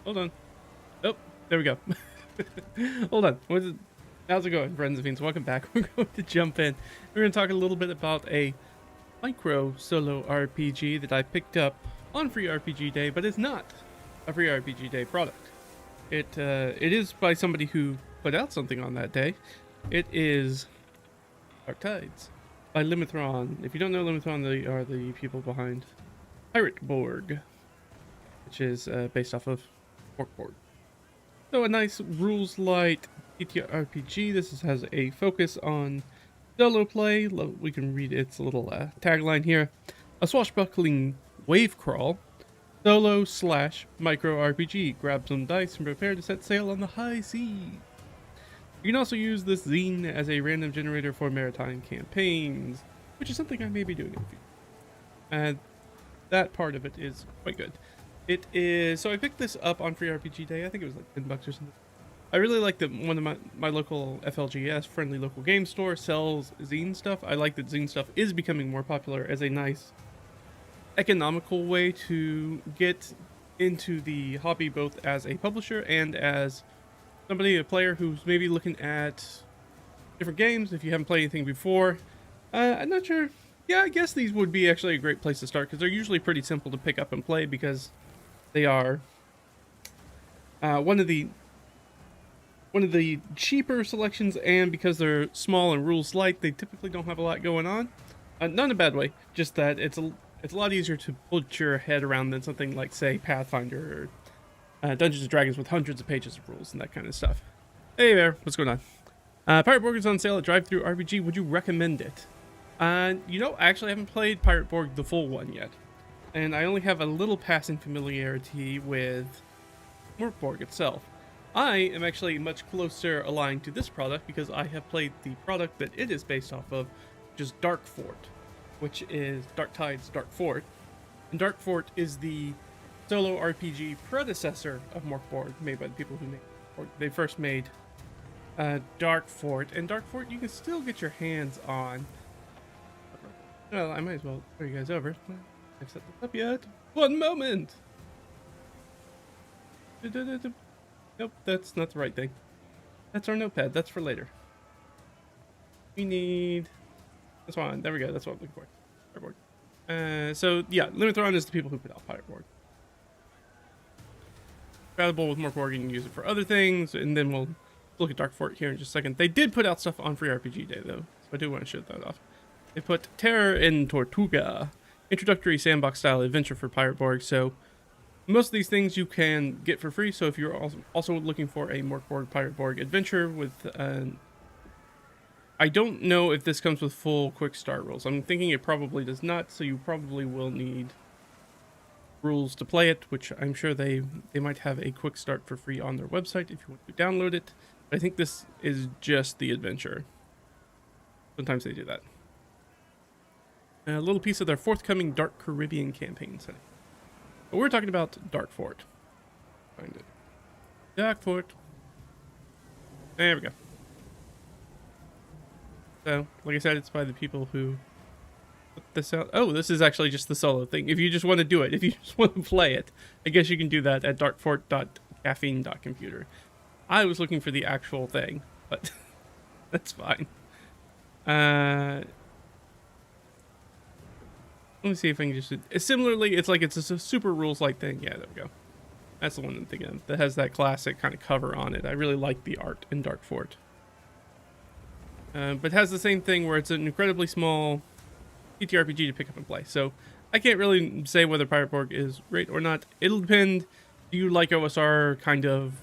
Hold on. Oh, there we go. Hold on. How's it going, friends and fiends? Welcome back. We're going to jump in. We're going to talk a little bit about a micro solo RPG that I picked up on Free RPG Day, but it's not a Free RPG Day product. It is by somebody who put out something on that day. It is Dark Tides by Limithron. If you don't know Limithron, they are the people behind Pirate Borg, which is based off of Mork Borg. So a nice rules light TTRPG. This has a focus on solo play. We can read its little tagline here. A swashbuckling wave crawl, solo / micro RPG. Grab some dice and prepare to set sail on the high seas. You can also use this zine as a random generator for maritime campaigns, which is something I may be doing in the future. And that part of it is quite good. It is, so I picked this up on Free RPG Day. I think it was like $10 or something. I really like that one of my local FLGS, friendly local game store, sells zine stuff. I like that zine stuff is becoming more popular as a nice economical way to get into the hobby, both as a publisher and as somebody, a player who's maybe looking at different games. If you haven't played anything before, I'm not sure. Yeah, I guess these would be actually a great place to start because they're usually pretty simple to pick up and play because they are one of the cheaper selections, and because they're small and rules light, they typically don't have a lot going on. Not in a bad way, just that it's a lot easier to put your head around than something like, say, Pathfinder or Dungeons & Dragons with hundreds of pages of rules and that kind of stuff. Hey there, what's going on? Pirate Borg is on sale at Drive-Thru RPG. Would you recommend it? You know, actually I haven't played Pirate Borg the full one yet. And I only have a little passing familiarity with Mork Borg itself. I am actually much closer aligned to this product because I have played the product that it is based off of, which is Dark Fort, which is Dark Tides Dark Fort. And Dark Fort is the solo RPG predecessor of Mork Borg, made by the people who made Mork. They first made Dark Fort, and Dark Fort you can still get your hands on. Well, I might as well throw you guys over. I've set this up yet. One moment! Nope, that's not the right thing. That's our notepad. That's for later. We need this one. There we go. That's what I'm looking for. Pirate Borg. So yeah, Limithron is the people who put out Pirate Borg. Compatible with Mork Borg, you can use it for other things, and then we'll look at Dark Fort here in just a second. They did put out stuff on Free RPG Day though, so I do want to show that off. They put Terror in Tortuga, introductory sandbox style adventure for Pirate Borg. So most of these things you can get for free. So if you're also looking for a Mork Borg Pirate Borg adventure with, I don't know if this comes with full quick start rules. I'm thinking it probably does not. So you probably will need rules to play it, which I'm sure they might have a quick start for free on their website if you want to download it. But I think this is just the adventure. Sometimes they do that. A little piece of their forthcoming Dark Caribbean campaign setting. But we're talking about Dark Fort. Find it. Dark Fort. There we go. So, like I said, it's by the people who put this out. Oh, this is actually just the solo thing. If you just want to do it, if you just want to play it, I guess you can do that at darkfort.caffeine.computer. I was looking for the actual thing, but that's fine. Let me see if I can just... Similarly, it's like it's a super rules-like thing. Yeah, there we go. That's the one I'm thinking of. That has that classic kind of cover on it. I really like the art in Dark Fort. But it has the same thing where it's an incredibly small TTRPG to pick up and play. So I can't really say whether Pirate Borg is great or not. It'll depend. Do you like OSR kind of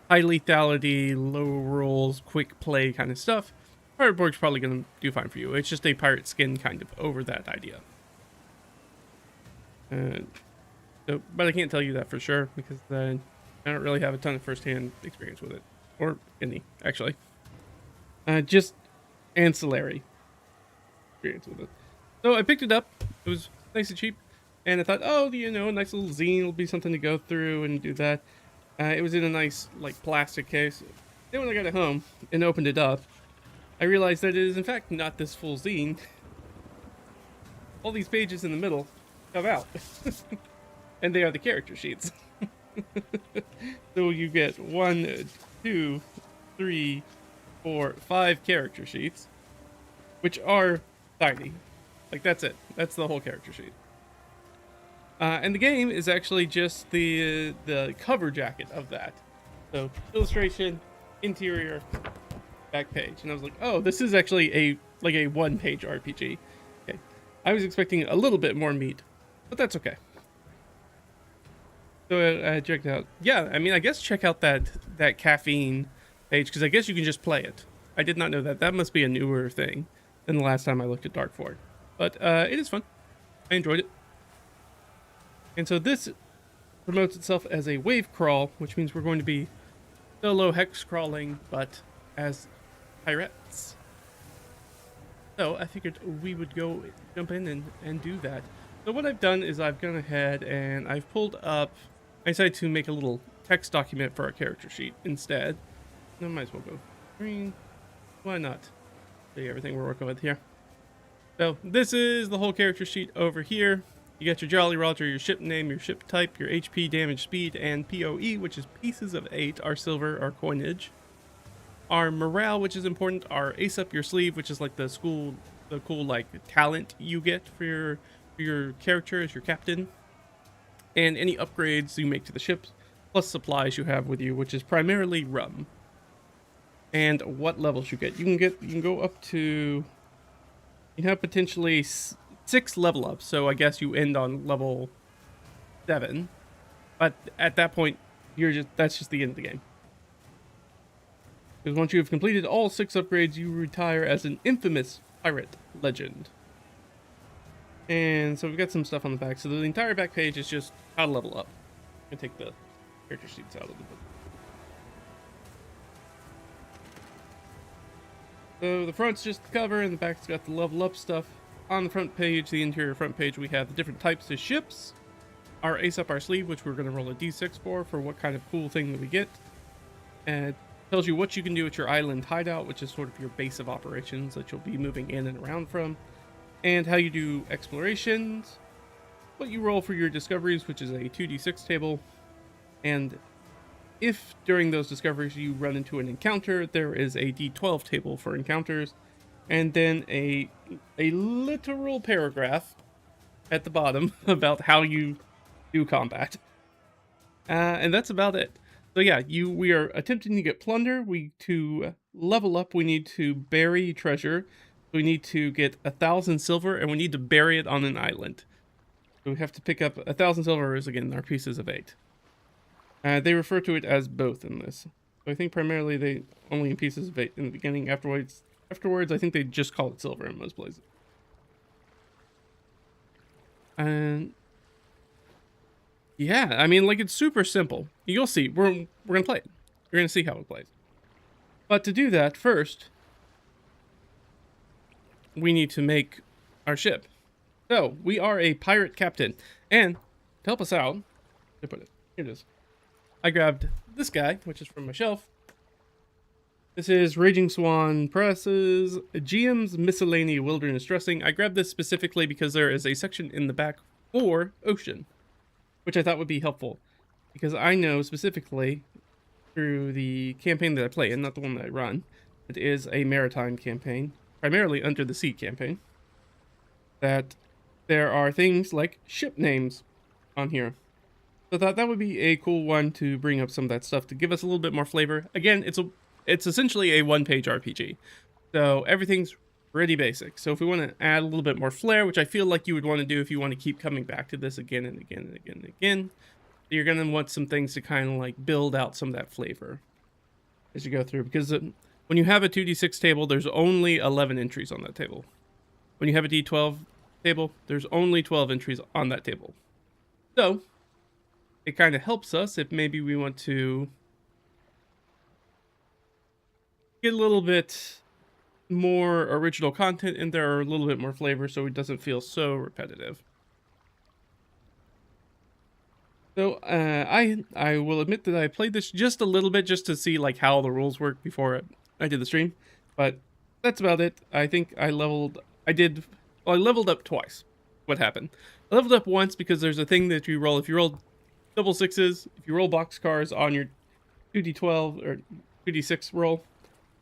high lethality, low rules, quick play kind of stuff? Pirate Borg's probably going to do fine for you. It's just a pirate skin kind of over that idea. But I can't tell you that for sure because I don't really have a ton of first-hand experience with it, or any actually. Just ancillary experience with it. So I picked it up. It was nice and cheap, and I thought, oh, you know, a nice little zine will be something to go through and do that. It was in a nice like plastic case. Then when I got it home and opened it up, I realized that it is in fact not this full zine. All these pages in the middle come out. And they are the character sheets. So you get 1, 2, 3, 4, 5 character sheets, which are tiny. Like, that's it. That's the whole character sheet. And the game is actually just the cover jacket of that. So illustration, interior, back page. And I was like, oh, this is actually a 1-page RPG. Okay. I was expecting a little bit more meat, but that's okay. So I checked out. Yeah, I mean, I guess check out that caffeine page, because I guess you can just play it. I did not know that. That must be a newer thing than the last time I looked at Dark Fort. But it is fun. I enjoyed it. And so this promotes itself as a wave crawl, which means we're going to be solo hex crawling, but as pirates. So I figured we would go jump in and do that. So what I've done is I've gone ahead and I've pulled up, I decided to make a little text document for our character sheet instead. I might as well go green. Why not? See everything we're working with here. So this is the whole character sheet over here. You got your Jolly Roger, your ship name, your ship type, your HP, damage, speed, and POE, which is pieces of 8, our silver, our coinage. Our morale, which is important, our ace up your sleeve, which is like the cool like talent you get for your character as your captain. And any upgrades you make to the ships, plus supplies you have with you, which is primarily rum. And what levels you get. You can go up to, you have potentially 6 level ups, so I guess you end on level 7. But at that point, that's just the end of the game. Because once you have completed all 6 upgrades, you retire as an infamous pirate legend. And so we've got some stuff on the back. So the entire back page is just how to level up. I'm gonna take the character sheets out a little bit. So the front's just the cover, and the back's got the level up stuff. On the front page, the interior front page, we have the different types of ships. Our ace up our sleeve, which we're going to roll a d6 for what kind of cool thing that we get. And it tells you what you can do at your island hideout, which is sort of your base of operations that you'll be moving in and around from. And how you do explorations. What you roll for your discoveries, which is a 2d6 table. And if during those discoveries you run into an encounter, there is a d12 table for encounters. And then a literal paragraph at the bottom about how you do combat. And that's about it. So yeah, we are attempting to get plunder. To level up, we need to bury treasure. We need to get 1,000 silver, and we need to bury it on an island. So we have to pick up 1,000 silver, is again our pieces of 8. They refer to it as both in this. So I think primarily they only in pieces of 8 in the beginning. Afterwards, I think they just call it silver in most places. And yeah, I mean, like, it's super simple. You'll see. We're gonna play it. You're gonna see how it plays. But to do that, first, we need to make our ship. So we are a pirate captain, and to help us out, I put it. Here it is. I grabbed this guy, which is from my shelf. This is Raging Swan Presses, GM's Miscellany Wilderness Dressing. I grabbed this specifically because there is a section in the back for Ocean, which I thought would be helpful. Because I know specifically, through the campaign that I play in, not the one that I run, it is a maritime campaign, primarily Under the Sea campaign, that there are things like ship names on here. So I thought that would be a cool one to bring up some of that stuff to give us a little bit more flavor. Again, it's essentially a 1-page RPG. So everything's pretty basic. So if we want to add a little bit more flair, which I feel like you would want to do if you want to keep coming back to this again and again and again and again, you're going to want some things to kind of like build out some of that flavor as you go through. Because when you have a 2d6 table, there's only 11 entries on that table. When you have a d12 table, there's only 12 entries on that table. So it kind of helps us if maybe we want to get a little bit more original content in there, or a little bit more flavor, so it doesn't feel so repetitive. So I will admit that I played this just a little bit just to see like how the rules work before I did the stream, but that's about it. I think I leveled up twice. What happened? I leveled up once because there's a thing that you roll. If you roll double sixes. If you roll boxcars on your 2d12 or 2d6 roll,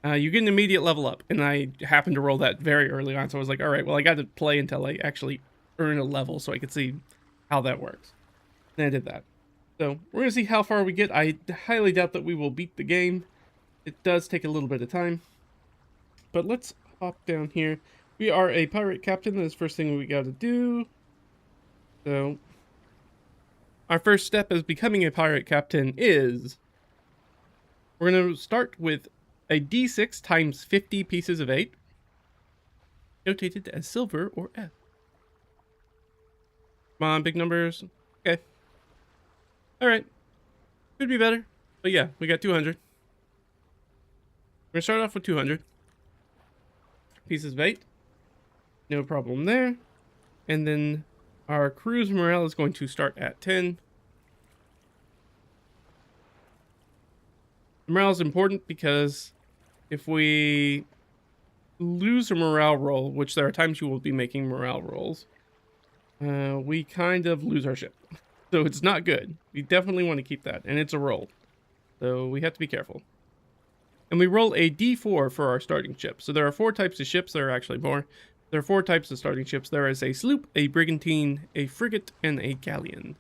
you get an immediate level up. And I happened to roll that very early on, so I was like, all right, well, I got to play until I actually earn a level so I could see how that works. And I did that. So we're going to see how far we get. I highly doubt that we will beat the game. It does take a little bit of time. But let's hop down here. We are a pirate captain. That's the first thing we got to do. So our first step as becoming a pirate captain is we're going to start with a d6 times 50 pieces of 8, notated as silver or F. Come on, big numbers. Okay. All right. Could be better. But yeah, we got 200. We're going to start off with 200 pieces of 8. No problem there. And then our crew's morale is going to start at 10. Morale is important because if we lose a morale roll, which there are times you will be making morale rolls, we kind of lose our ship. So it's not good. We definitely want to keep that. And it's a roll. So we have to be careful. And we roll a d4 for our starting ship. So there are 4 types of ships. There are actually more. There are 4 types of starting ships. There is a sloop, a brigantine, a frigate, and a galleon.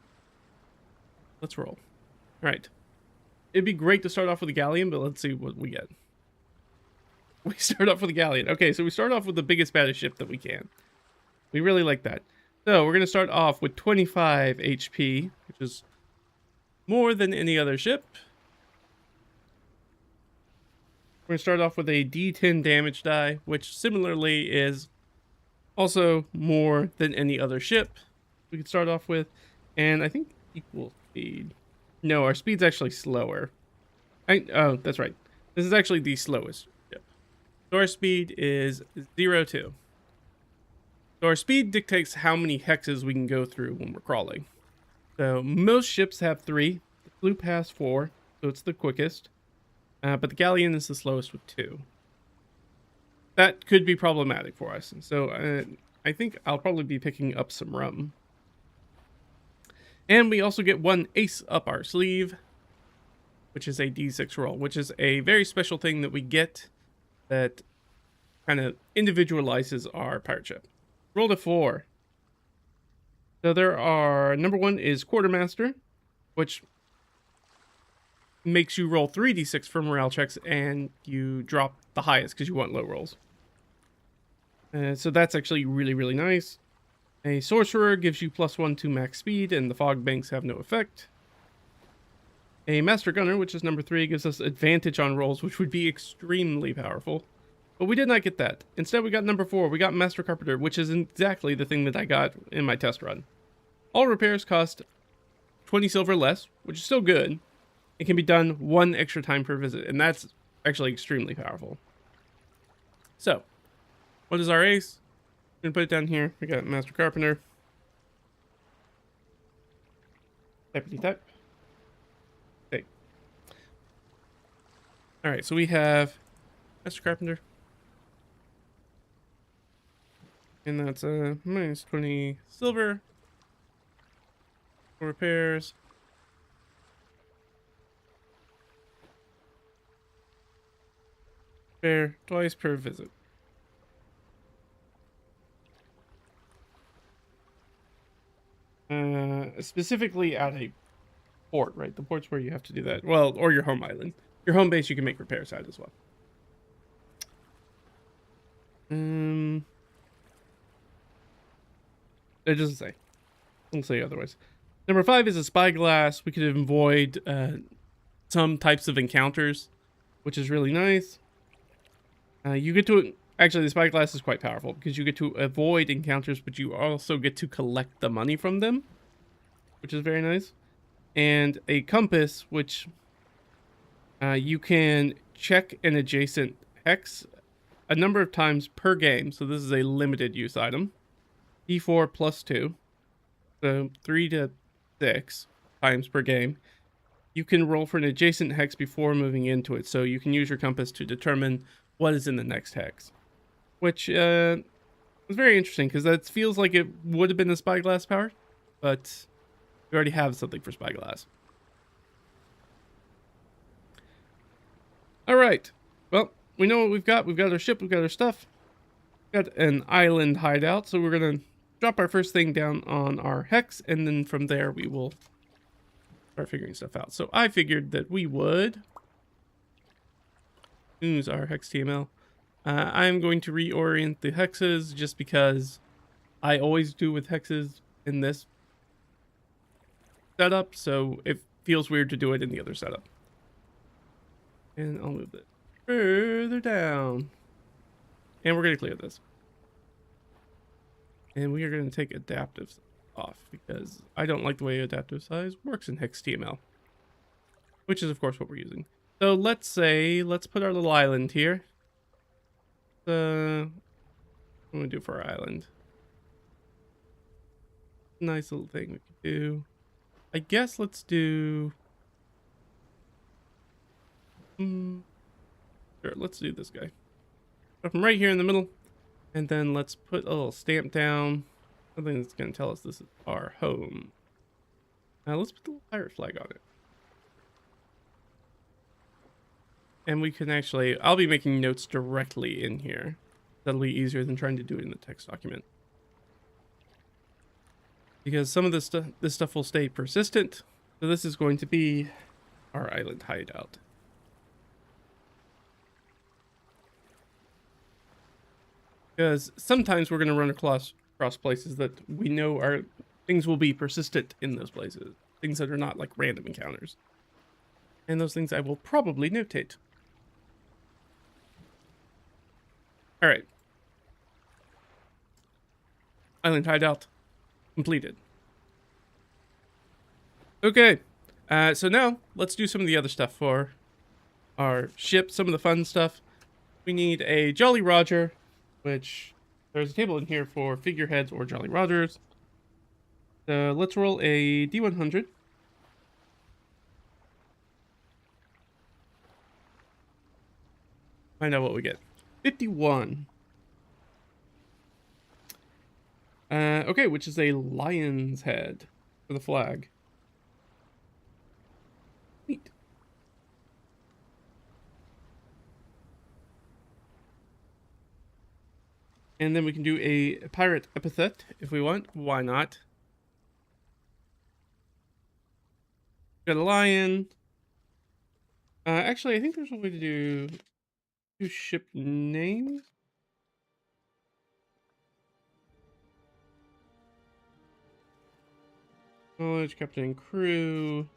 Let's roll. All right. It'd be great to start off with a galleon, but let's see what we get. We start off with a galleon. Okay, so we start off with the biggest, baddest ship that we can. We really like that. So we're going to start off with 25 HP, which is more than any other ship. We're going to start off with a D10 damage die, which similarly is also more than any other ship we could start off with. And I think equal speed. No, our speed's actually slower. Oh, that's right. This is actually the slowest ship. So our speed is 0-2. So our speed dictates how many hexes we can go through when we're crawling. So most ships have 3. The sloop has 4, so it's the quickest. But the galleon is the slowest with 2. That could be problematic for us. So I think I'll probably be picking up some rum. And we also get 1 ace up our sleeve, which is a d6 roll, which is a very special thing that we get that kind of individualizes our pirate ship. Rolled a 4. So there are, number 1 is quartermaster, which makes you roll 3d6 for morale checks, and you drop the highest because you want low rolls. So that's actually really, really nice. A sorcerer gives you +1 to max speed, and the fog banks have no effect. A master gunner, which is number 3, gives us advantage on rolls, which would be extremely powerful. But we did not get that. Instead, we got number 4. We got master carpenter, which is exactly the thing that I got in my test run. All repairs cost 20 silver less, which is still good. It can be done 1 extra time per visit, and that's actually extremely powerful. So, what is our ace? I'm going to put it down here. We got master carpenter. Typity type. Okay. Alright, so we have master carpenter. And that's minus 20 silver. For repairs. Repair twice per visit. Specifically at a port, right? The port's where you have to do that. Well, or your home island. Your home base you can make repairs at as well. It doesn't say. It doesn't say otherwise. Number 5 is a spyglass. We could avoid some types of encounters, which is really nice. You get to... Actually, the spyglass is quite powerful because you get to avoid encounters, but you also get to collect the money from them, which is very nice. And a compass, which you can check an adjacent hex a number of times per game. So this is a limited use item. D4 plus 2. So 3 to 6 times per game. You can roll for an adjacent hex before moving into it. So you can use your compass to determine what is in the next hex. Which is very interesting because that feels like it would have been a spyglass power. But We already have something for spyglass. All right. Well, we know what we've got. We've got our ship. We've got our stuff. We've got an island hideout. So we're going to drop our first thing down on our hex. And then from there, we will start figuring stuff out. So I figured that we would use our hex TML. I'm going to reorient the hexes just because I always do with hexes in this setup. So it feels weird to do it in the other setup. And I'll move it further down. And we're going to clear this. And we are going to take adaptive off because I don't like the way adaptive size works in HexTML. Which is, of course, what we're using. So let's put our little island here. What am I going to do for our island? Nice little thing we could do. I guess let's do... Sure, let's do this guy. So from right here in the middle, and then let's put a little stamp down. Something that's going to tell us this is our home. Now let's put the little pirate flag on it. And we can actually, I'll be making notes directly in here. That'll be easier than trying to do it in the text document. Because some of this stuff will stay persistent. So this is going to be our island hideout. Because sometimes we're going to run across places that we know are things will be persistent in those places. Things that are not like random encounters. And those things I will probably notate. Alright. Island hideout completed. Okay. So now let's do some of the other stuff for our ship. Some of the fun stuff. We need a Jolly Roger, which there's a table in here for figureheads or Jolly Rogers. So let's roll a D100. Find out what we get. 51. Okay, which is a lion's head for the flag. Neat. And then we can do a pirate epithet if we want. Why not? Got a lion. Actually, I think there's a way to do ship names. Knowledge, captain, and crew.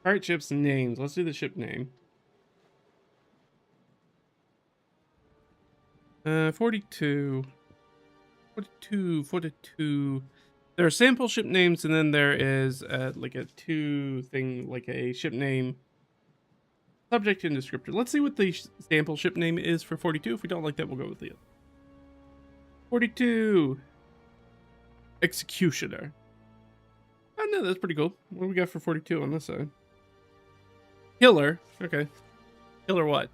Pirate ship's names. Let's do the ship name. 42. There are sample ship names, and then there is like a like a ship name. Subject and descriptor. Let's see what the sample ship name is for 42. If we don't like that, we'll go with the other. 42. Executioner. Oh no, that's pretty cool. What do we got for 42 on this side? Killer. Okay. Killer what?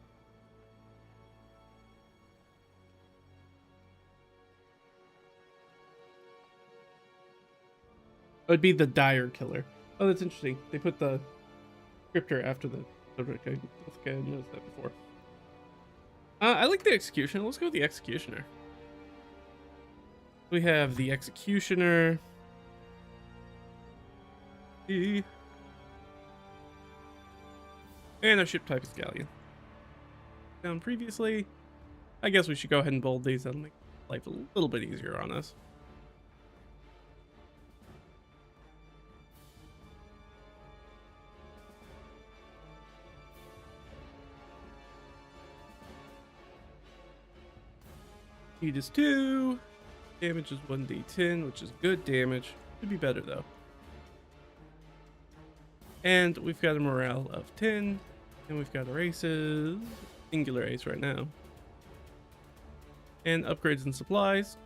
It would be the dire killer. Oh, that's interesting. They put the descriptor after the subject. I don't think I noticed that before. I like the executioner. Let's go with the executioner. We have the executioner. And our ship type is galleon. Down previously. I guess we should go ahead and bold these. That'll make life a little bit easier on us. Speed is 2. Damage is 1d10, which is good damage. Could be better though. And we've got a morale of 10. And we've got our aces. Singular ace right now. And upgrades and supplies.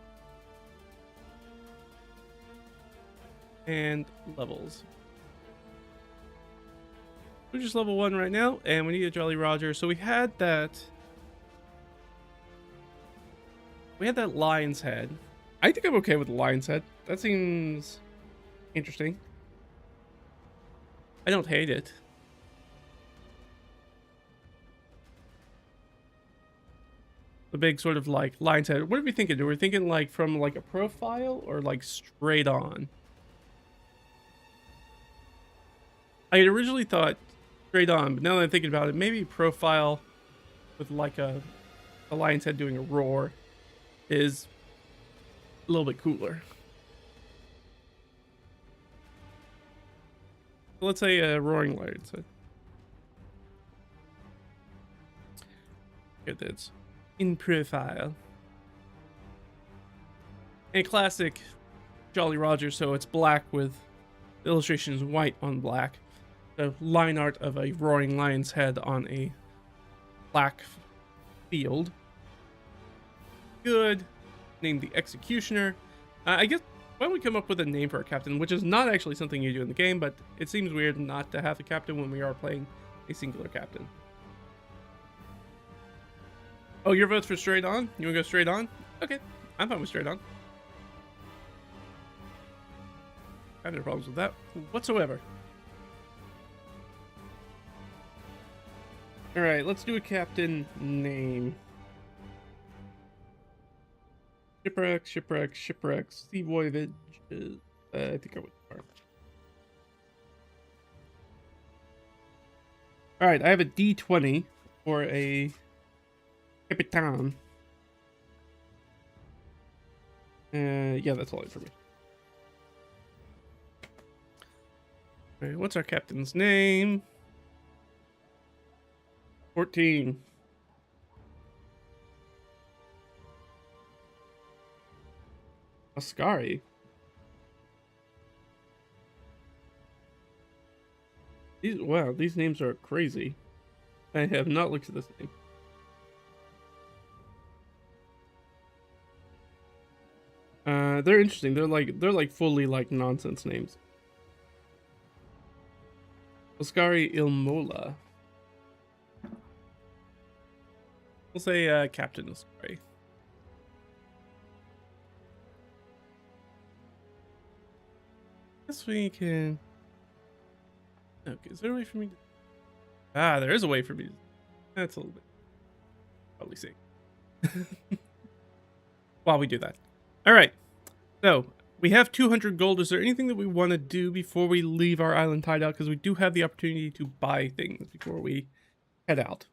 And levels. We're just level 1 right now. And we need a Jolly Roger. So we had that. We had that lion's head. I think I'm okay with the lion's head. That seems interesting. I don't hate it. The big sort of like lion's head. What are we thinking? Are we thinking like from like a profile or like straight on? I had originally thought straight on, but now that I'm thinking about it, maybe profile with like a lion's head doing a roar is a little bit cooler. Let's say a roaring lion's head. Get this in profile. And classic Jolly Roger, so it's black with the illustration is white on black. The line art of a roaring lion's head on a black field. Good. Name the Executioner. I guess, why don't we come up with a name for our captain, which is not actually something you do in the game, but it seems weird not to have a captain when we are playing a singular captain. Oh, your vote's for straight on? You want to go straight on? Okay, I'm fine with straight on. I have no problems with that whatsoever. Alright, let's do a captain name. Shipwreck, Sea Voyage. I think I would start. Alright, I have a D20 for a Capitan. Yeah, that's all it for me. Alright, what's our captain's name? 14. Ascari. Wow, these names are crazy. I have not looked at this name. They're interesting. They're like fully like nonsense names. Ascari Ilmola. We'll say Captain Ascari. Guess we can. Okay, is there a way for me to? Ah, there is a way for me to. That's a little bit. Probably see. While we do that. All right. So we have 200 gold. Is there anything that we want to do before we leave our island hideout? Because we do have the opportunity to buy things before we head out.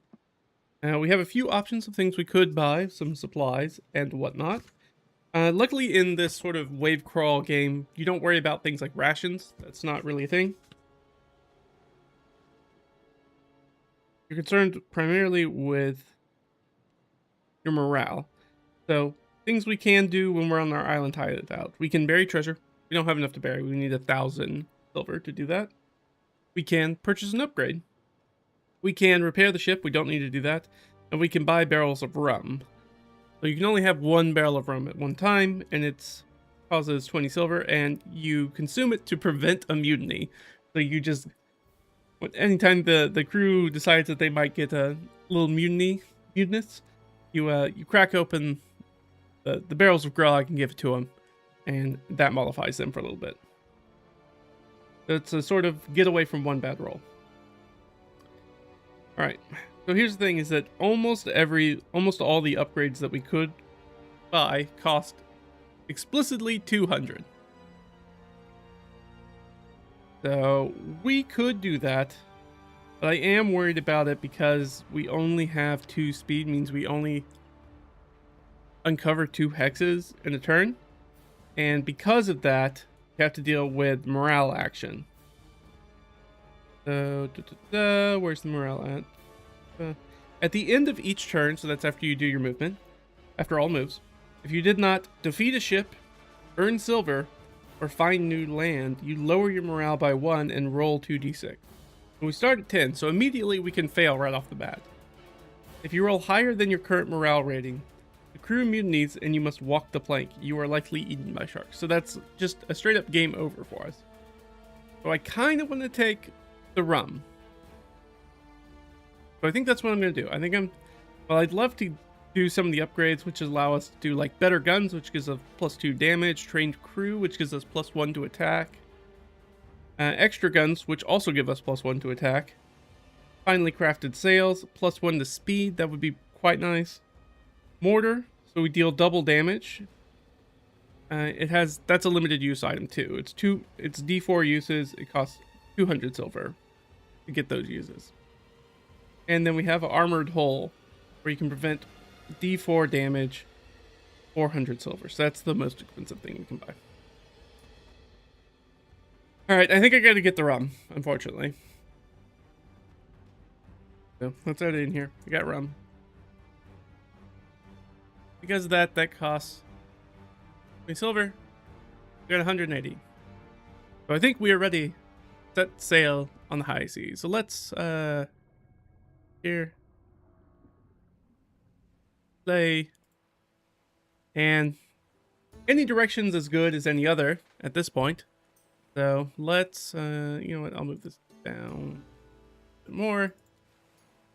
We have a few options of things we could buy, some supplies and whatnot. Luckily, in this sort of wave crawl game, you don't worry about things like rations. That's not really a thing. You're concerned primarily with your morale. So, things we can do when we're on our island hideout. We can bury treasure. We don't have enough to bury. We need 1,000 silver to do that. We can purchase an upgrade. We can repair the ship. We don't need to do that. And we can buy barrels of rum. So you can only have 1 barrel of rum at one time, and it causes 20 silver, and you consume it to prevent a mutiny. So you just, anytime the crew decides that they might get a little mutinous, you crack open the barrels of grog and give it to them, and that mollifies them for a little bit. So it's a sort of get away from one bad roll. All right. So here's the thing: is that almost all the upgrades that we could buy cost explicitly 200. So we could do that, but I am worried about it because we only have 2 speed, means we only uncover 2 hexes in a turn, and because of that, you have to deal with morale action. So, where's the morale at? At the end of each turn, so that's after you do your movement, after all moves, if you did not defeat a ship, earn silver, or find new land, you lower your morale by 1 and roll 2d6. And we start at 10, so immediately we can fail right off the bat. If you roll higher than your current morale rating, the crew mutinies and you must walk the plank. You are likely eaten by sharks. So that's just a straight up game over for us. So I kind of want to take the rum. So I think that's what I'm going to do. Well, I'd love to do some of the upgrades, which allow us to do like better guns, which gives us +2 damage, trained crew, which gives us +1 to attack. Extra guns, which also give us +1 to attack. Finely crafted sails, +1 to speed. That would be quite nice. Mortar, so we deal double damage. That's a limited use item too. It's D4 uses. It costs 200 silver to get those uses. And then we have an armored hull, where you can prevent D4 damage, 400 silver. So that's the most expensive thing you can buy. All right, I think I got to get the rum, unfortunately. So let's add it in here. We got rum. Because of that costs 20 silver. We got 180. So I think we are ready to set sail on the high seas. So let's here play, and any direction's as good as any other at this point. So let's you know what, I'll move this down a bit more, a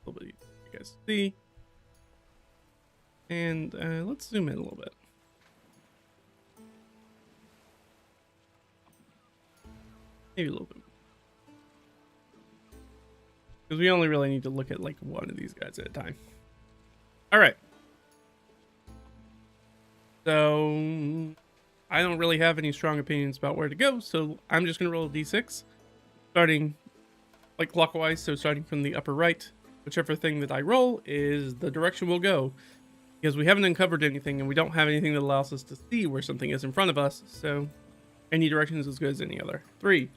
little bit you guys see, and let's zoom in a little bit. Maybe a little bit, because we only really need to look at like one of these guys at a time. All right. So I don't really have any strong opinions about where to go, so I'm just going to roll a d6, starting like clockwise, so starting from the upper right. Whichever thing that I roll is the direction we'll go, because we haven't uncovered anything, and we don't have anything that allows us to see where something is in front of us, so any direction is as good as any other. 3.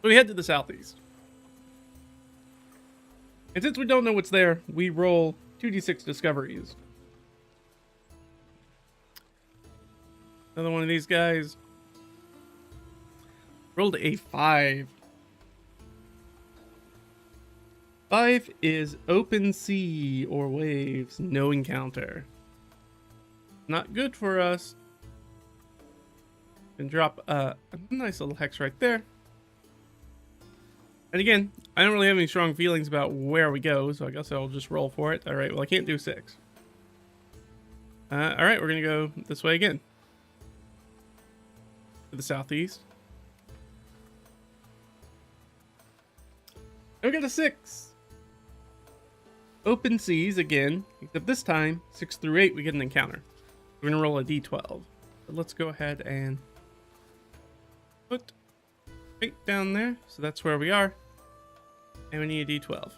So we head to the southeast. And since we don't know what's there, we roll 2d6 discoveries. Another one of these guys. Rolled a 5. 5 is open sea or waves, no encounter. Not good for us. And drop a nice little hex right there. And again, I don't really have any strong feelings about where we go, so I guess I'll just roll for it. Alright, well I can't do 6. Alright, we're gonna go this way again. To the southeast. And we got a 6. Open seas again, except this time, 6 through 8 we get an encounter. We're gonna roll a d12. So let's go ahead and put 8 down there, so that's where we are. And we need a d12.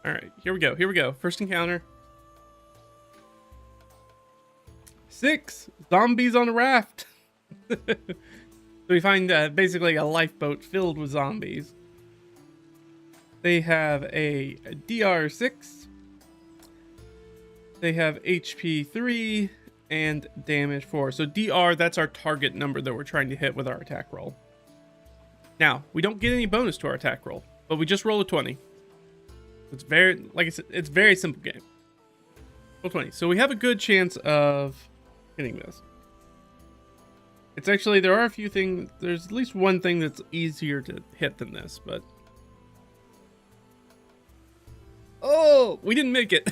Alright, here we go. First encounter. 6 zombies on a raft. So we find basically a lifeboat filled with zombies. They have a DR6. They have HP 3 and damage 4. So DR, that's our target number that we're trying to hit with our attack roll. Now, we don't get any bonus to our attack roll, but we just roll a 20. It's very, like I said, it's a very simple game. Roll 20. So we have a good chance of hitting this. It's actually, there are a few things, there's at least one thing that's easier to hit than this, but... Oh, we didn't make it.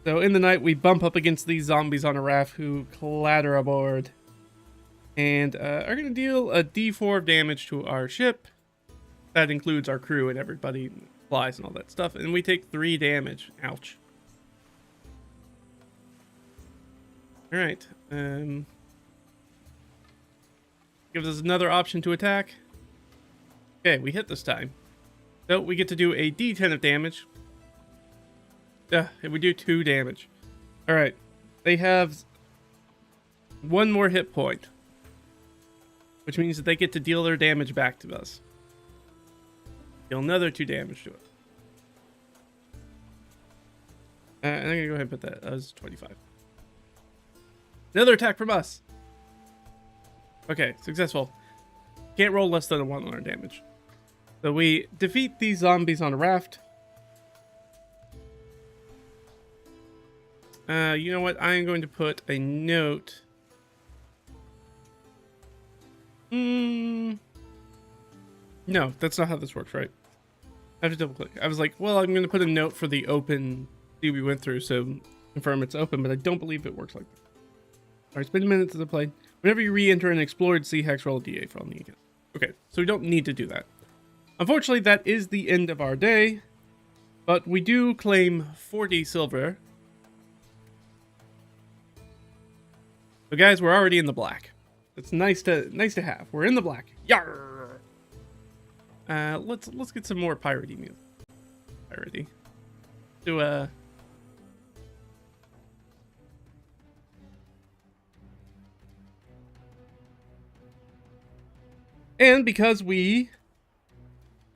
So in the night, we bump up against these zombies on a raft who clatter aboard. And are going to deal a d4 of damage to our ship. That includes our crew and everybody, flies and all that stuff. And we take 3 damage. Ouch. Alright. Gives us another option to attack. Okay, we hit this time. So we get to do a d10 of damage. And we do 2 damage. Alright. They have 1 more hit point, which means that they get to deal their damage back to us. Deal another 2 damage to it. And I'm going to go ahead and put that as 25. Another attack from us. Okay, successful. Can't roll less than a 1 on our damage. So we defeat these zombies on a raft. You know what? I am going to put a note. No, that's not how this works, right? I have to double click. I was like, well, I'm going to put a note for the open sea we went through, so confirm it's open, but I don't believe it works like that. Alright, it's been a minute since I played. Whenever you re-enter an explored sea hex, roll a d8 for all the account. Okay, so we don't need to do that. Unfortunately, that is the end of our day, but we do claim 40 silver. So guys, we're already in the black. It's nice to have. We're in the black. Yarr! Let's get some more piratey music. Piratey. Do And because we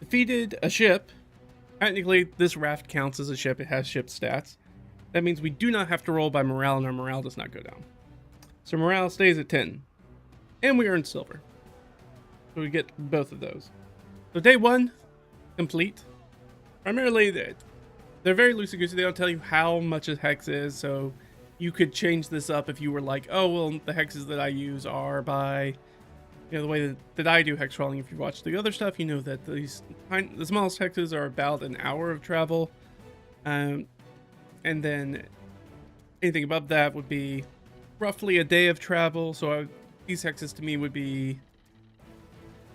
defeated a ship, technically this raft counts as a ship. It has ship stats. That means we do not have to roll by morale, and our morale does not go down. So morale stays at 10. And we earn silver. So we get both of those. So day 1, complete. Primarily, they're very loosey-goosey. They don't tell you how much a hex is, so you could change this up if you were like, oh, well, the hexes that I use are by, the way that I do hex crawling. If you watch the other stuff, you know that the smallest hexes are about an hour of travel. And then anything above that would be roughly a day of travel. So these hexes to me would be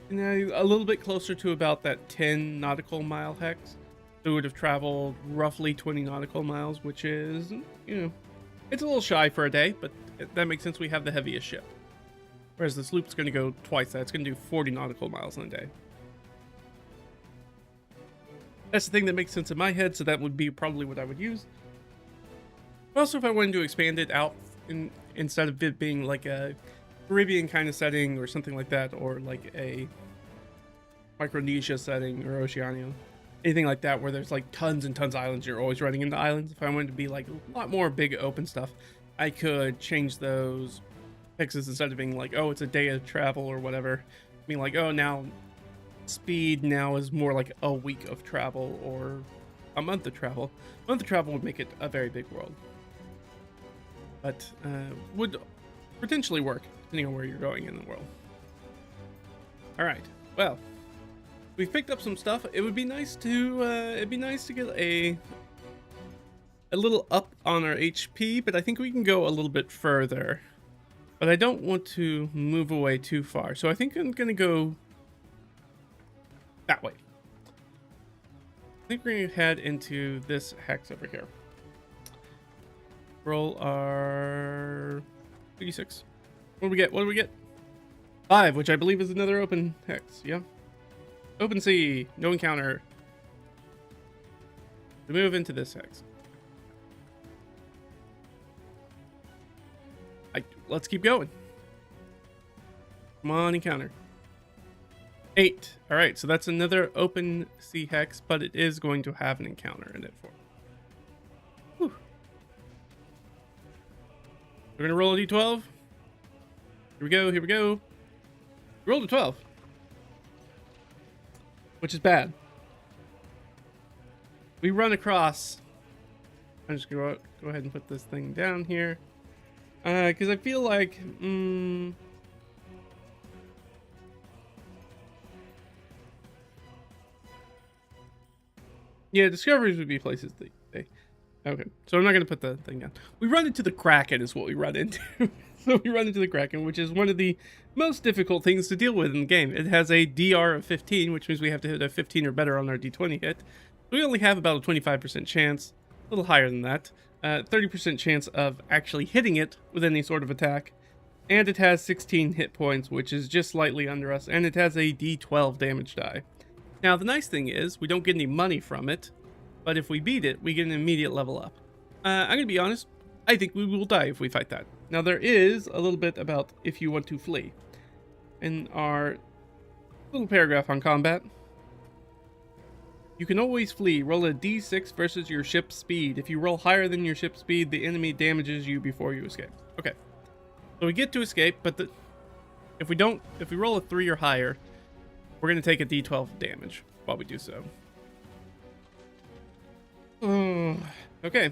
a little bit closer to about that 10 nautical mile hex. So we would have traveled roughly 20 nautical miles, which is, it's a little shy for a day, but that makes sense. We have the heaviest ship. Whereas the sloop's going to go twice that. It's going to do 40 nautical miles in a day. That's the thing that makes sense in my head, so that would be probably what I would use. Also, if I wanted to expand it out, instead of it being like a Caribbean kind of setting or something like that, or like a Micronesia setting or Oceania, anything like that where there's like tons and tons of islands, you're always running into islands. If I wanted to be like a lot more big open stuff, I could change those hexes instead of being like, oh, it's a day of travel or whatever, being like, oh, now speed now is more like a week of travel or a month of travel. A month of travel would make it a very big world, but would potentially work depending on where you're going in the world. All right, well, we've picked up some stuff. It would be nice to get a little up on our HP, but I think we can go a little bit further. But I don't want to move away too far, so I think I'm gonna go that way. I think we're gonna head into this hex over here. Roll our 36. What do we get? What do we get? 5, which I believe is another open hex. Yeah. Open sea. No encounter. To move into this hex. Let's keep going. Come on, encounter. 8. All right, so that's another open sea hex, but it is going to have an encounter in it for. Whew. We're gonna roll a d12. Here we go. Here we go. We rolled a 12, which is bad. We run across. I'm just gonna go ahead and put this thing down here. Because I feel like, yeah, discoveries would be places they okay, so I'm not going to put the thing down. We run into the Kraken is what we run into. So we run into the Kraken, which is one of the most difficult things to deal with in the game. It has a DR of 15, which means we have to hit a 15 or better on our D20 hit. We only have about a 25% chance, a little higher than that. 30% chance of actually hitting it with any sort of attack, and it has 16 hit points, which is just slightly under us, and it has a d12 damage die. Now the nice thing is we don't get any money from it, but if we beat it, we get an immediate level up. I'm gonna be honest, I think we will die if we fight that. Now there is a little bit about if you want to flee. In our little paragraph on combat, you can always flee. Roll a d6 versus your ship's speed. If you roll higher than your ship's speed, the enemy damages you before you escape. Okay. So we get to escape, but if we roll a 3 or higher, we're going to take a d12 damage while we do so. Okay.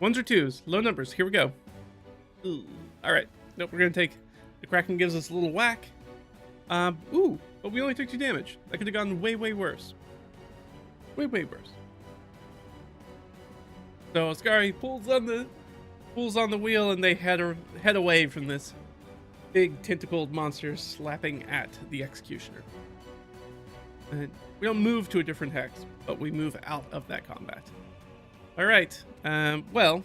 1s or 2s. Low numbers. Here we go. Ooh. All right. Nope, we're going to take... The Kraken gives us a little whack. Ooh. But we only took 2 damage. That could have gone way, way worse. Way worse. So Ascari pulls on the wheel, and they head away from this big tentacled monsters slapping at the executioner. And we don't move to a different hex, but we move out of that combat. All right. Well,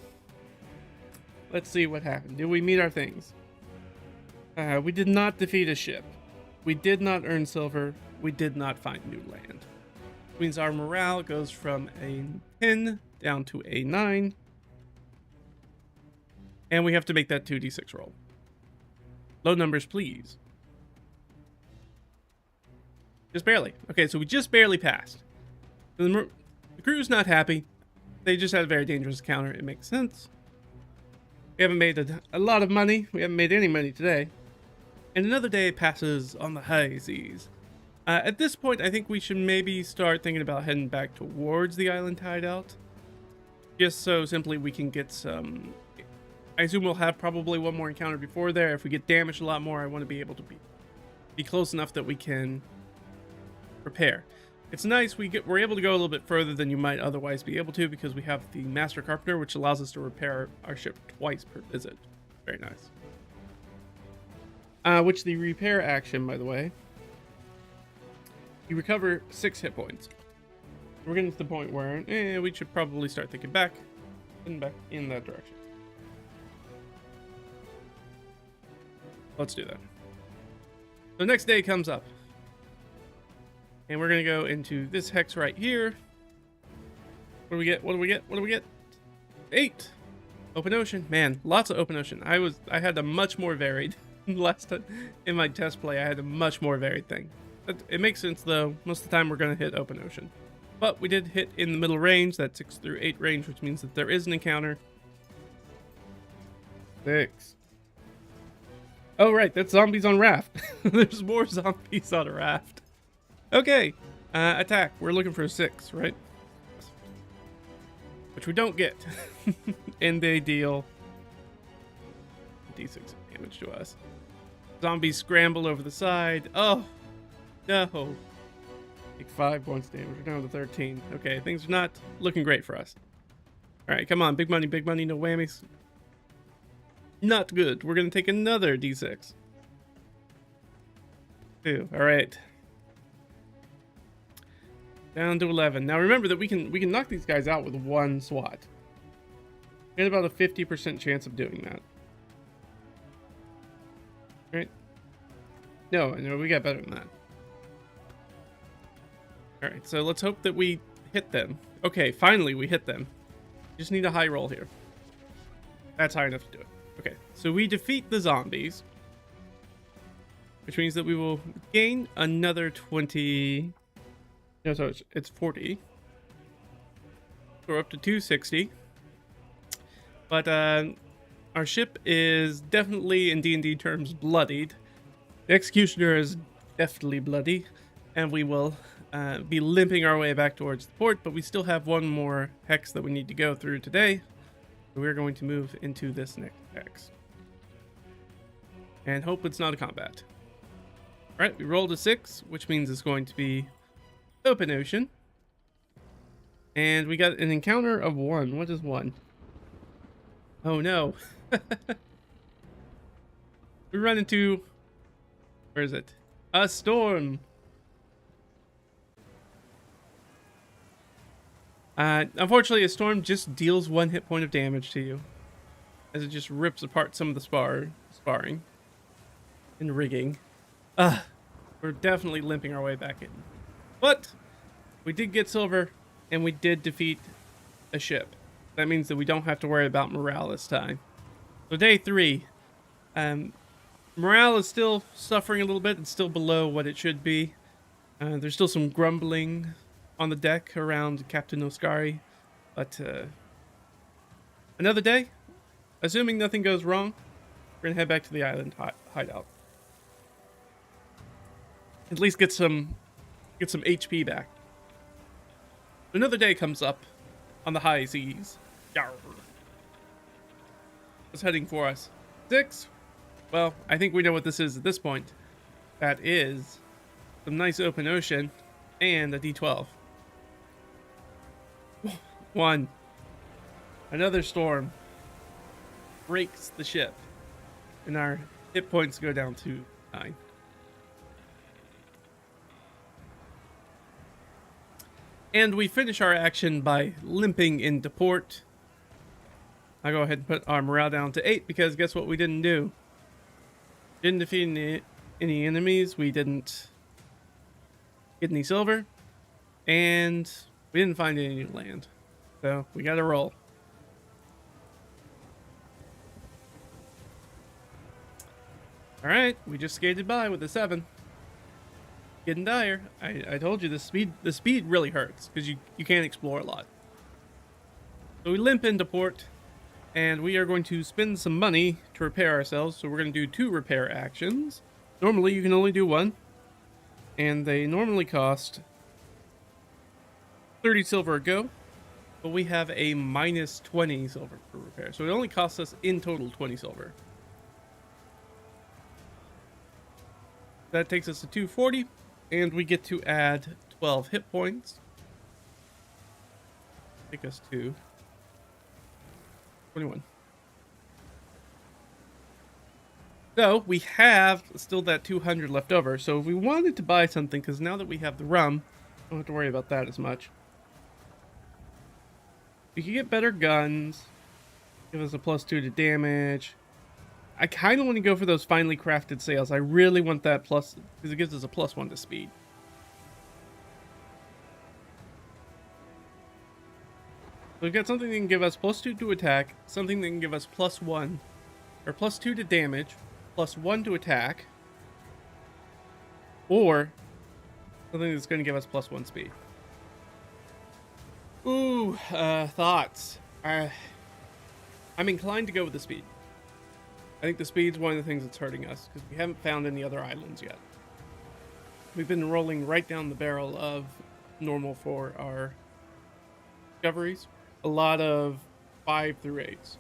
let's see what happened. Did we meet our things? We did not defeat a ship. We did not earn silver. We did not find new land. Which means our morale goes from a 10 down to a 9. And we have to make that 2d6 roll. Low numbers, please. Just barely. Okay, so we just barely passed. The crew's not happy. They just had a very dangerous encounter. It makes sense. We haven't made a lot of money. We haven't made any money today. And another day passes on the high seas. At this point, I think we should maybe start thinking about heading back towards the island hideout. Just so simply we can get some... I assume we'll have probably one more encounter before there. If we get damaged a lot more, I want to be able to be close enough that we can repair. It's nice we're able to go a little bit further than you might otherwise be able to because we have the Master Carpenter, which allows us to repair our ship twice per visit. Very nice. Which the repair action, by the way, you recover 6 hit points. We're getting to the point where we should probably start thinking back in that direction. Let's do that. The next day comes up. And we're going to go into this hex right here. What do we get? What do we get? What do we get? 8. Open ocean. Man, lots of open ocean. I had a much more varied last time in my test play. I had a much more varied thing. It makes sense though. Most of the time we're going to hit open ocean. But we did hit in the middle range, that 6 through 8 range, which means that there is an encounter. 6. Oh, right, that's zombies on raft. There's more zombies on a raft. Okay, attack. We're looking for a 6, right? Which we don't get. And they deal d6 damage to us. Zombies scramble over the side. Oh, no. Take 5 points damage. We're down to 13. Okay, things are not looking great for us. All right, come on. Big money, no whammies. Not good. We're going to take another d6. 2. All right. Down to 11. Now remember that we can knock these guys out with one swat. We had about a 50% chance of doing that. All right. No, we got better than that. All right, so let's hope that we hit them. Okay, finally we hit them. Just need a high roll here. That's high enough to do it. Okay, so we defeat the zombies, which means that we will gain another 20. No, so it's 40. So we're up to 260. But our ship is definitely, in D&D terms, bloodied. The executioner is definitely bloody, and we will be limping our way back towards the port, but we still have one more hex that we need to go through today. So we're going to move into this next hex. And hope it's not a combat. Alright, we rolled a 6, which means it's going to be open ocean. And we got an encounter of 1. What is 1? Oh no. We run into... Where is it? A storm. Unfortunately, a storm just deals 1 hit point of damage to you, as it just rips apart some of the sparring and rigging. We're definitely limping our way back in. But we did get silver, and we did defeat a ship. That means that we don't have to worry about morale this time. So day 3, morale is still suffering a little bit. It's still below what it should be. There's still some grumbling on the deck around Captain Oscari, but another day, assuming nothing goes wrong, we're gonna head back to the island hideout. At least get some HP back. Another day comes up on the high seas. Yarr. What's heading for us? 6? Well, I think we know what this is at this point. That is some nice open ocean and a D12. 1. Another storm breaks the ship, and our hit points go down to 9. And we finish our action by limping into port. I go ahead and put our morale down to 8 because guess what we didn't do? Didn't defeat any enemies. We didn't get any silver. And we didn't find any new land. So we gotta roll. Alright, we just skated by with a 7. Getting dire. I told you the speed really hurts because you can't explore a lot. So we limp into port, and we are going to spend some money to repair ourselves. So we're going to do 2 repair actions. Normally you can only do 1, and they normally cost 30 silver a go, but we have a minus 20 silver for repair. So it only costs us in total 20 silver. That takes us to 240. And we get to add 12 hit points. Take us to 21. So we have still that 200 left over. So if we wanted to buy something, because now that we have the rum, I don't have to worry about that as much. We can get better guns. Give us a +2 to damage. I kind of want to go for those finely crafted sails. I really want that plus, because it gives us a +1 to speed. So we've got something that can give us +2 to attack, something that can give us +1, or +2 to damage, +1 to attack, or something that's going to give us +1 speed. Ooh, thoughts. I'm inclined to go with the speed. I think the speed's one of the things that's hurting us, because we haven't found any other islands yet. We've been rolling right down the barrel of normal for our discoveries. A lot of 5 through 8s.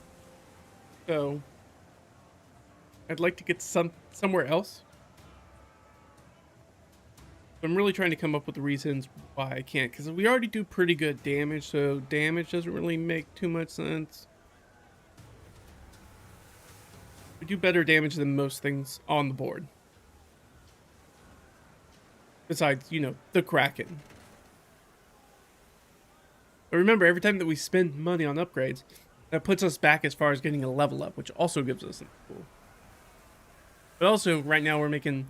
So, I'd like to get somewhere else. I'm really trying to come up with the reasons why I can't, because we already do pretty good damage, so damage doesn't really make too much sense. We do better damage than most things on the board. Besides, you know, the Kraken. But remember, every time that we spend money on upgrades, that puts us back as far as getting a level up, which also gives us something cool. But also, right now we're making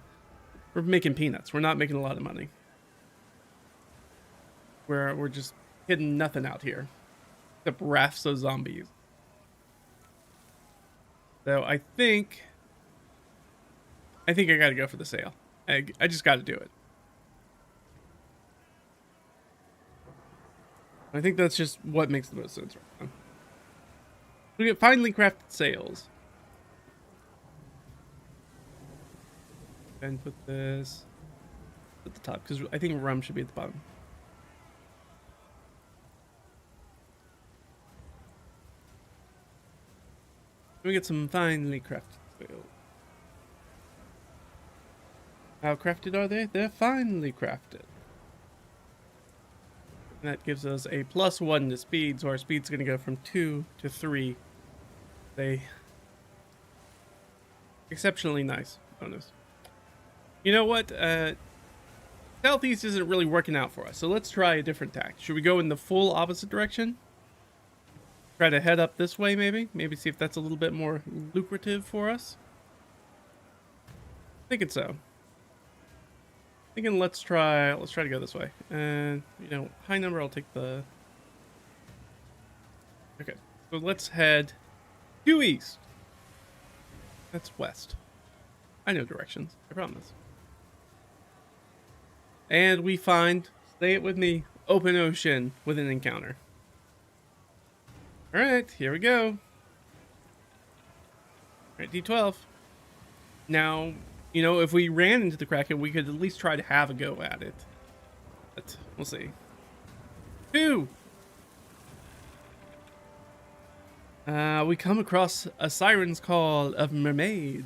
peanuts. We're not making a lot of money. We're just hitting nothing out here. Except rafts of zombies. So I think I gotta go for the sail. I just gotta do it. I think that's just what makes the most sense right now. We get finely crafted sails. And put this at the top, because I think rum should be at the bottom. We get some finely crafted sails. How crafted are they? They're finely crafted. And that gives us a +1 to speed, so our speed's going to go from 2 to 3. They exceptionally nice bonus. You know what? Southeast isn't really working out for us, so let's try a different tack. Should we go in the full opposite direction? Try to head up this way, maybe? Maybe see if that's a little bit more lucrative for us? Thinking so. Thinking let's try to go this way. And, you know, high number, I'll take the... Okay, so let's head due east. That's west. I know directions, I promise. And we find, say it with me, open ocean with an encounter. Alright, here we go. Alright, D12. Now, you know, if we ran into the Kraken, we could at least try to have a go at it. But we'll see. 2! We come across a siren's call of mermaid,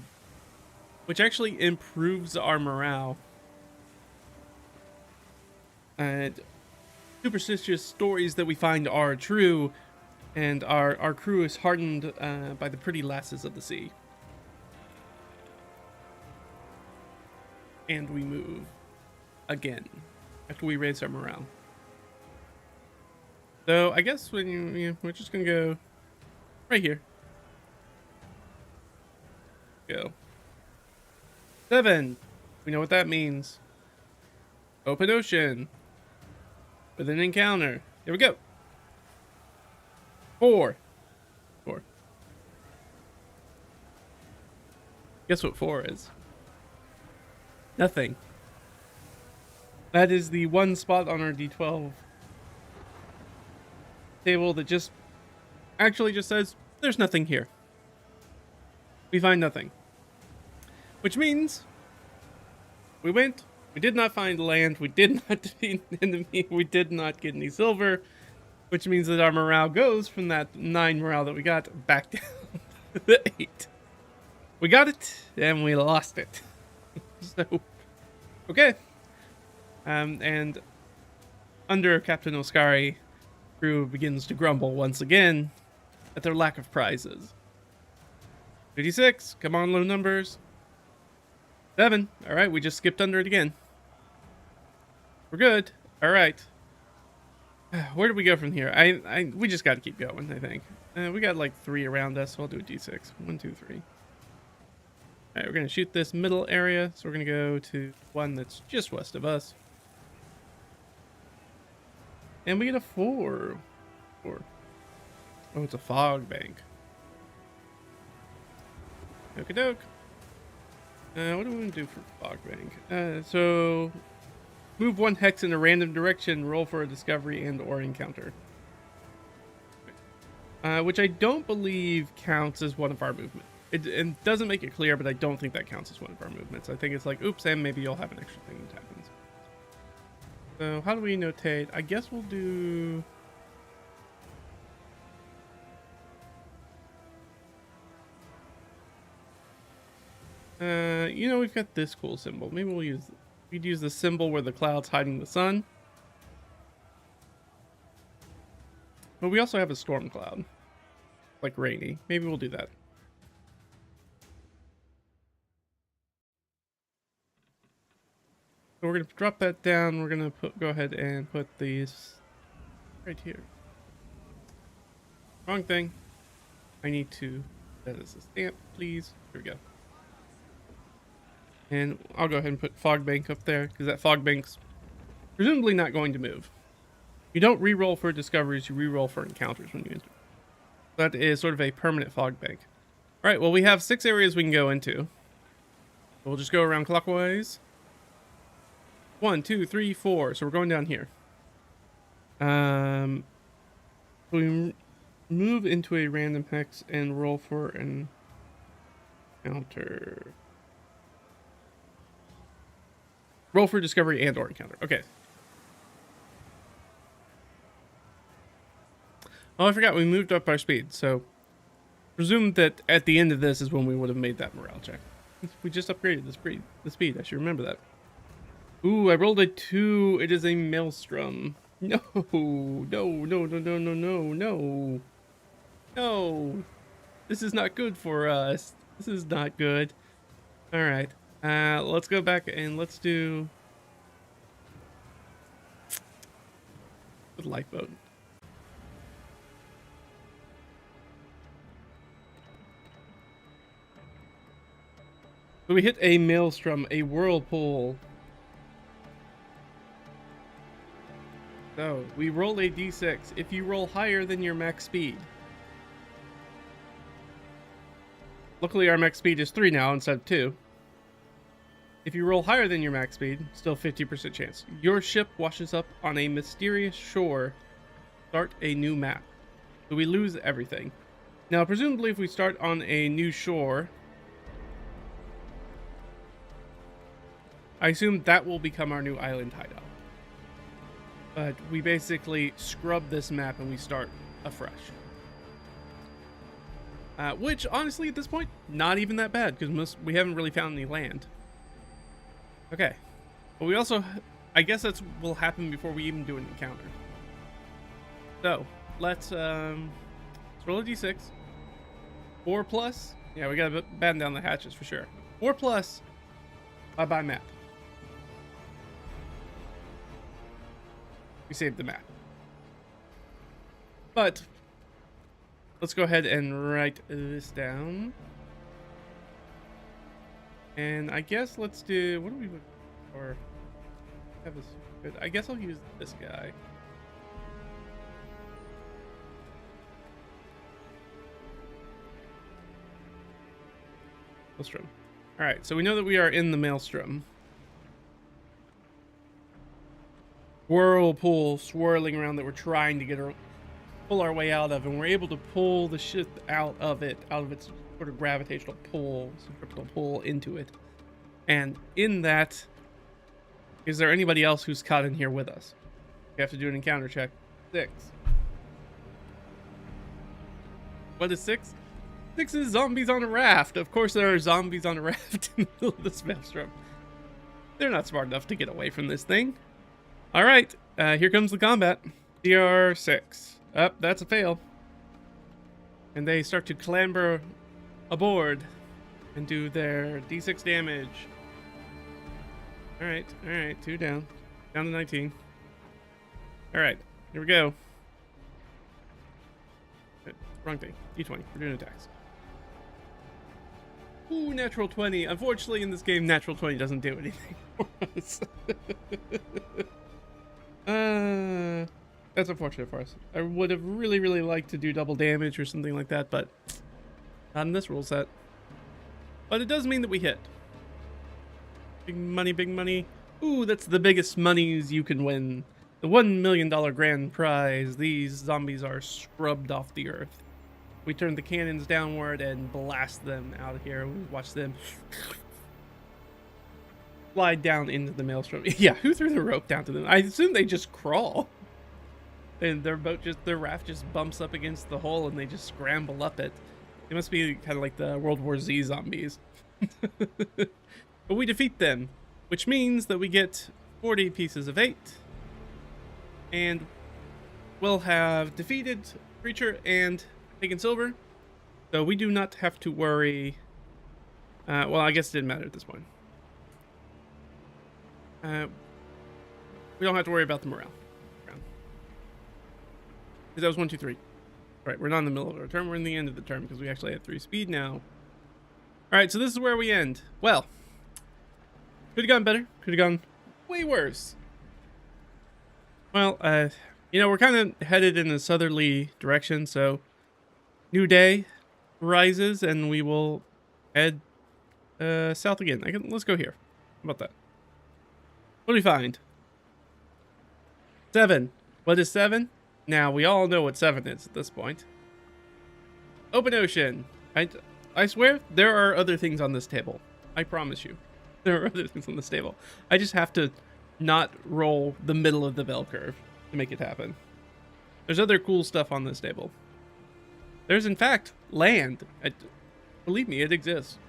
which actually improves our morale. And superstitious stories that we find are true, and our crew is hardened by the pretty lasses of the sea. and we move again after we raise our morale. So I guess when we're just gonna go right here. Go 7. We know what that means. Open ocean with an encounter. Here we go. 4. Guess what 4 is? Nothing. That is the one spot on our D12 table that just actually just says there's nothing here. We find nothing. Which means we went, we did not find land, we did not defeat an enemy, we did not get any silver, which means that our morale goes from that 9 morale that we got back down to the 8. We got it, and we lost it. So, okay. And under Captain Oscari, crew begins to grumble once again at their lack of prizes. 56, come on, low numbers. 7, all right, we just skipped under it again. We're good, all right. Where do we go from here? We just got to keep going, I think. We got like 3 around us, so I'll do a D6. 1, 2, 3. All right, we're going to shoot this middle area, so we're going to go to one that's just west of us. And we get a 4. Oh, it's a fog bank. Okie doke. What do we want to do for fog bank? So move 1 hex in a random direction, roll for a discovery and or encounter. Which I don't believe counts as one of our movements. It doesn't make it clear, but I don't think that counts as one of our movements. I think it's like, oops, and maybe you'll have an extra thing that happens. So how do we notate? I guess we'll do... we've got this cool symbol. Maybe we'd use the symbol where the cloud's hiding the sun. But we also have a storm cloud. Like rainy. Maybe we'll do that. So we're going to drop that down. We're going to go ahead and put these right here. Wrong thing. I need to... That is a stamp, please. Here we go. And I'll go ahead and put fog bank up there, because that fog bank's presumably not going to move. You don't re-roll for discoveries, you re-roll for encounters when you enter. That is sort of a permanent fog bank. Alright, well we have 6 areas we can go into. We'll just go around clockwise. 1, 2, 3, 4. So we're going down here. We move into a random hex and roll for an encounter. Roll for discovery and or encounter. Okay. Oh, I forgot we moved up our speed. So presume that at the end of this is when we would have made that morale check. We just upgraded the speed. I should remember that. Ooh, I rolled a 2. It is a maelstrom. No. No. This is not good for us. This is not good. All right. Let's go back and let's do with lifeboat. So we hit a maelstrom, a whirlpool. So we roll a d6. If you roll higher than your max speed. Luckily our max speed is 3 now instead of 2. If you roll higher than your max speed, still 50% chance. Your ship washes up on a mysterious shore. Start a new map. So we lose everything. Now, presumably if we start on a new shore, I assume that will become our new island hideout. But we basically scrub this map and we start afresh. Which, honestly, at this point, not even that bad, because we haven't really found any land. Okay, but we also, I guess that will happen before we even do an encounter. So let's roll a d6. 4 plus. Yeah, we gotta batten down the hatches for sure. 4 plus. Bye bye map. we saved the map. But let's go ahead and write this down. And I guess let's do, what do we look for? Have this good. I guess I'll use this guy. Maelstrom. All right, so we know that we are in the Maelstrom. Whirlpool swirling around that we're trying to pull our way out of, and we're able to pull the ship out of its sort of gravitational pull, centripetal pull into it. And in that, is there anybody else who's caught in here with us? We have to do an encounter check. 6. What is 6? 6 is zombies on a raft. Of course there are zombies on a raft in the middle of this maelstrom. They're not smart enough to get away from this thing. All right, here comes the combat. TR6. That's a fail. And they start to clamber aboard and do their D6 damage. All right, 2 down. Down to 19. All right, here we go. Wrong thing. D20. We're doing attacks. Ooh, natural 20. Unfortunately, in this game, natural 20 doesn't do anything for us. That's unfortunate for us. I would have really, really liked to do double damage or something like that, but not in this rule set. But it does mean that we hit. Big money, big money. Ooh, that's the biggest monies you can win. The $1 million grand prize. These zombies are scrubbed off the earth. We turn the cannons downward and blast them out of here. We watch them slide down into the maelstrom. Yeah, who threw the rope down to them? I assume they just crawl. And their raft just bumps up against the hole and they just scramble up it. It must be kind of like the World War Z zombies. But we defeat them, which means that we get 40 pieces of 8. And we'll have defeated creature and taken silver. So we do not have to worry. Well, I guess it didn't matter at this point. We don't have to worry about the morale. Because that was 1, 2, 3. All right, we're not in the middle of our turn. We're in the end of the turn because we actually have 3 speed now. All right, so this is where we end. Well, could have gone better. Could have gone way worse. Well, we're kind of headed in a southerly direction, so new day rises and we will head south again. Let's go here. How about that? What do we find? 7. What is 7? Now, we all know what 7 is at this point. Open ocean. I swear, there are other things on this table. I promise you. There are other things on this table. I just have to not roll the middle of the bell curve to make it happen. There's other cool stuff on this table. There's, in fact, land. Believe me, it exists.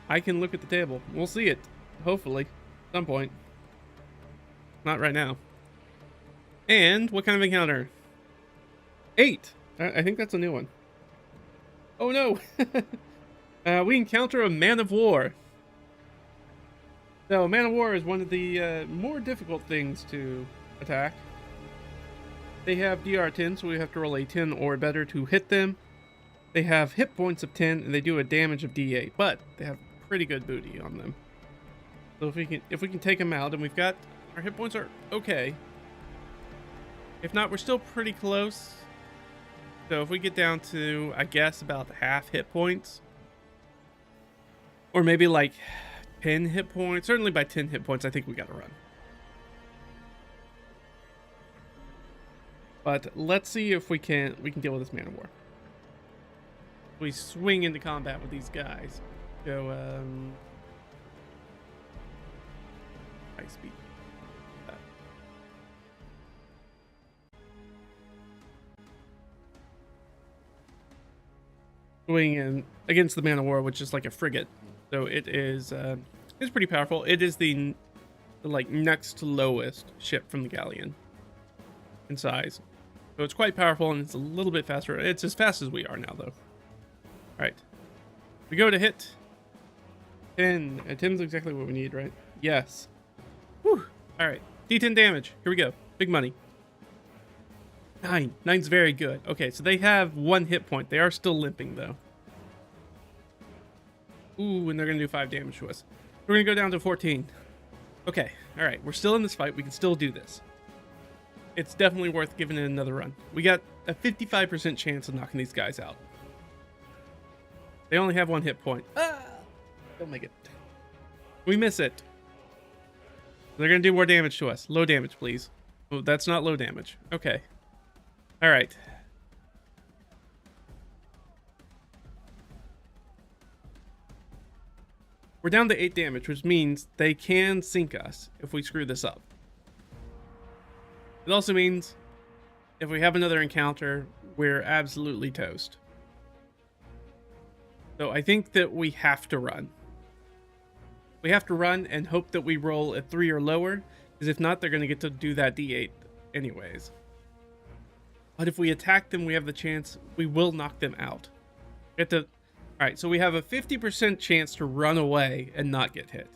I can look at the table. We'll see it, hopefully, at some point. Not right now. And what kind of encounter? 8. I think that's a new one. Oh no! We encounter a man of war. So, man of war is one of the more difficult things to attack. They have DR10, so we have to roll a 10 or better to hit them. They have hit points of 10, and they do a damage of D8, but they have pretty good booty on them. So if we can take them out, and we've got our hit points are okay. If not, we're still pretty close. So if we get down to, I guess, about half hit points, or maybe like 10 hit points, certainly by 10 hit points, I think we gotta run. But let's see if we can deal with this man of war. We swing into combat with these guys. Go high speed. Swing in against the man of war, which is like a frigate. So it is it's pretty powerful. It is the like next lowest ship from the galleon in size. So it's quite powerful and it's a little bit faster. It's as fast as we are now, though. All right, we go to hit 10. 10's exactly what we need, right? Yes. Whew. All right, D10 damage. Here we go. Big money. 9. 9's very good. Okay, so they have 1 hit point. They are still limping, though. Ooh, and they're going to do 5 damage to us. We're going to go down to 14. Okay, alright. We're still in this fight. We can still do this. It's definitely worth giving it another run. We got a 55% chance of knocking these guys out. They only have 1 hit point. Ah! Don't make it. We miss it. They're going to do more damage to us. Low damage, please. Oh, that's not low damage. Okay. Alright. We're down to 8 damage, which means they can sink us if we screw this up. It also means if we have another encounter, we're absolutely toast. So I think that we have to run. We have to run and hope that we roll a 3 or lower, because if not, they're going to get to do that D8 anyways. But if we attack them, we have the chance, we will knock them out. Alright, so we have a 50% chance to run away and not get hit.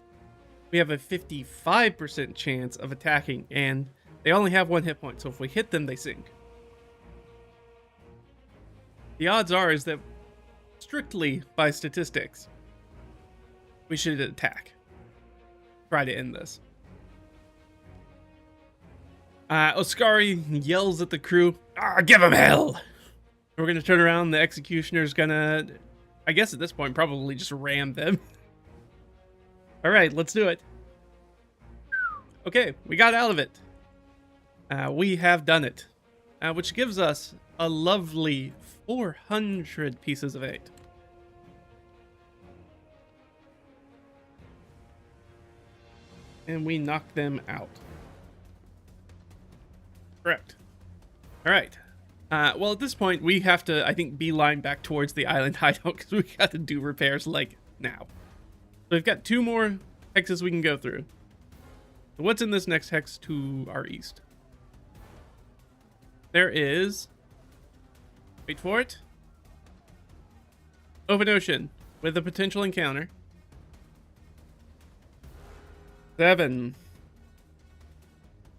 We have a 55% chance of attacking, and they only have 1 hit point, so if we hit them, they sink. The odds are is that, strictly by statistics, we should attack. Try to end this. Oscari yells at the crew, give him hell! We're gonna turn around, the executioner's gonna, I guess at this point, probably just ram them. Alright, let's do it. Okay, we got out of it. We have done it. Which gives us a lovely 400 pieces of 8. And we knock them out. Correct. Alright. Well, at this point, we have to, I think, beeline back towards the island hideout because we got to do repairs, like, now. So we've got 2 more hexes we can go through. So what's in this next hex to our east? There is... Wait for it. Open ocean with a potential encounter. 7.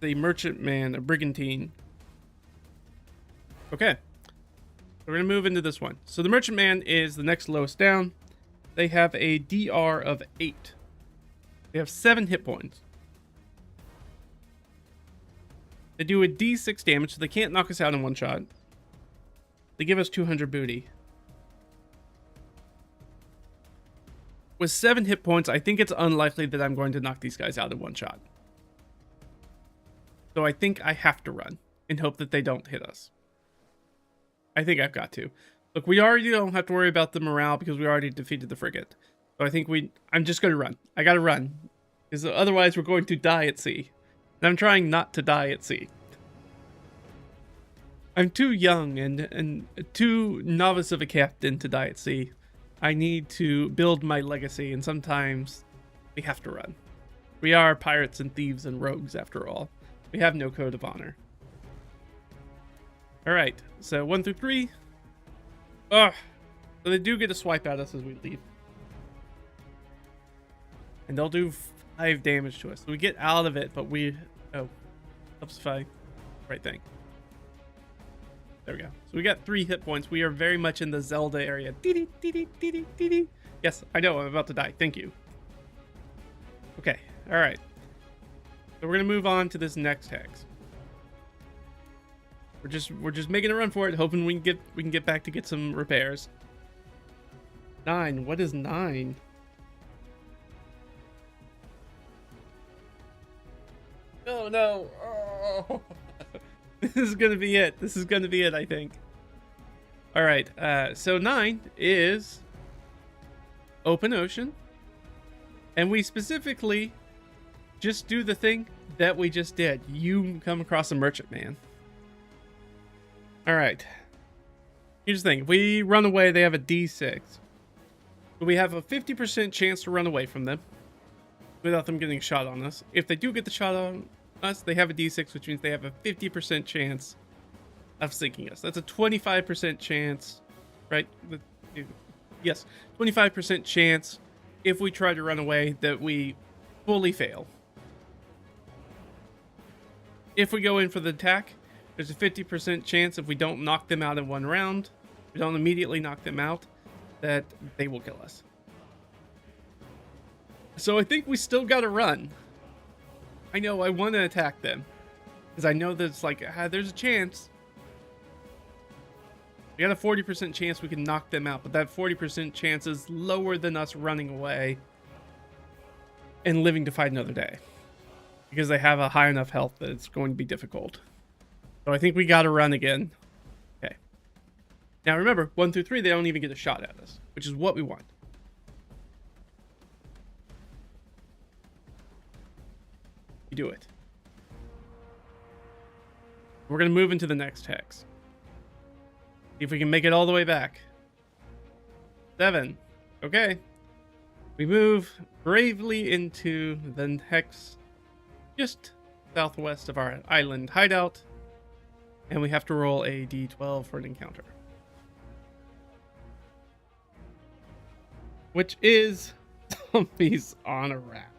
The merchantman, a brigantine. Okay. We're going to move into this one. So the merchantman is the next lowest down. They have a DR of 8. They have 7 hit points. They do a D6 damage, so they can't knock us out in one shot. They give us 200 booty. With 7 hit points, I think it's unlikely that I'm going to knock these guys out in one shot. So I think I have to run and hope that they don't hit us. I think I've got to. Look, we already don't have to worry about the morale because we already defeated the frigate. So I think I'm just going to run. I got to run. Because otherwise we're going to die at sea. And I'm trying not to die at sea. I'm too young and too novice of a captain to die at sea. I need to build my legacy, and sometimes we have to run. We are pirates and thieves and rogues, after all. We have no code of honor. Alright, so 1 through 3. Ugh. So they do get to swipe at us as we leave. And they'll do 5 damage to us. So we get out of it, but we... Oh. Helps if I... Right thing. There we go. So we got 3 hit points. We are very much in the Zelda area. Yes, I know. I'm about to die. Thank you. Okay. All right. So we're gonna move on to this next hex. We're just making a run for it, hoping we can get back to get some repairs. 9. What is 9? Oh no. Oh. This is gonna be it. This is gonna be it, I think. Alright, so 9 is open ocean. And we specifically just do the thing that we just did. You come across a merchantman. Alright. Here's the thing. If we run away, they have a D6. So we have a 50% chance to run away from them without them getting shot on us. If they do get the shot on us, they have a D6, which means they have a 50% chance of sinking us. That's a 25% chance, right? Yes, 25% chance if we try to run away that we fully fail. If we go in for the attack, there's a 50% chance if we don't knock them out in one round, we don't immediately knock them out, that they will kill us. So I think we still gotta run. I know I want to attack them, because I know that it's like, there's a chance. We got a 40% chance we can knock them out, but that 40% chance is lower than us running away and living to fight another day, because they have a high enough health that it's going to be difficult. So I think we got to run again. Okay. Now remember, 1 through 3, they don't even get a shot at us, which is what we want. You do it. We're going to move into the next hex. See if we can make it all the way back. 7. Okay. We move bravely into the hex just southwest of our island hideout. And we have to roll a d12 for an encounter. Which is zombies on a raft.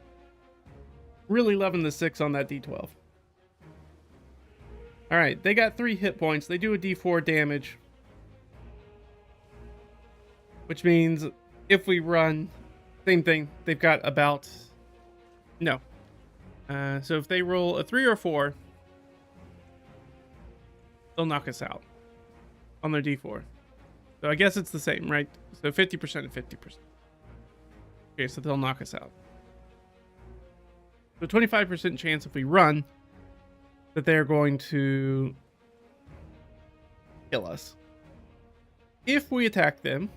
Really loving the 6 on that d12. Alright, they got 3 hit points. They do a d4 damage. Which means if we run, same thing. They've got about... No. So if they roll a 3 or 4, they'll knock us out on their d4. So I guess it's the same, right? So 50% and 50%. Okay, so they'll knock us out. So 25% chance if we run that they're going to kill us. If we attack them,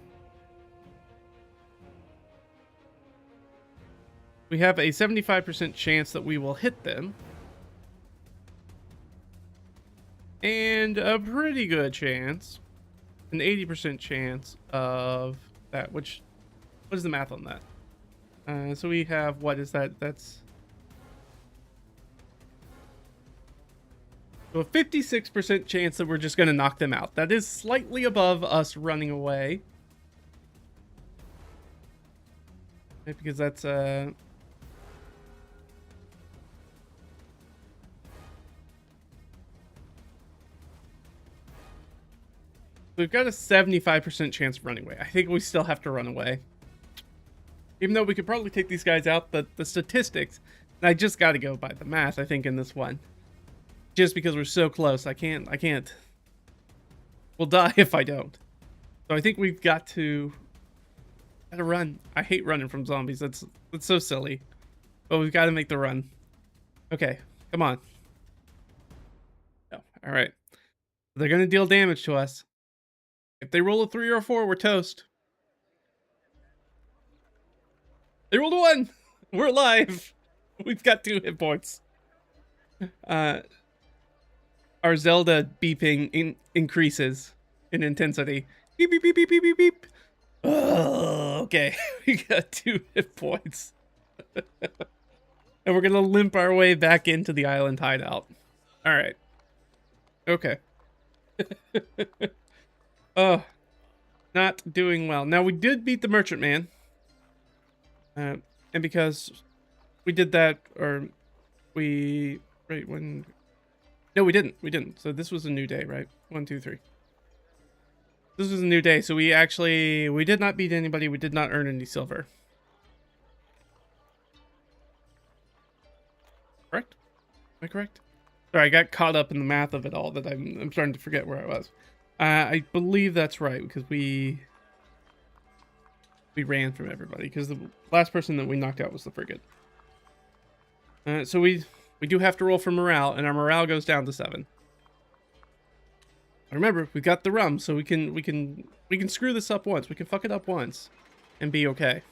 we have a 75% chance that we will hit them. And a pretty good chance, an 80% chance of that, which, what is the math on that? So we have, what is that? That's... So a 56% chance that we're just going to knock them out. That is slightly above us running away. Right, because that's... We've got a 75% chance of running away. I think we still have to run away. Even though we could probably take these guys out, but the statistics... And I just got to go by the math, I think, in this one. Just because we're so close, I can't. We'll die if I don't. So I think we've got to run. I hate running from zombies. That's so silly. But we've got to make the run. Okay, come on. Oh, all right. They're going to deal damage to us. If they roll a 3 or a 4, we're toast. They rolled a 1. We're alive. We've got 2 hit points. Our Zelda beeping increases in intensity. Beep, beep, beep, beep, beep, beep, beep. Oh, okay. We got 2 hit points. And we're going to limp our way back into the island hideout. All right. Okay. Oh, not doing well. Now, we did beat the Merchant Man. And because we did that, or we... Right, when... No, we didn't. We didn't. So this was a new day, right? 1, 2, 3. This was a new day, so we did not beat anybody. We did not earn any silver. Correct? Am I correct? Sorry, I got caught up in the math of it all that I'm starting to forget where I was. I believe that's right, because we ran from everybody, because the last person that we knocked out was the frigate. So we do have to roll for morale, and our morale goes down to 7. Remember, we got the rum, so we can screw this up once. We can fuck it up once and be okay.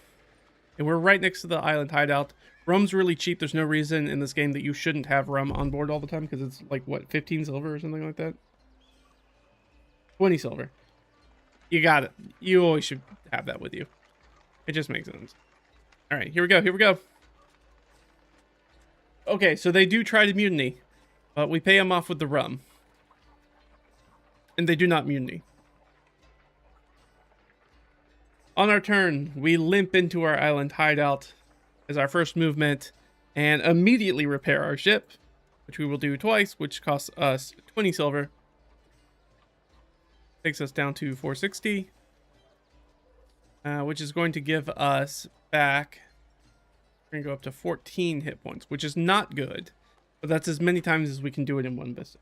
And we're right next to the island hideout. Rum's really cheap. There's no reason in this game that you shouldn't have rum on board all the time, because it's like, what, 15 silver or something like that? 20 silver. You got it. You always should have that with you. It just makes sense. All right, here we go. Here we go. Okay, so they do try to mutiny, but we pay them off with the rum. And they do not mutiny. On our turn, we limp into our island hideout as our first movement and immediately repair our ship. which we will do twice, which costs us 20 silver. Takes us down to 460, which is going to give us back, we're going to go up to 14 hit points, which is not good, but that's as many times as we can do it in one visit.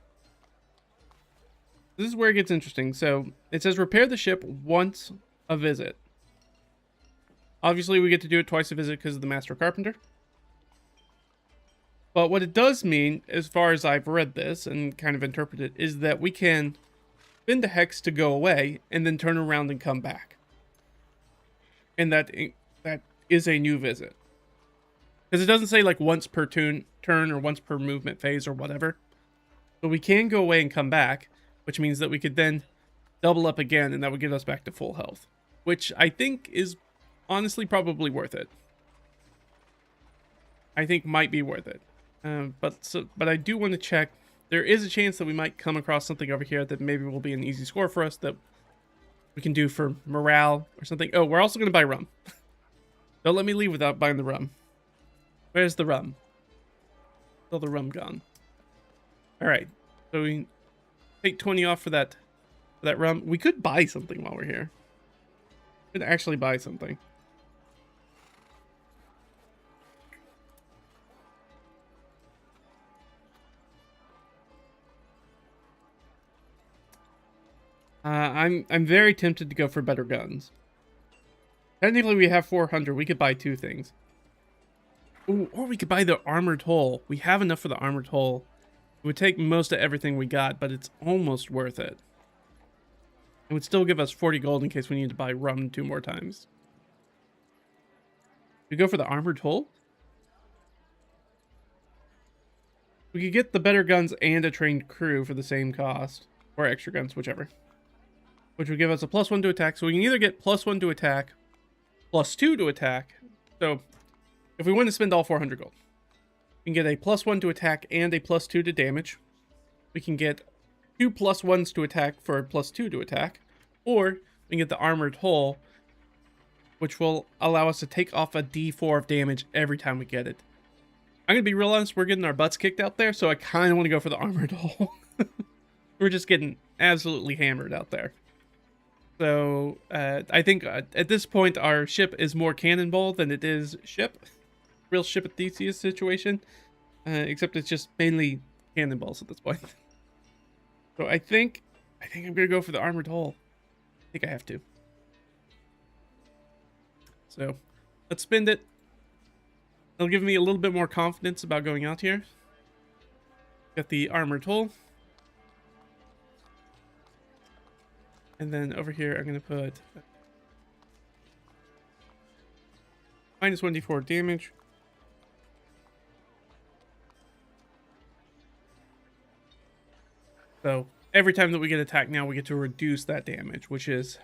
This is where it gets interesting. So it says repair the ship once a visit. Obviously, we get to do it twice a visit because of the Master Carpenter. But what it does mean, as far as I've read this and kind of interpreted, is that we can spend a hex to go away and then turn around and come back. And that is a new visit. Because it doesn't say like once per turn or once per movement phase or whatever. But we can go away and come back, which means that we could then double up again, and that would get us back to full health, which I think is honestly probably worth it. I think might be worth it. But I do want to check. There is a chance that we might come across something over here that maybe will be an easy score for us that we can do for morale or something. Oh, we're also going to buy rum. Don't let me leave without buying the rum. Where's the rum? Still the rum gone. All right. So we take 20 off for that rum. We could buy something while we're here. We could actually buy something. I'm very tempted to go for better guns. Technically, we have 400. We could buy two things. Ooh, or we could buy the armored hull. We have enough for the armored hull. It would take most of everything we got, but it's almost worth it. It would still give us 40 gold in case we need to buy rum 2 more times. We go for the armored hull? We could get the better guns and a trained crew for the same cost. Or extra guns, whichever. Which would give us a +1 to attack. So we can either get +1 to attack, +2 to attack. So if we want to spend all 400 gold, we can get a +1 to attack and a +2 to damage. We can get 2 +1s to attack for a +2 to attack. Or we can get the armored hull, which will allow us to take off a D4 of damage every time we get it. I'm going to be real honest, we're getting our butts kicked out there, so I kind of want to go for the armored hull. We're just getting absolutely hammered out there. So I think at this point our ship is more cannonball than it is ship. Real ship at Theseus situation. Except it's just mainly cannonballs at this point. So I think I'm going to go for the armored hull. I think I have to. So let's spend it. It'll give me a little bit more confidence about going out here. Got the armored hull. And then over here, I'm going to put -1d4 damage. So every time that we get attacked now, we get to reduce that damage, which is...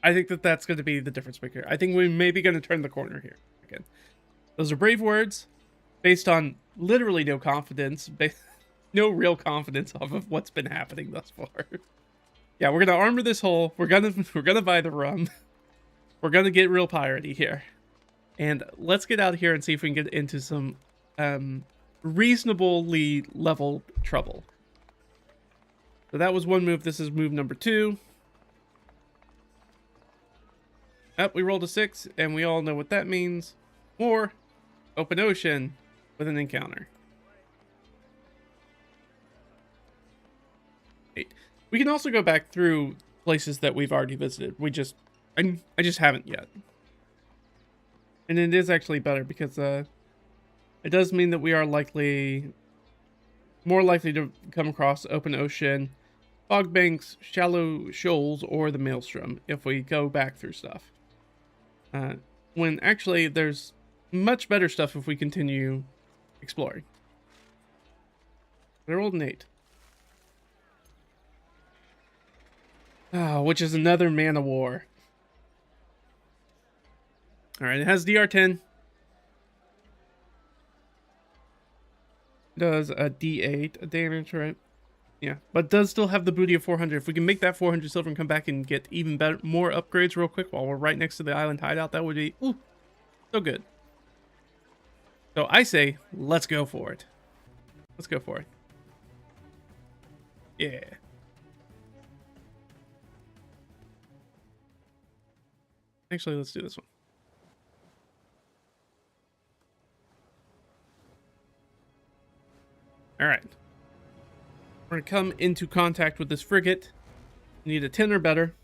I think that's going to be the difference maker. I think we may be going to turn the corner here again. Those are brave words based on literally no confidence. No real confidence off of what's been happening thus far. Yeah, we're gonna armor this hull. We're gonna buy the rum. We're gonna get real piratey here, and let's get out of here and see if we can get into some reasonably level trouble. So that was one move. This is move number 2. We rolled a 6, and we all know what that means. More open ocean with an encounter. We can also go back through places that we've already visited. I just haven't yet. And it is actually better because it does mean that we are more likely to come across open ocean, fog banks, shallow shoals, or the maelstrom if we go back through stuff. When actually there's much better stuff if we continue exploring. They're old and 8. Which is another man of war. Alright, it has DR10. Does a D8 damage, right? Yeah, but does still have the booty of 400. If we can make that 400 silver and come back and get even better, more upgrades real quick while we're right next to the island hideout, that would be, ooh, so good. So I say, let's go for it. Let's go for it. Yeah. Actually, let's do this one. All right. We're going to come into contact with this frigate. We need a 10 or better.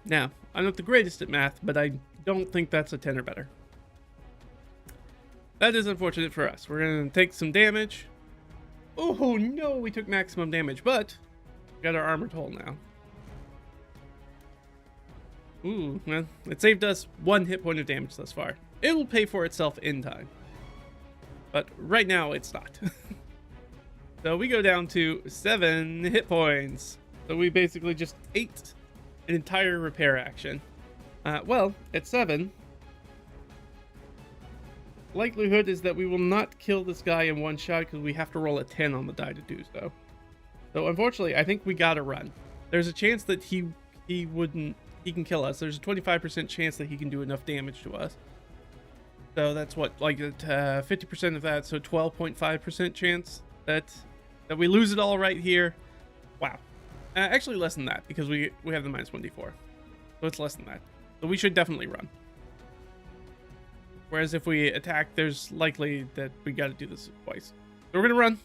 Now, I'm not the greatest at math, but I don't think that's a 10 or better. That is unfortunate for us. We're going to take some damage. Oh, no, we took maximum damage, but we got our armored hull now. Ooh, well, it saved us 1 hit point of damage thus far. It'll pay for itself in time. But right now, it's not. So we go down to 7 hit points. So we basically just ate an entire repair action. Well, at 7, likelihood is that we will not kill this guy in one shot because we have to roll a 10 on the die to do so. So unfortunately, I think we gotta run. There's a chance that he can kill us. There's a 25% chance that he can do enough damage to us. So that's what, like 50% of that, so 12.5% chance that we lose it all right here. Wow. Actually less than that, because we have the minus 1d4. So it's less than that. So we should definitely run. Whereas if we attack, there's likely that we got to do this twice. So we're going to run.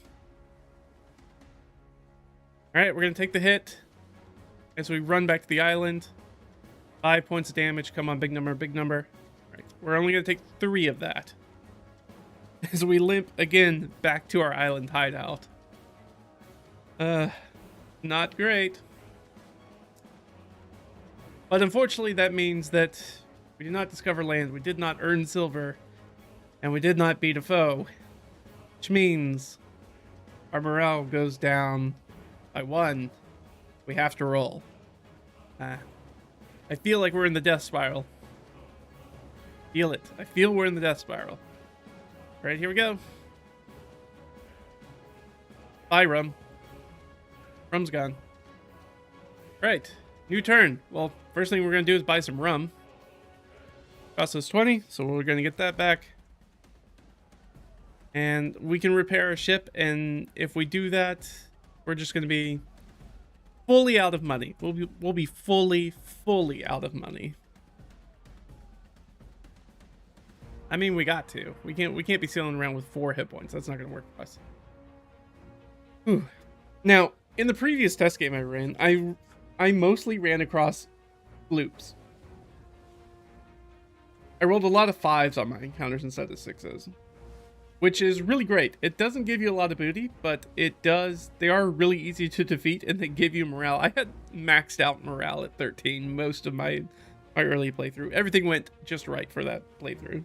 Alright, we're going to take the hit. And so we run back to the island. 5 points of damage. Come on, big number, big number. Alright, we're only going to take 3 of that. As we limp again back to our island hideout. Not great. But unfortunately, that means that we did not discover land, we did not earn silver, and we did not beat a foe. Which means our morale goes down by 1. We have to roll. I feel like we're in the death spiral. Feel it. I feel we're in the death spiral. Alright, here we go. Bye, Rum. Rum's gone. Right, new turn. Well, first thing we're going to do is buy some rum. Cost us 20, so we're going to get that back. And we can repair a ship, and if we do that, we're just going to be fully out of money. We'll be fully out of money. I mean, we got to. We can't be sailing around with 4 hit points. That's not going to work for us. Whew. Now, in the previous test game I ran, I mostly ran across loops. I rolled a lot of 5s on my encounters instead of 6s, which is really great. It doesn't give you a lot of booty, but it does. They are really easy to defeat, and they give you morale. I had maxed out morale at 13 most of my early playthrough. Everything went just right for that playthrough,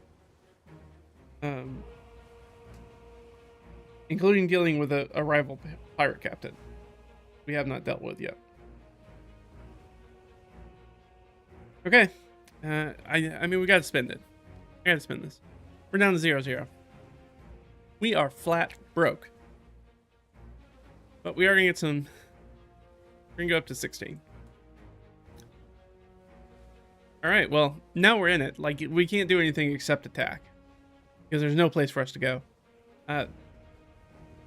including dealing with a rival pirate captain we have not dealt with yet. Okay. I mean, we gotta spend it. I gotta spend this. We're down to 0-0. We are flat broke. But we are gonna get some. We're gonna go up to 16. Alright, well, now we're in it. Like, we can't do anything except attack. Because there's no place for us to go.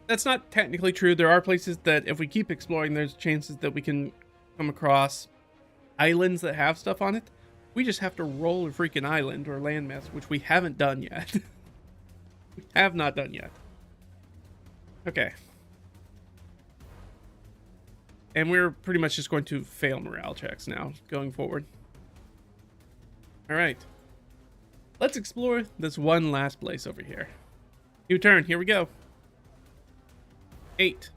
That's not technically true. There are places that if we keep exploring, there's chances that we can come across islands that have stuff on it. We just have to roll a freaking island or landmass, which we haven't done yet. We have not done yet. Okay. And we're pretty much just going to fail morale checks now, going forward. Alright. Let's explore this one last place over here. New turn, here we go. 8.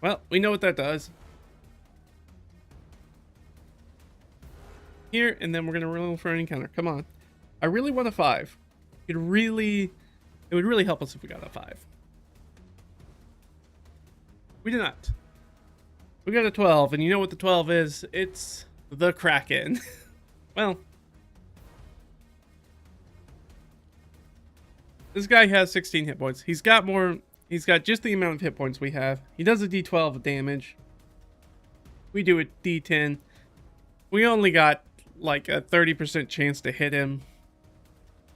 Well, we know what that does. Here, and then we're going to roll for an encounter. Come on. I really want a 5. It would really help us if we got a 5. We did not. We got a 12, and you know what the 12 is? It's the Kraken. Well, this guy has 16 hit points. He's got just the amount of hit points we have. He does a d12 of damage. We do a d10. We only got like a 30% chance to hit him,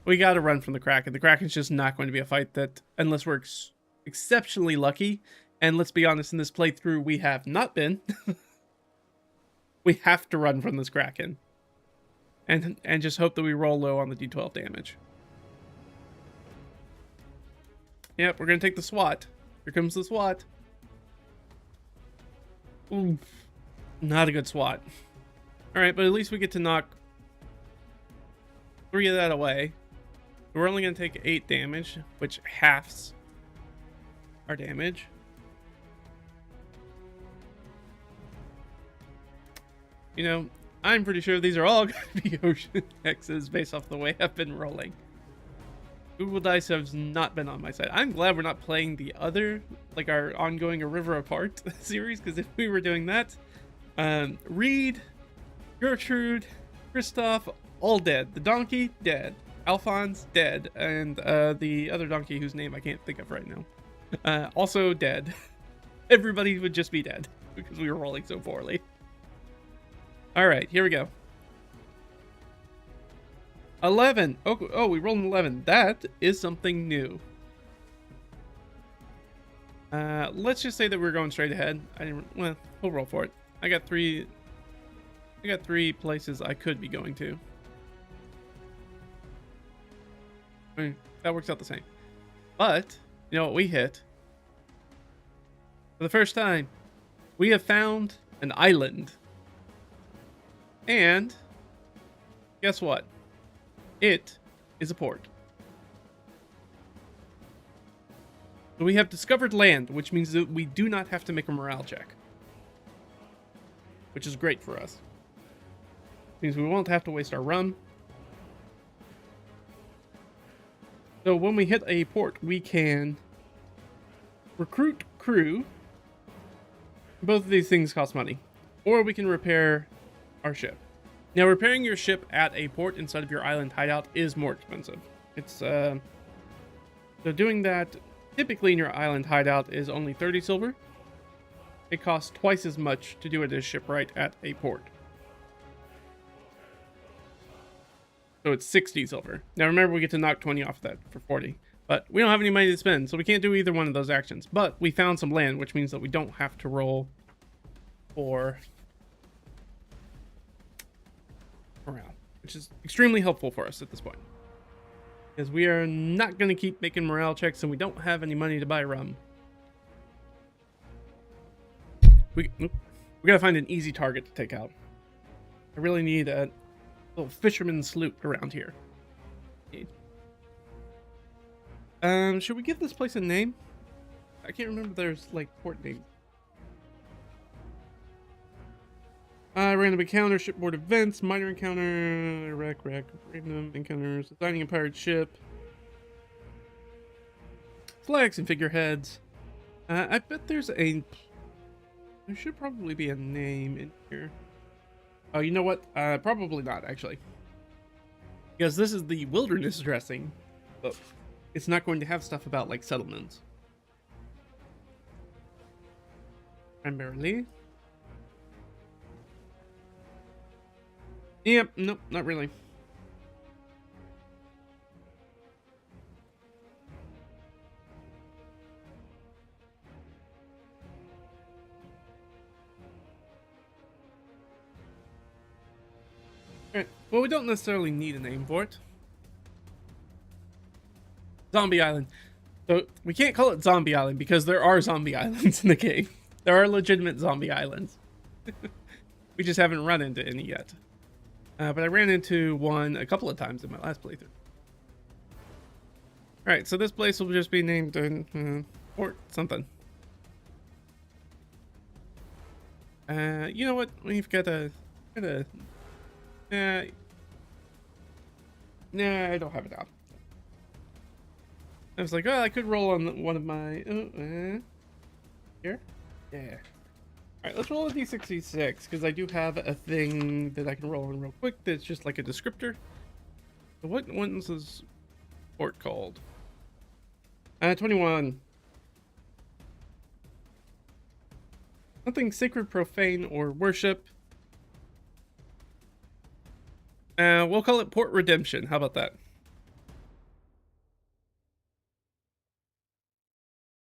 we got to run from the Kraken. The Kraken's just not going to be a fight that, unless we're exceptionally lucky, and let's be honest, in this playthrough, we have not been. We have to run from this Kraken. And just hope that we roll low on the D12 damage. Yep, we're going to take the SWAT. Here comes the SWAT. Ooh, not a good SWAT. Alright, but at least we get to knock 3 of that away. We're only going to take 8 damage, which halves our damage. You know, I'm pretty sure these are all going to be Ocean X's based off the way I've been rolling. Google Dice has not been on my side. I'm glad we're not playing the other, like our ongoing A River Apart series, because if we were doing that, Reed, Gertrude, Kristoff, all dead. The donkey, dead. Alphonse, dead. And the other donkey whose name I can't think of right now, also dead. Everybody would just be dead because we were rolling so poorly. Alright, here we go. 11. Oh, we rolled an 11. That is something new. Let's just say that we're going straight ahead. Well, we'll roll for it. I got three places I could be going to. I mean, that works out the same. But, you know what we hit? For the first time, we have found an island. And guess what? It is a port. So we have discovered land, which means that we do not have to make a morale check. Which is great for us. Means we won't have to waste our rum. So when we hit a port, we can recruit crew. Both of these things cost money. Or we can repair our ship. Now, repairing your ship at a port instead of your island hideout is more expensive. It's, so doing that typically in your island hideout is only 30 silver. It costs twice as much to do it as shipwright at a port. So it's 60 silver. Now remember, we get to knock 20 off that for 40. But we don't have any money to spend, so we can't do either one of those actions. But we found some land, which means that we don't have to roll for morale, which is extremely helpful for us at this point. Because we are not going to keep making morale checks and we don't have any money to buy rum. We gotta find an easy target to take out. I really need a little fisherman sloop around here. Should we give this place a name? I can't remember if there's like port names. Random encounter, shipboard events, minor encounter, wreck, random encounters, assigning a pirate ship, flags and figureheads. I bet there should probably be a name in here. Oh, you know what? Probably not, actually. Because this is the wilderness dressing. But it's not going to have stuff about, like, settlements. Primarily. Yep, nope, not really. Alright, well, we don't necessarily need a name for it. Zombie Island. So, we can't call it Zombie Island because there are zombie islands in the game. There are legitimate zombie islands. We just haven't run into any yet. But I ran into one a couple of times in my last playthrough. Alright, so this place will just be named Port something. You know what? We've got a... Nah, I don't have it out. I was like, oh, I could roll on one of my... here? Yeah. Alright, let's roll a d66, because I do have a thing that I can roll on real quick that's just like a descriptor. So what one's this port called? 21. Nothing sacred, profane, or worship. We'll call it Port Redemption. How about that?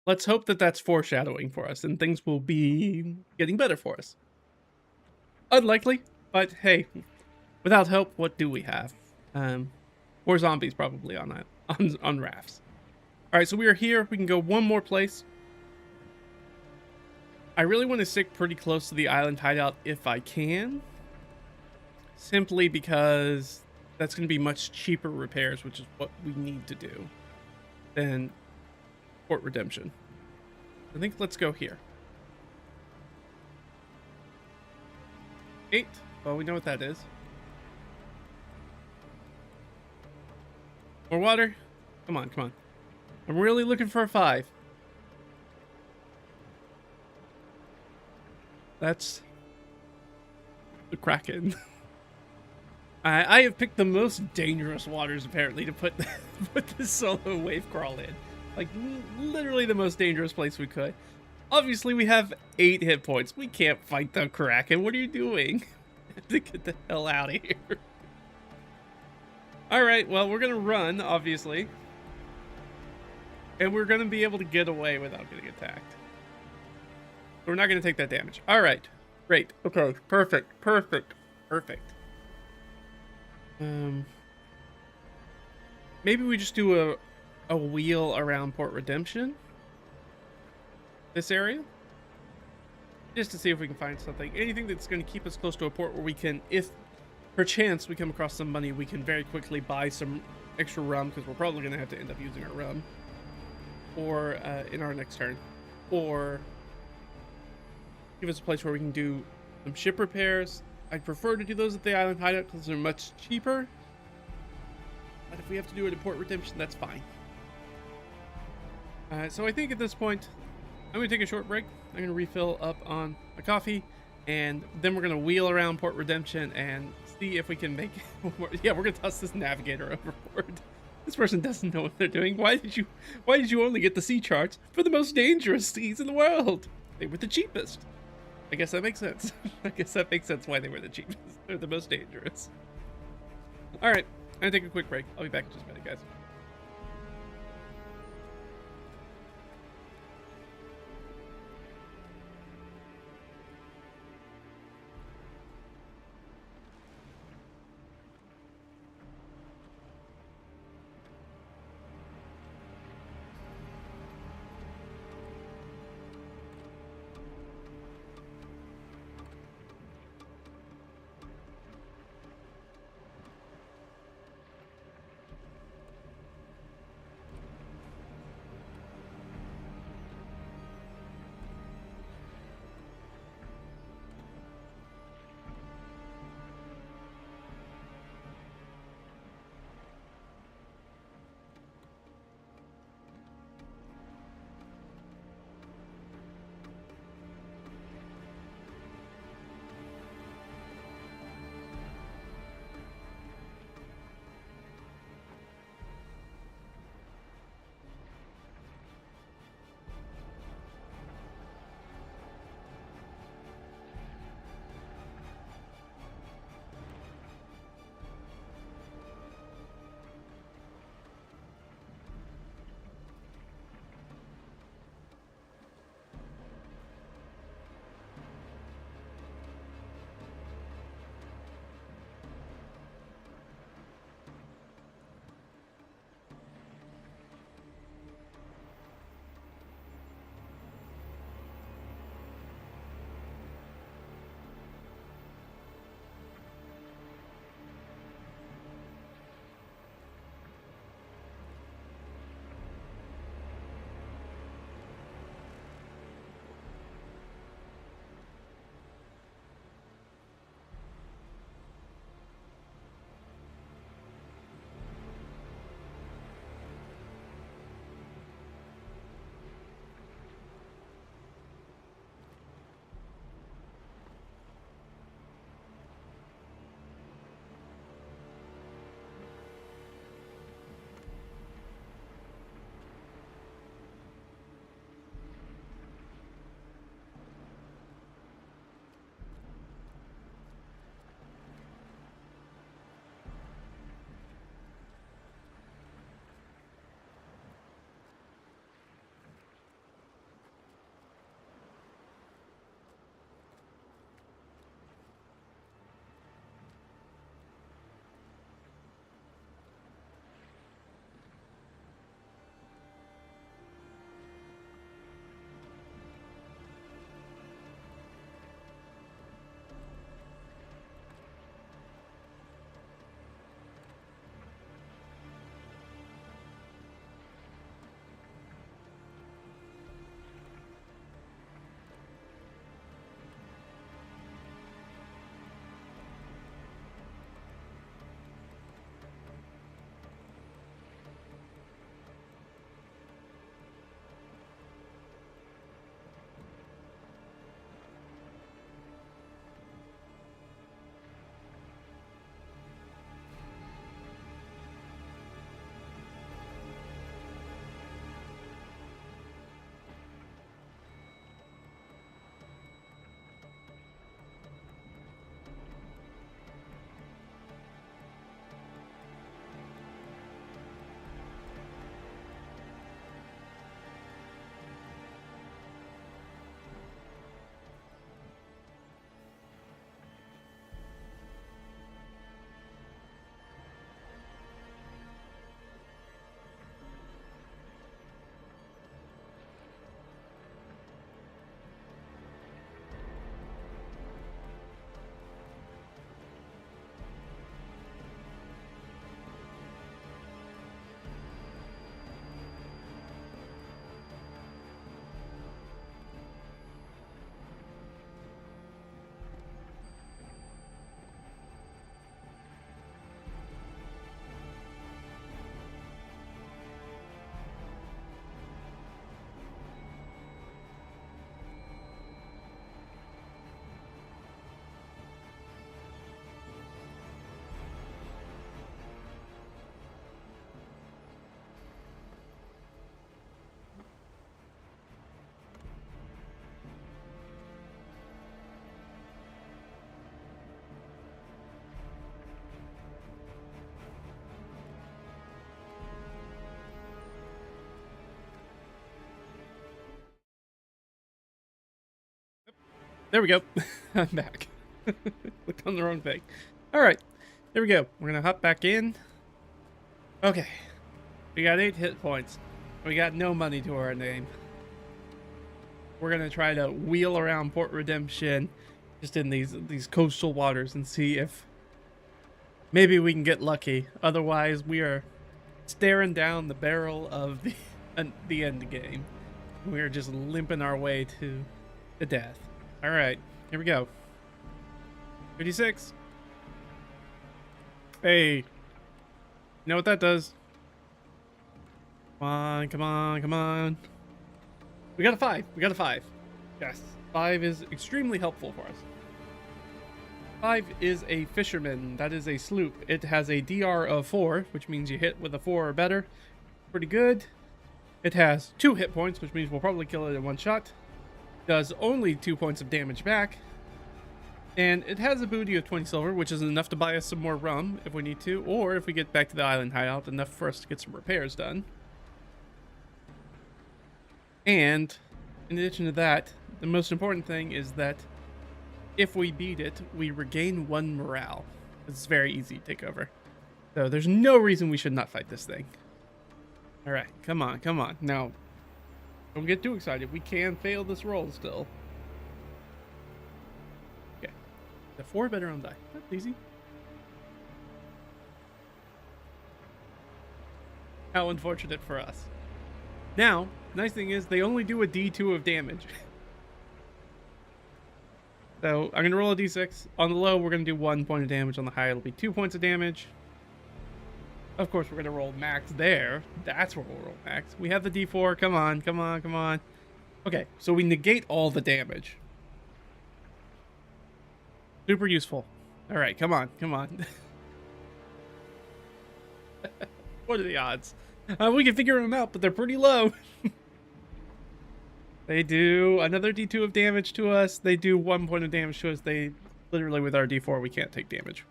Let's hope that that's foreshadowing for us and things will be getting better for us. Unlikely, but hey, without hope, what do we have? More zombies probably on that, on rafts. All right, so we are here. We can go one more place. I really want to stick pretty close to the island hideout if I can. Simply because that's going to be much cheaper repairs, which is what we need to do, than Port Redemption. I think let's go here. 8. Well, we know what that is. More water. Come on, come on. I'm really looking for a 5. That's the Kraken. I have picked the most dangerous waters, apparently, to put this solo wave crawl in. Like, literally the most dangerous place we could. Obviously, we have 8 hit points. We can't fight the Kraken. What are you doing? To get the hell out of here. Alright, well, we're going to run, obviously. And we're going to be able to get away without getting attacked. We're not going to take that damage. Alright, great. Okay, perfect, perfect, perfect. Maybe we just do a wheel around Port Redemption. This area. Just to see if we can find something. Anything that's going to keep us close to a port where we can, if perchance we come across some money, we can very quickly buy some extra rum, because we're probably going to have to end up using our rum. Or in our next turn. Or give us a place where we can do some ship repairs. I'd prefer to do those at the island hideout because they're much cheaper. But if we have to do it at Port Redemption, that's fine. So I think at this point, I'm going to take a short break. I'm going to refill up on a coffee. And then we're going to wheel around Port Redemption and see if we can make it more. Yeah, we're going to toss this navigator overboard. This person doesn't know what they're doing. Why did you only get the sea charts for the most dangerous seas in the world? They were the cheapest. I guess that makes sense. I guess that makes sense why they were the cheapest. They're the most dangerous. All right, I'm gonna take a quick break. I'll be back in just a minute, guys. there we go. I'm back. Clicked on the wrong thing. All right, there we go. We're gonna hop back in. Okay, we got 8 hit points. We got no money to our name. We're gonna try to wheel around Port Redemption, just in these coastal waters, and see if maybe we can get lucky. Otherwise, we are staring down the barrel of the end game. We are just limping our way to death. All right, here we go. 56. Hey, you know what that does? Come on, come on, come on. We got a 5. We got a 5. Yes, 5 is extremely helpful for us. 5 is a fisherman. That is a sloop. It has a DR of 4, which means you hit with a 4 or better. Pretty good. It has 2 hit points, which means we'll probably kill it in one shot. Does only 2 points of damage back. And it has a booty of 20 silver, which is enough to buy us some more rum if we need to, or if we get back to the island hideout, enough for us to get some repairs done. And in addition to that, the most important thing is that if we beat it, we regain 1 morale. It's very easy to take over. So there's no reason we should not fight this thing. All right, come on, come on. Now, don't get too excited. We can fail this roll still. Okay, the 4 better on die. That's easy. How unfortunate for us. Now, nice thing is they only do a D2 of damage. So I'm going to roll a D6. On the low, we're going to do 1 point of damage. On the high, it'll be 2 points of damage. Of course, we're going to roll max there. That's where we'll roll max. We have the D4. Come on, come on, come on. Okay, so we negate all the damage. Super useful. All right, come on, come on. What are the odds? We can figure them out, but they're pretty low. They do another D2 of damage to us. They do 1 point of damage to us. They literally, with our D4, we can't take damage.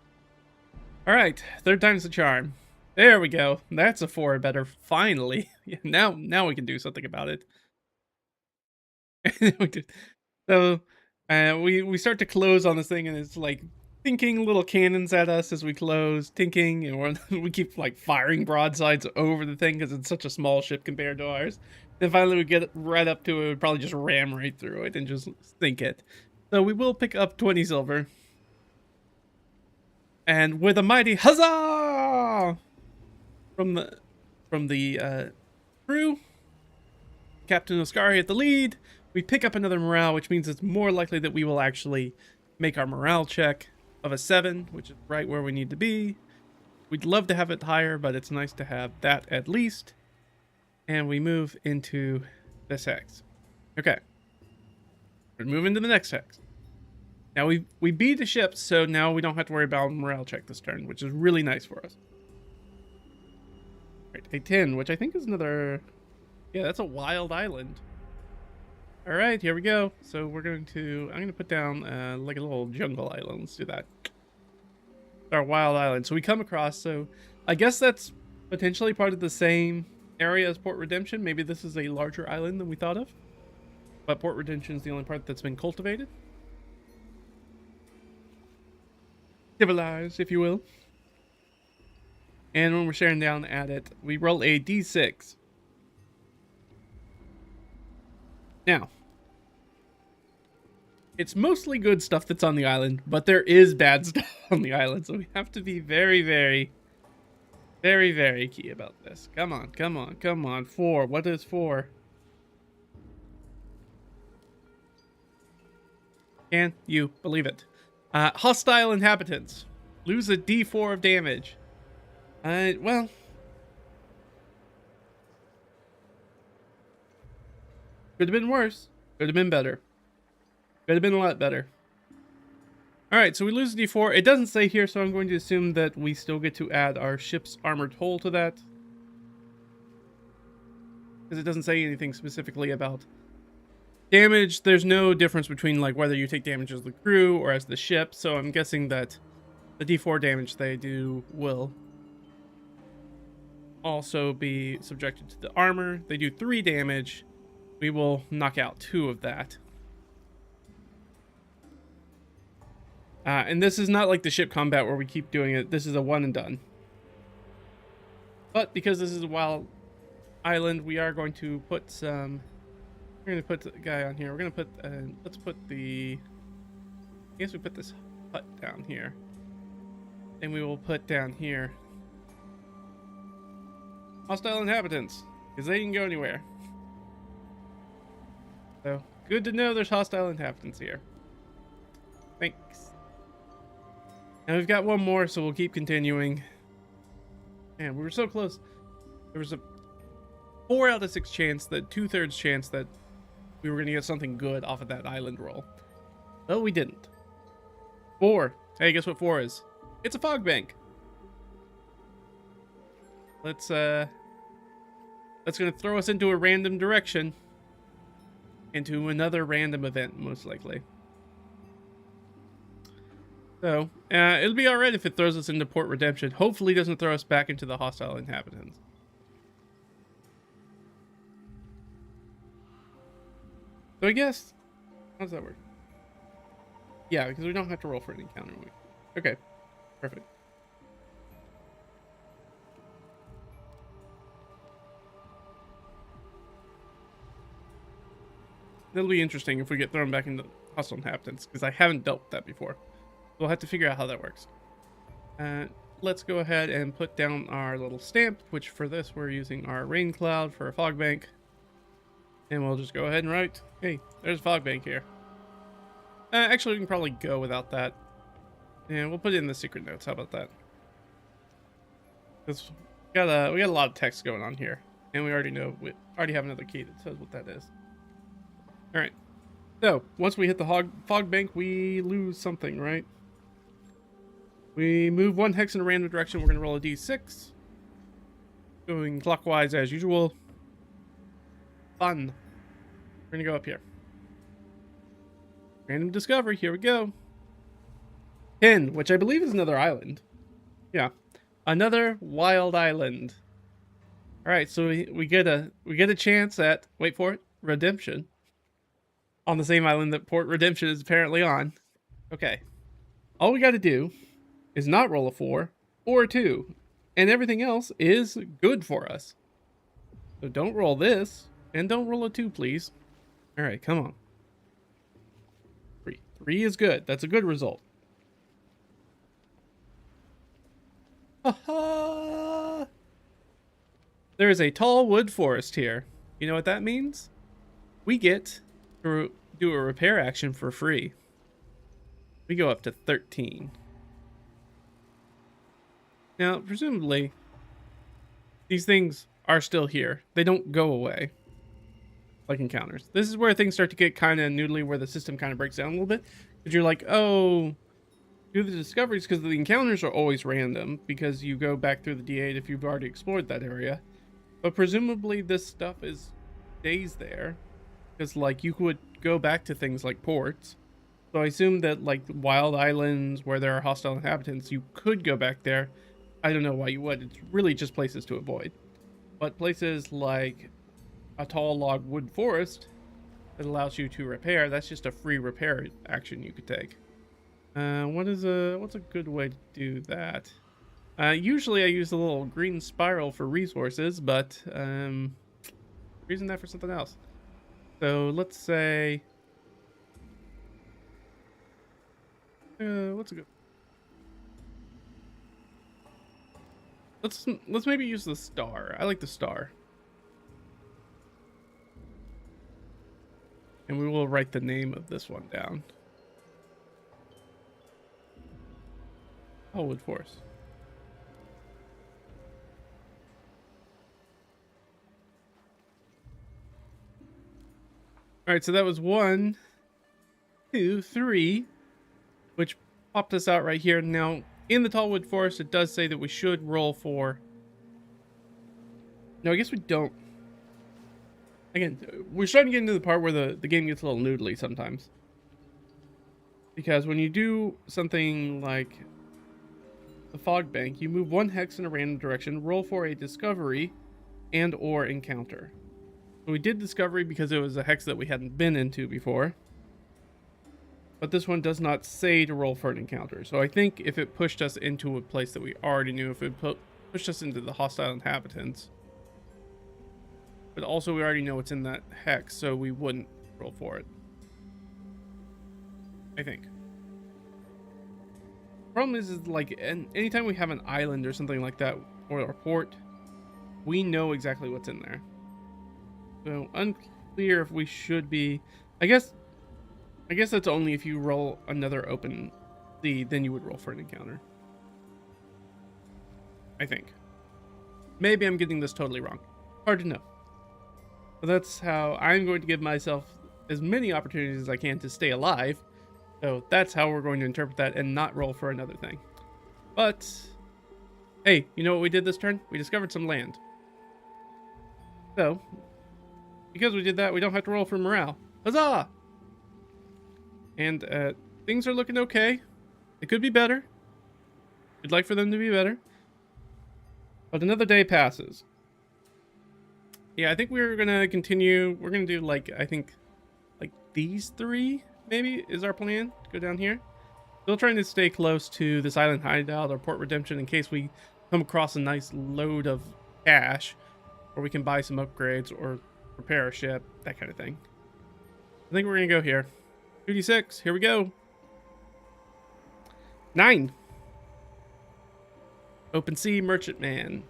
All right, 3rd time's the charm. There we go. That's a 4 or better. Finally, yeah, now we can do something about it. So we start to close on this thing, and it's like tinking little cannons at us as we close, tinking, and we keep like firing broadsides over the thing because it's such a small ship compared to ours. Then finally we get right up to it, we'd probably just ram right through it and just sink it. So we will pick up 20 silver. And with a mighty huzzah from the crew, Captain Oscari at the lead, we pick up another morale, which means it's more likely that we will actually make our morale check of a 7, which is right where we need to be. We'd love to have it higher, but it's nice to have that at least. And we move into this hex. Okay. We're moving to the next hex. Now we beat the ship, so now we don't have to worry about morale check this turn, which is really nice for us. All right, a 10, which I think is another... Yeah, that's a wild island. All right, here we go. So I'm going to put down like a little jungle island. Let's do that. Our wild island. So we come across, so I guess that's potentially part of the same area as Port Redemption. Maybe this is a larger island than we thought of. But Port Redemption is the only part that's been cultivated. Civilized, if you will. And when we're staring down at it, we roll a D6. Now, it's mostly good stuff that's on the island, but there is bad stuff on the island, so we have to be very, very, very, very key about this. Come on, come on, come on. 4. What is 4? Can you believe it? Hostile inhabitants. Lose a D4 of damage. Well... Could have been worse. Could have been better. Could have been a lot better. Alright, so we lose a D4. It doesn't say here, so I'm going to assume that we still get to add our ship's armored hull to that. Because it doesn't say anything specifically about damage. There's no difference between like whether you take damage as the crew or as the ship, so I'm guessing that the D4 damage they do will also be subjected to the armor. They do 3 damage. We will knock out 2 of that. And this is not like the ship combat where we keep doing it. This is a one and done. But because this is a wild island, we are going to put some... We're going to put the guy on here. We're going to put... let's put the... I guess we put this hut down here. And we will put down here... hostile inhabitants. Because they can go anywhere. So, good to know there's hostile inhabitants here. Thanks. And we've got one more, so we'll keep continuing. Man, we were so close. There was a 4 out of 6 chance, that 2/3 chance that we were going to get something good off of that island roll. But we didn't. 4. Hey, guess what 4 is? It's a fog bank. That's going to throw us into a random direction. Into another random event, most likely. So, it'll be alright if it throws us into Port Redemption. Hopefully it doesn't throw us back into the hostile inhabitants. So I guess... how does that work? Yeah, because we don't have to roll for an encounter. Okay, perfect. That'll be interesting if we get thrown back into hostile inhabitants, because I haven't dealt with that before. We'll have to figure out how that works. Let's go ahead and put down our little stamp, which for this we're using our rain cloud for a fog bank. And we'll just go ahead and write, hey, there's a fog bank here. Actually, we can probably go without that. And we'll put it in the secret notes. How about that? Because we got a lot of text going on here. And we already have another key that says what that is. Alright. So, once we hit the fog bank, we lose something, right? We move 1 hex in a random direction. We're going to roll a d6. Going clockwise as usual. Fun. We're going to go up here. Random discovery. Here we go. 10, which I believe is another island. Yeah. Another wild island. Alright, so we get a chance at, wait for it, redemption. On the same island that Port Redemption is apparently on. Okay. All we got to do is not roll a 4 or a 2. And everything else is good for us. So don't roll this. And don't roll a 2, please. Alright, come on. 3. 3 is good. That's a good result. Ha-ha! There is a tall wood forest here. You know what that means? We get to do a repair action for free. We go up to 13. Now, presumably, these things are still here. They don't go away like encounters. This is where things start to get kind of noodly, where the system kind of breaks down a little bit. Because you're like, oh, do the discoveries, because the encounters are always random, because you go back through the D8 if you've already explored that area. But presumably this stuff stays there. Because, like, you could go back to things like ports. So I assume that, like, wild islands where there are hostile inhabitants, you could go back there. I don't know why you would. It's really just places to avoid. But places like a tall log wood forest that allows you to repair, that's just a free repair action you could take. What's a good way to do that? Usually I use a little green spiral for resources, but using that for something else. So let's say, what's a good? Let's maybe use the star. I like the star. And we will write the name of this one down. Oh, wood forest. All right, so that was 1, 2, 3, which popped us out right here. Now, in the Tallwood Forest, it does say that we should roll for... No, I guess we don't. Again, we're starting to get into the part where the game gets a little noodly sometimes. Because when you do something like the Fog Bank, you move 1 hex in a random direction, roll for a discovery and or encounter. So we did discovery because it was a hex that we hadn't been into before. but this one does not say to roll for an encounter. So I think if it pushed us into a place that we already knew, if it pushed us into the hostile inhabitants, but also we already know what's in that hex, so we wouldn't roll for it. I think. Problem is like, anytime we have an island or something like that, or a port, we know exactly what's in there. So unclear if we should be. I guess that's only if you roll another open sea, then you would roll for an encounter. I think. Maybe I'm getting this totally wrong. Hard to know. But that's how I'm going to give myself as many opportunities as I can to stay alive. So that's how we're going to interpret that and not roll for another thing. But, hey, you know what we did this turn? We discovered some land. So, because we did that, we don't have to roll for morale. Huzzah! And things are looking okay. It could be better. We'd like for them to be better. But another day passes. Yeah, I think we're going to continue. We're going to do, like, I think, like these three, maybe, is our plan. Go down here. Still trying to stay close to this island hideout or port redemption in case we come across a nice load of cash. Or we can buy some upgrades or repair a ship, that kind of thing. I think we're going to go here. 2d6, here we go. 9. Open sea merchantman.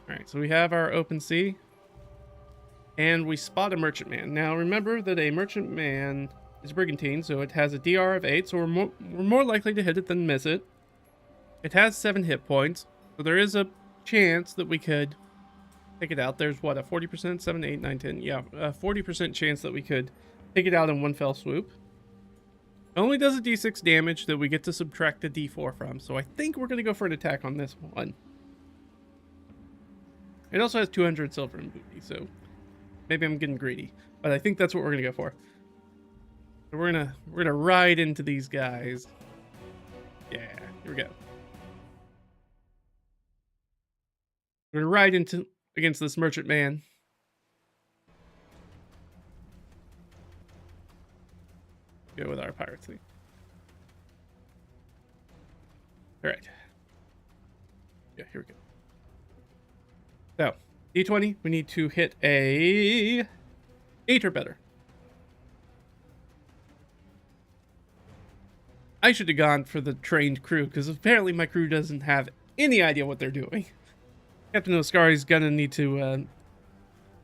Alright, so we have our open sea. And we spot a merchantman. Now remember that a merchantman is brigantine, so it has a DR of 8, so we're more likely to hit it than miss it. It has 7 hit points, so there is a chance that we could take it out. There's what, a 40%? 7, 8, 9, 10. Yeah, a 40% chance that we could take it out in one fell swoop. It only does a d6 damage that we get to subtract a d4 from, so I think we're going to go for an attack on this one. It also has 200 silver and booty, so maybe I'm getting greedy, but I think that's what we're going to go for. So we're gonna ride into these guys. Yeah, here we go. We're gonna ride against this merchantman. Go with our pirate fleet. All right. Yeah, here we go. So, D20, we need to hit a 8 or better. I should have gone for the trained crew, because apparently my crew doesn't have any idea what they're doing. Captain Oscari's gonna need to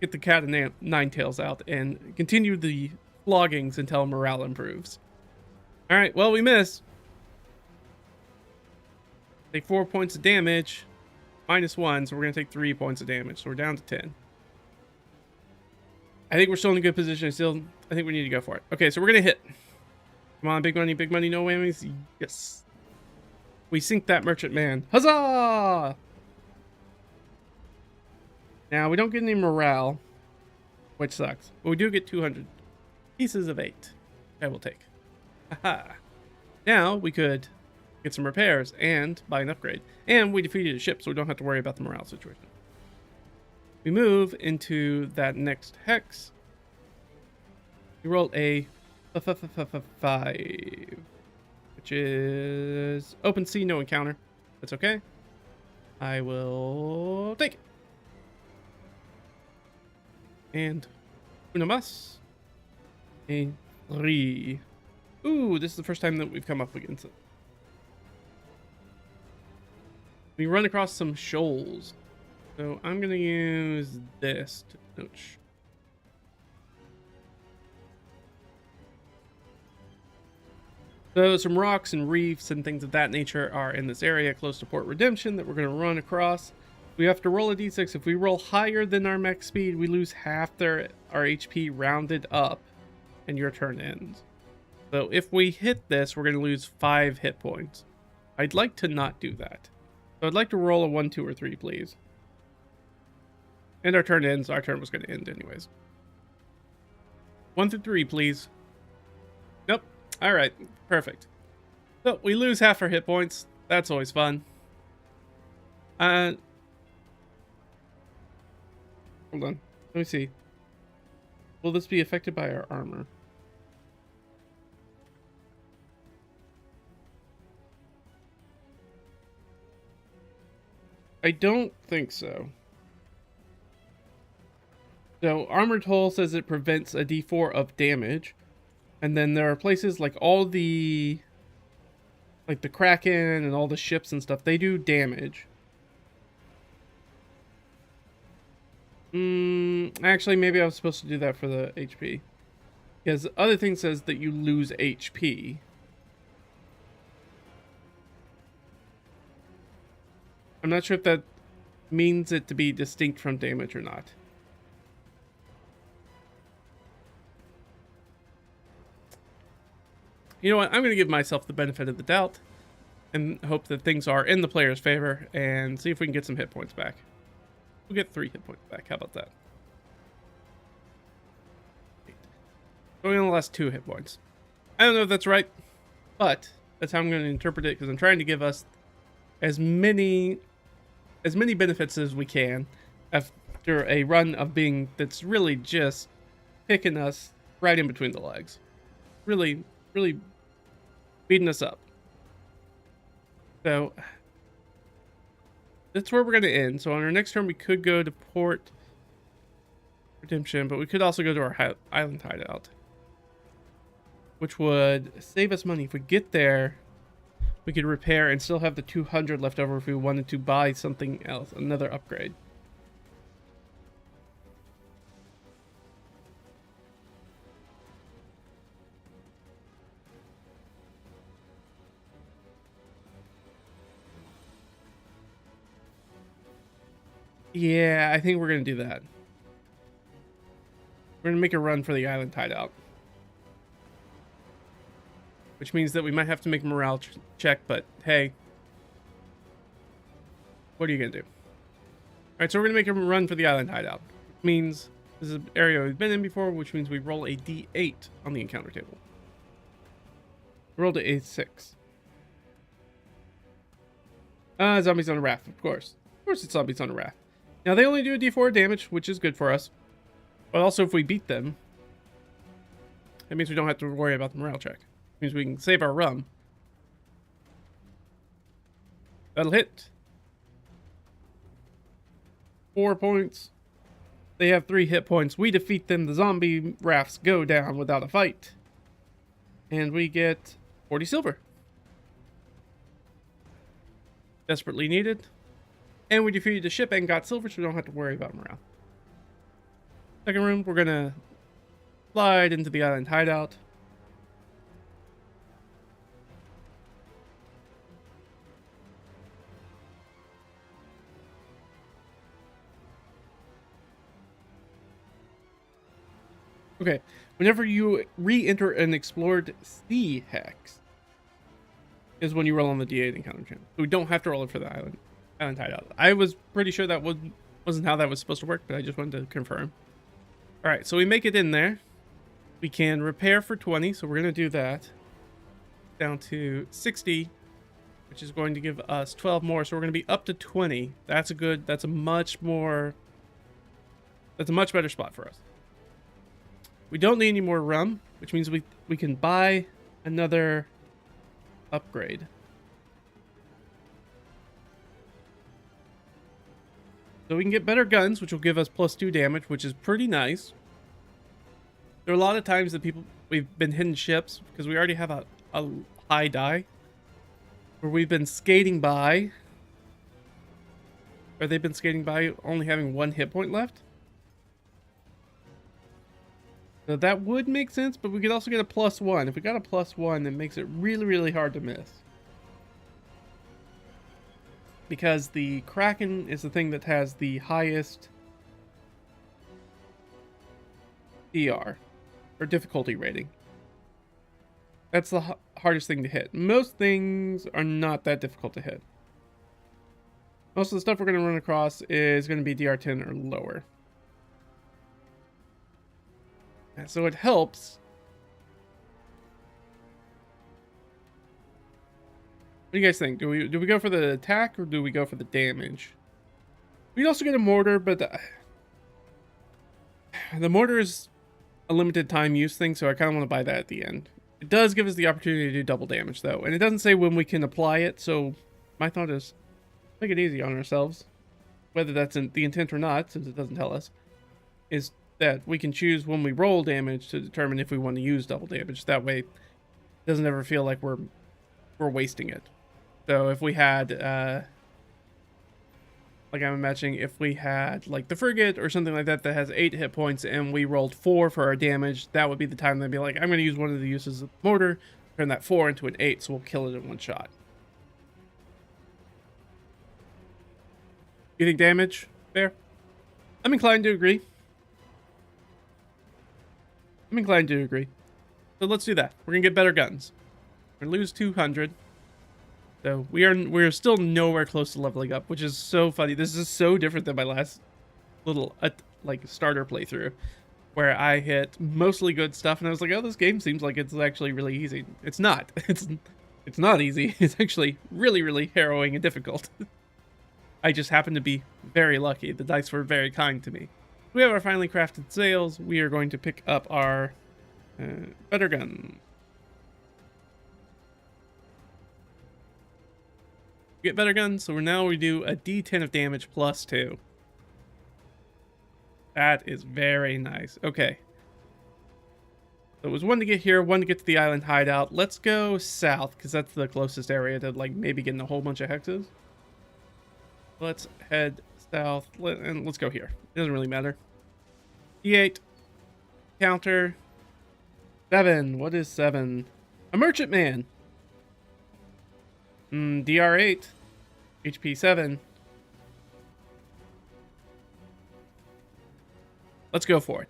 get the cat and nine tails out and continue the floggings until morale improves. Alright, well, we missed. Take 4 points of damage. -1, so we're going to take 3 points of damage. So we're down to 10. I think we're still in a good position. I think we need to go for it. Okay, so we're going to hit. Come on, big money, no whammies. Yes. We sink that merchantman. Huzzah! Now, we don't get any morale, which sucks. But we do get 200 pieces of 8. I will take. Aha. Now, we could get some repairs and buy an upgrade. And we defeated a ship, so we don't have to worry about the morale situation. We move into that next hex. We roll a 5, which is open sea, no encounter. That's okay. I will take it. And una más. A 3. Ooh, this is the first time that we've come up against it. We run across some shoals. So I'm going to use this to note. So some rocks and reefs and things of that nature are in this area close to Port Redemption that we're going to run across. We have to roll a d6. If we roll higher than our max speed, we lose half our HP rounded up and your turn ends. So if we hit this, we're going to lose 5 hit points. I'd like to not do that. So I'd like to roll a 1, 2, or 3, please. And our turn ends. Our turn was going to end anyways. 1 through 3, please. Nope. All right. Perfect. So we lose half our hit points. That's always fun. Hold on. Let me see. Will this be affected by our armor? I don't think so. So Armored Hull says it prevents a D4 of damage. And then there are places like all the... like the Kraken and all the ships and stuff, they do damage. Actually, maybe I was supposed to do that for the HP. Because other thing says that you lose HP. I'm not sure if that means it to be distinct from damage or not. You know what? I'm going to give myself the benefit of the doubt and hope that things are in the player's favor and see if we can get some hit points back. We'll get 3 hit points back. How about that? We only lost 2 hit points. I don't know if that's right, but that's how I'm going to interpret it because I'm trying to give us as many benefits as we can after a run of being that's really just picking us right in between the legs. Really beating us up. So that's where we're going to end. So on our next turn, we could go to Port Redemption, but we could also go to our island hideout, which would save us money. If we get there, we could repair and still have the 200 left over if we wanted to buy something else, another upgrade. Yeah, I think we're going to do that. We're going to make a run for the island hideout. Which means that we might have to make a morale check, but hey. What are you going to do? Alright, so we're going to make a run for the island hideout. Which means this is an area we've been in before, which means we roll a D8 on the encounter table. We rolled a 6. Zombies on a raft, of course. Of course it's zombies on a raft. Now, they only do a D4 damage, which is good for us. But also, if we beat them, that means we don't have to worry about the morale check. It means we can save our rum. That'll hit. 4 points. They have 3 hit points. We defeat them. The zombie rafts go down without a fight. And we get 40 silver. Desperately needed. And we defeated the ship and got silver, so we don't have to worry about morale. Second room, we're going to slide into the island hideout. Okay, whenever you re-enter an explored sea hex is when you roll on the D8 encounter channel. So we don't have to roll it for the island hideout. I was pretty sure that wasn't how that was supposed to work, but I just wanted to confirm. All right, so we make it in there. We can repair for 20, so we're going to do that. Down to 60, which is going to give us 12 more, so we're going to be up to 20. That's a much better spot for us. We don't need any more rum, which means we can buy another upgrade. So we can get better guns, which will give us +2 damage, which is pretty nice. There are a lot of times that we've been hitting ships because we already have a high die, where we've been skating by, or they've been skating by only having 1 hit point left. So that would make sense, but we could also get a +1. If we got a +1, it makes it really, really hard to miss. Because the Kraken is the thing that has the highest DR, or difficulty rating. That's the hardest thing to hit. Most things are not that difficult to hit. Most of the stuff we're going to run across is going to be DR10 or lower. And so it helps. What do you guys think? Do we go for the attack or do we go for the damage? We'd also get a mortar, but the mortar is a limited time use thing, so I kind of want to buy that at the end. It does give us the opportunity to do double damage, though, and it doesn't say when we can apply it, so my thought is make it easy on ourselves. whether that's the intent or not, since it doesn't tell us, is that we can choose when we roll damage to determine if we want to use double damage. That way, it doesn't ever feel like we're wasting it. So if we had, like I'm imagining, if we had like the frigate or something like that that has 8 hit points and we rolled 4 for our damage, that would be the time they'd be like, I'm going to use one of the uses of mortar, turn that 4 into an 8, so we'll kill it in one shot. You think damage? Fair? I'm inclined to agree. So let's do that. We're going to get better guns. We're going to lose 200. So we're still nowhere close to leveling up, which is so funny. This is so different than my last little like starter playthrough, where I hit mostly good stuff and I was like, oh, this game seems like it's actually really easy. It's not. It's not easy. It's actually really, really harrowing and difficult. I just happen to be very lucky. The dice were very kind to me. We have our finely crafted sails. We are going to pick up our better gun. Get better gun, so we do a D10 of damage plus 2. That is very nice. Okay. So it was 1 to get here, 1 to get to the island hideout. Let's go south, because that's the closest area to like maybe getting a whole bunch of hexes. Let's head south, and let's go here. It doesn't really matter. D8. Counter. 7. What is 7? A merchantman. DR8. HP 7. Let's go for it.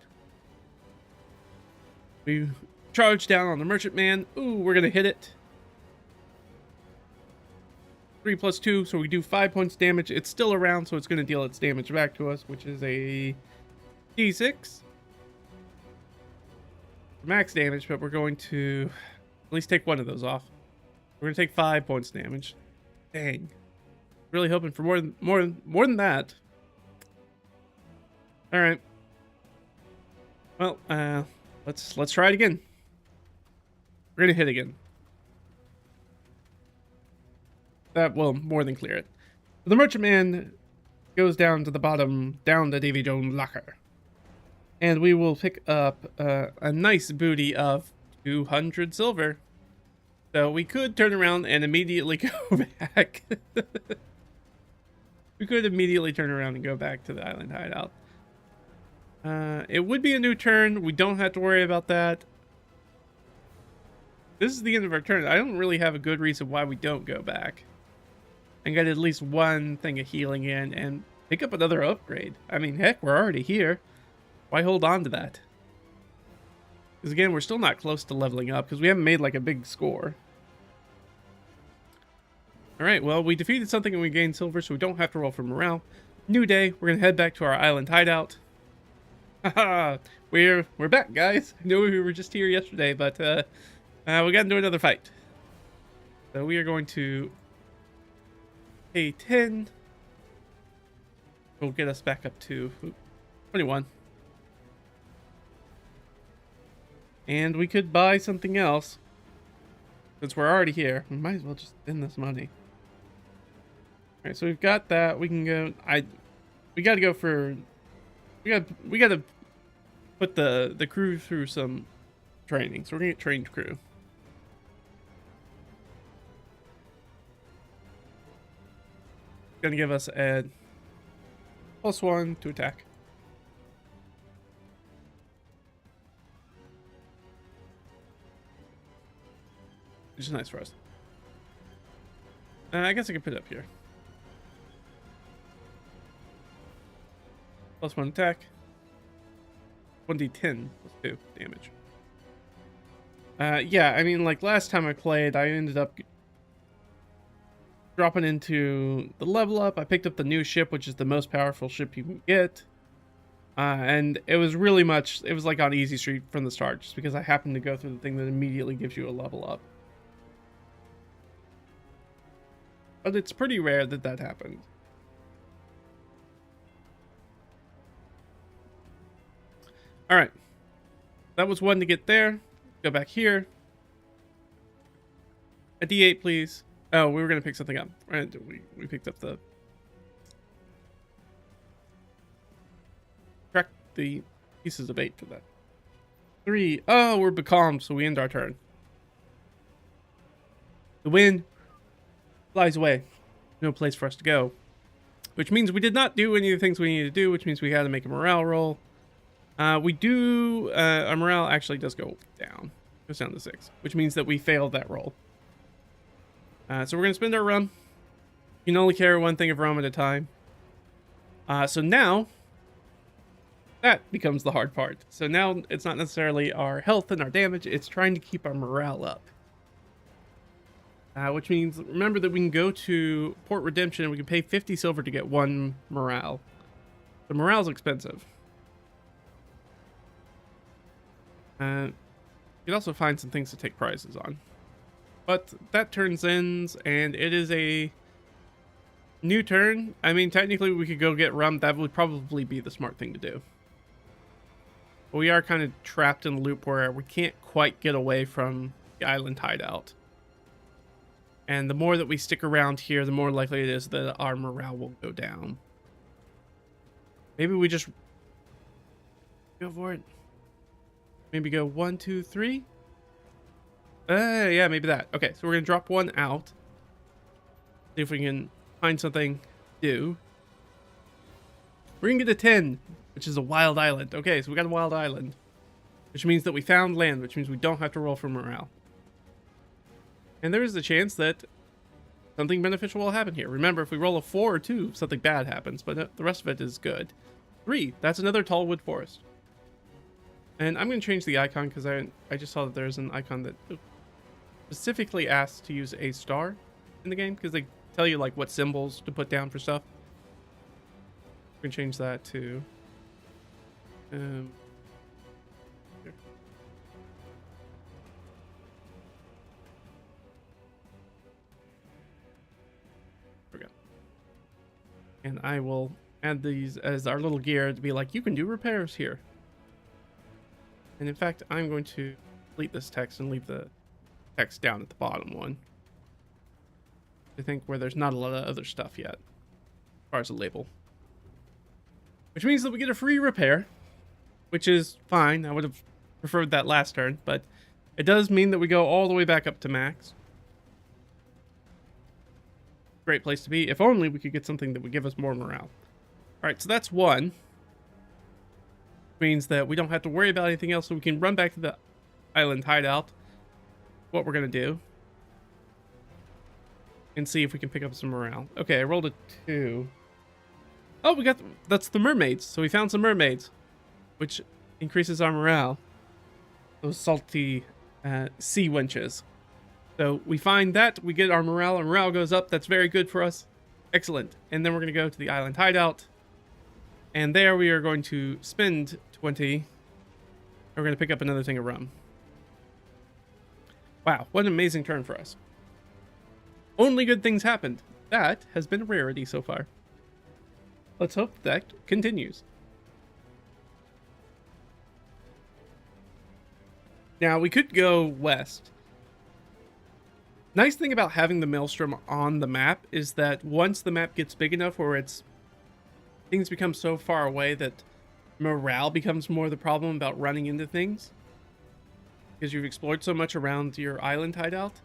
We charge down on the merchantman. Ooh, we're gonna hit it. 3 plus 2, so we do 5 points damage. It's still around, so it's gonna deal its damage back to us, which is a D6. Max damage, but we're going to at least take 1 of those off. We're gonna take 5 points damage. Dang. Really hoping for more than that. All right. Well, let's try it again. We're gonna hit again. That will more than clear it. The merchantman goes down to the bottom, down the Davy Jones locker, and we will pick up a nice booty of 200 silver. So we could turn around and immediately go back. We could immediately turn around and go back to the island hideout. It would be a new turn. We don't have to worry about that. This is the end of our turn. I don't really have a good reason why we don't go back and get at least 1 thing of healing in and pick up another upgrade. I mean, heck, we're already here. Why hold on to that? Because again, we're still not close to leveling up because we haven't made like a big score. Alright, well, we defeated something and we gained silver, so we don't have to roll for morale. New day, we're going to head back to our island hideout. Haha, we're back, guys. I know we were just here yesterday, but we got into another fight. So we are going to pay 10. Will get us back up to 21. And we could buy something else. Since we're already here, we might as well just spend this money. Alright, so we've got that. We can go. We gotta go for. We gotta put the crew through some training. So we're gonna get trained crew. Gonna give us a +1 to attack. Which is nice for us. I guess I can put it up here. +1 attack. 1d10 +2 damage. Yeah, I mean, like last time I played, I ended up dropping into the level up. I picked up the new ship, which is the most powerful ship you can get. And it was really much, it was like on easy street from the start, just because I happened to go through the thing that immediately gives you a level up. But it's pretty rare that that happens. All right. That was 1 to get there. Go back here. A D8, please. Oh, we were going to pick something up. Right? We picked up the the pieces of 8 for that. 3. Oh, we're becalmed, so we end our turn. The wind flies away. No place for us to go. Which means we did not do any of the things we needed to do, which means we had to make a morale roll. Our morale actually does go down. It goes down to 6, which means that we failed that roll. So we're going to spend our rum. You can only carry one thing of rum at a time. So now, that becomes the hard part. So now it's not necessarily our health and our damage, it's trying to keep our morale up. Which means, remember that we can go to Port Redemption and we can pay 50 silver to get 1 morale. The morale's expensive. You can also find some things to take prizes on. But that turn ends, and it is a new turn. I mean, technically we could go get rum. That would probably be the smart thing to do. But we are kind of trapped in a loop where we can't quite get away from the island hideout. And the more that we stick around here, the more likely it is that our morale will go down. Maybe we just go for it. Maybe go 1, 2, 3. Yeah, maybe that. Okay, so we're gonna drop 1 out. See if we can find something to do. We're gonna get a 10, which is a wild island. Okay, so we got a wild island, which means that we found land, which means we don't have to roll for morale. And there is a chance that something beneficial will happen here. Remember, if we roll a 4 or 2, something bad happens, but the rest of it is good. 3, that's another tall wood forest. And I'm going to change the icon because I just saw that there's an icon that specifically asks to use a star in the game because they tell you like what symbols to put down for stuff. We can change that to here. There we go. And I will add these as our little gear to be like, you can do repairs here. And in fact, I'm going to delete this text and leave the text down at the bottom one. I think where there's not a lot of other stuff yet, as far as a label. Which means that we get a free repair, which is fine. I would have preferred that last turn, but it does mean that we go all the way back up to max. Great place to be. If only we could get something that would give us more morale. Alright, so that's 1. Means that we don't have to worry about anything else, so we can run back to the island hideout. What we're gonna do, and see if we can pick up some morale. Okay, I rolled a 2. Oh, we got that's the mermaids. So we found some mermaids, which increases our morale. Those salty sea wenches. So we find that we get our morale. Our morale goes up. That's very good for us. Excellent. And then we're gonna go to the island hideout. And there we are going to spend 20. We're going to pick up another thing of rum. Wow, what an amazing turn for us. Only good things happened. That has been a rarity so far. Let's hope that continues. Now, we could go west. Nice thing about having the Maelstrom on the map is that once the map gets big enough where things become so far away that morale becomes more the problem about running into things. Because you've explored so much around your island hideout.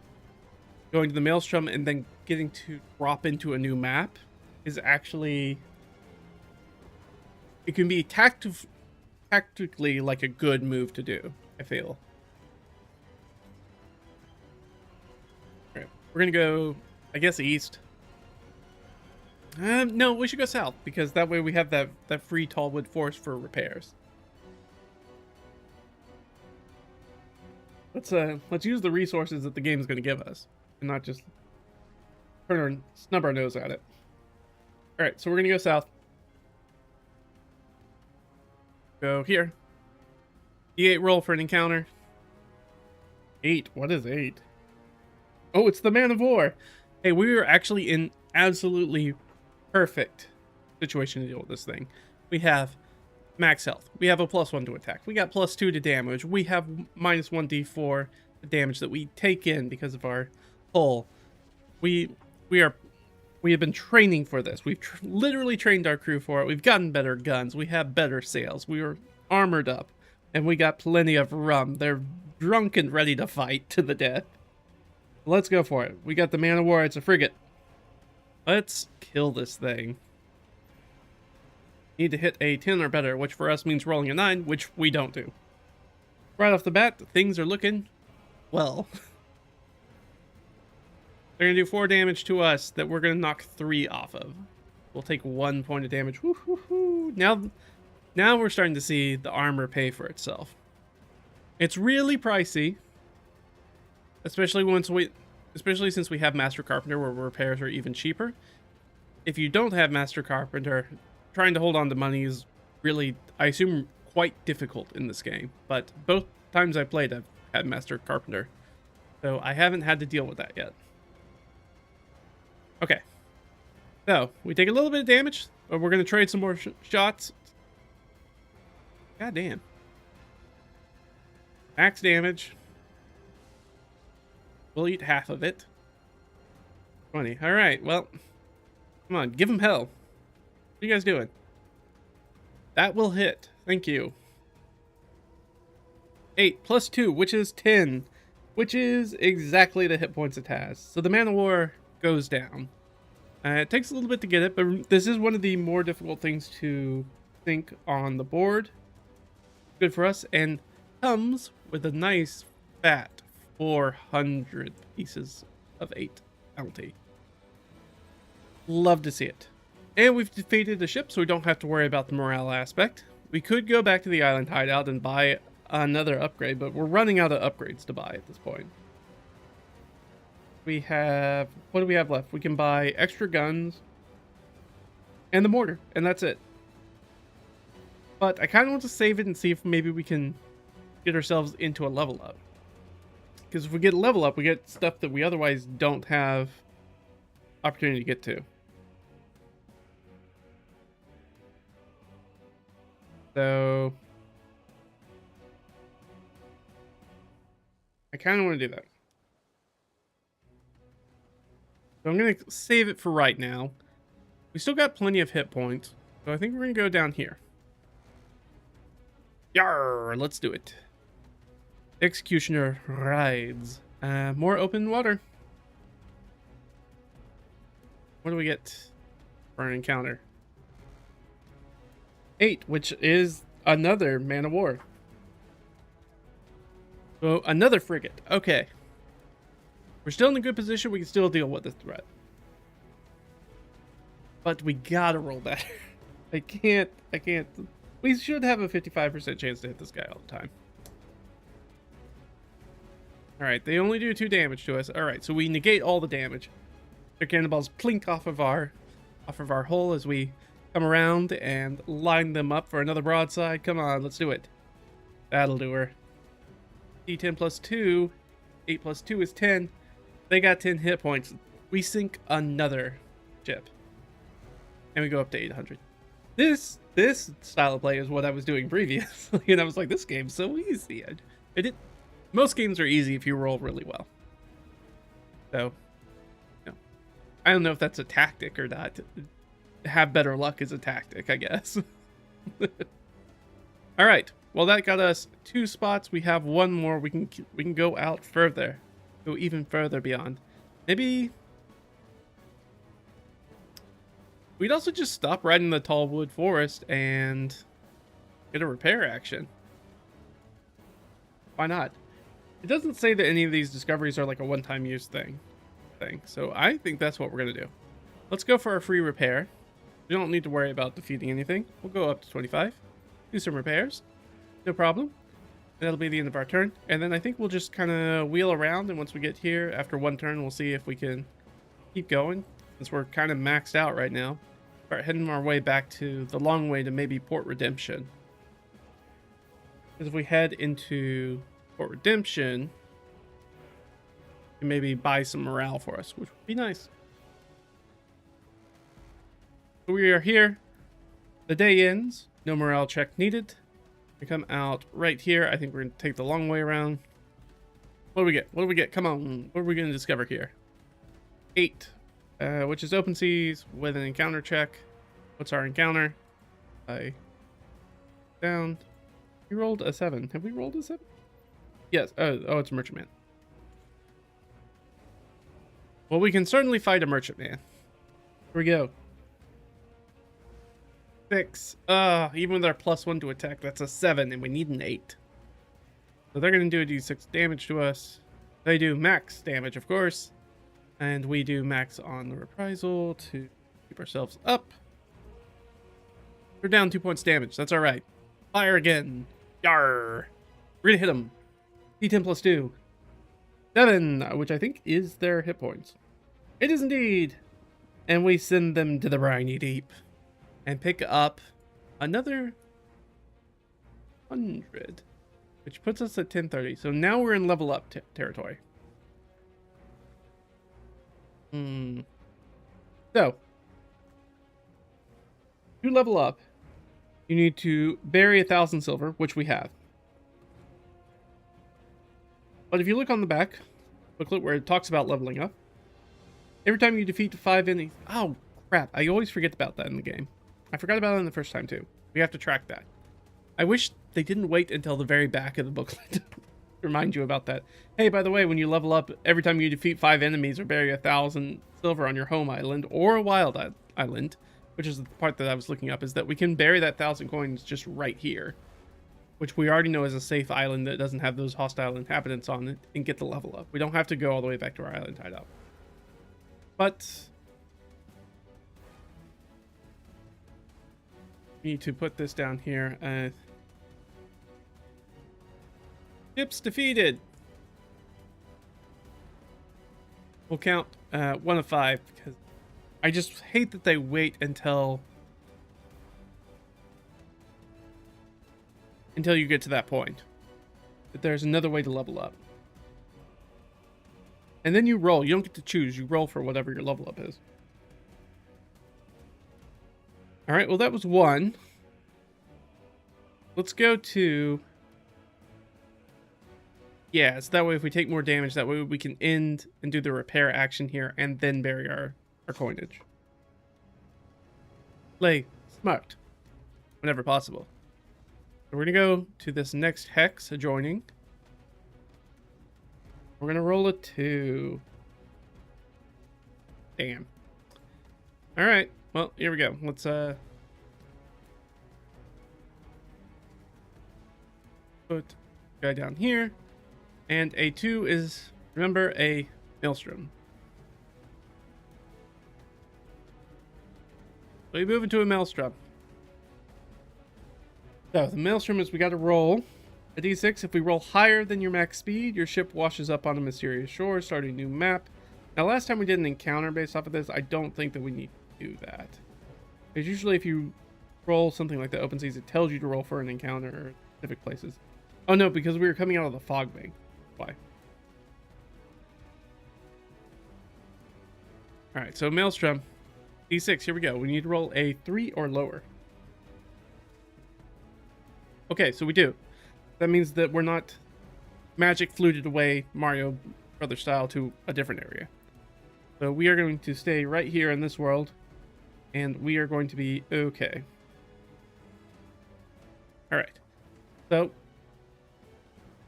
Going to the Maelstrom and then getting to drop into a new map is actually... It can be tactically like a good move to do, I feel. Alright, we're gonna go, I guess, east. No, we should go south, because that way we have that free tallwood forest for repairs. Let's use the resources that the game's going to give us, and not just snub our nose at it. Alright, so we're going to go south. Go here. E8 roll for an encounter. 8. What is 8? Oh, it's the Man of War. Hey, we are actually in absolutely perfect situation to deal with this thing. We have max health. We have a +1 to attack. We got +2 to damage. We have -1d4 damage that we take in because of our hull. We are We have been training for this. We've literally trained our crew for it. We've gotten better guns. We have better sails. We were armored up. And we got plenty of rum. They're drunk and ready to fight to the death. Let's go for it. We got the man of war. It's a frigate. Let's kill this thing. Need to hit a 10 or better, which for us means rolling a 9, which we don't do. Right off the bat, things are looking well. They're going to do 4 damage to us that we're going to knock 3 off of. We'll take 1 point of damage. Woo-hoo-hoo. Now we're starting to see the armor pay for itself. It's really pricey. Especially since we have Master Carpenter where repairs are even cheaper. If you don't have Master Carpenter, trying to hold on to money is really, I assume, quite difficult in this game. But both times I played, I've had Master Carpenter. So I haven't had to deal with that yet. Okay, so we take a little bit of damage, but we're going to trade some more shots. God damn. Max damage. We'll eat half of it. 20. All right, well, come on, give them hell. What are you guys doing? That will hit. Thank you. 8 plus 2, which is 10, which is exactly the hit points it has. So the man of war goes down. It takes a little bit to get it, but this is one of the more difficult things to think on the board. Good for us, and comes with a nice fat 400 pieces of 8 bounty. Love to see it. And we've defeated the ship, so we don't have to worry about the morale aspect. We could go back to the island hideout and buy another upgrade, but we're running out of upgrades to buy at this point. We have, what do we have left? We can buy extra guns and the mortar, and that's it. But I kind of want to save it and see if maybe we can get ourselves into a level up. Because if we get a level up, we get stuff that we otherwise don't have opportunity to get to. So I kind of want to do that. So I'm going to save it for right now. We still got plenty of hit points. So I think we're going to go down here. Yarr, let's do it. Executioner rides. More open water. What do we get for an encounter? 8, which is another man of war. So another frigate. Okay. We're still in a good position. We can still deal with the threat. But we gotta roll better. I can't. We should have a 55% chance to hit this guy all the time. Alright, they only do 2 damage to us. Alright, so we negate all the damage. Their cannonballs plink off of our hull as we come around and line them up for another broadside. Come on, let's do it. That'll do her. D10 plus 2. 8 plus 2 is 10. They got 10 hit points. We sink another ship. And we go up to 800. This style of play is what I was doing previously. And I was like, this game's so easy. Most games are easy if you roll really well. So, you know, I don't know if that's a tactic or not. Have better luck is a tactic, I guess. All right. Well, that got us 2 spots. We have 1 more. We can go out further. Go even further beyond. Maybe we'd also just stop riding the tall wood forest and get a repair action. Why not? It doesn't say that any of these discoveries are like a one-time use thing. So I think that's what we're going to do. Let's go for our free repair. We don't need to worry about defeating anything. We'll go up to 25. Do some repairs. No problem. That'll be the end of our turn. And then I think we'll just kind of wheel around. And once we get here, after 1 turn, we'll see if we can keep going. Since we're kind of maxed out right now. Start heading our way back to the long way to maybe Port Redemption. Because if we head into Port Redemption, we can maybe buy some morale for us, which would be nice. So we are here. The day ends. No morale check needed. We come out right here. I think we're going to take the long way around. What do we get? What do we get? Come on. What are we going to discover here? 8. which is open seas with an encounter check. What's our encounter? Down. We rolled a 7. Have we rolled a 7? Yes. Oh, it's a merchantman. Well, we can certainly fight a merchantman. Here we go. 6. Even with our +1 to attack, that's a 7, and we need an 8. So they're going to do a d6 damage to us. They do max damage, of course. And we do max on the reprisal to keep ourselves up. We're down 2 points damage. That's alright. Fire again. Yarr. We're going to hit them. D10 plus 2. 7, which I think is their hit points. It is indeed. And we send them to the briny deep. And pick up another 100. Which puts us at 1030. So now we're in level up territory. So, to level up, you need to bury 1,000 silver, which we have. But if you look on the back booklet where it talks about leveling up, every time you defeat 5 enemies... Oh, crap. I always forget about that in the game. I forgot about it the first time, too. We have to track that. I wish they didn't wait until the very back of the booklet to remind you about that. Hey, by the way, when you level up, every time you defeat 5 enemies or bury 1,000 silver on your home island or a wild island, which is the part that I was looking up, is that we can bury that 1,000 coins just right here, which we already know is a safe island that doesn't have those hostile inhabitants on it, and get the level up. We don't have to go all the way back to our island hideout. But we need to put this down here. Ships defeated. We'll count 1 of 5 because I just hate that they wait until you get to that point. But there's another way to level up. And then you roll. You don't get to choose. You roll for whatever your level up is. All right, well, that was 1. Let's go to... Yeah, so that way if we take more damage, that way we can end and do the repair action here and then bury our coinage. Play smart whenever possible. So we're going to go to this next hex adjoining. We're going to roll a 2. Damn. All right. Well, here we go. Let's put guy down here. And a 2 is, remember, a maelstrom. So we move into a maelstrom. So the maelstrom is we got to roll a d6. If we roll higher than your max speed, your ship washes up on a mysterious shore, starting a new map. Now, last time we did an encounter based off of this, I don't think that we need to do that. Because usually if you roll something like the open seas, it tells you to roll for an encounter or specific places. Oh no, because we were coming out of the fog bank. Why? Alright, so Maelstrom. D6, here we go. We need to roll a 3 or lower. Okay, so we do. That means that we're not magic fluted away Mario Brothers style to a different area. So we are going to stay right here in this world. And we are going to be okay. Alright. So...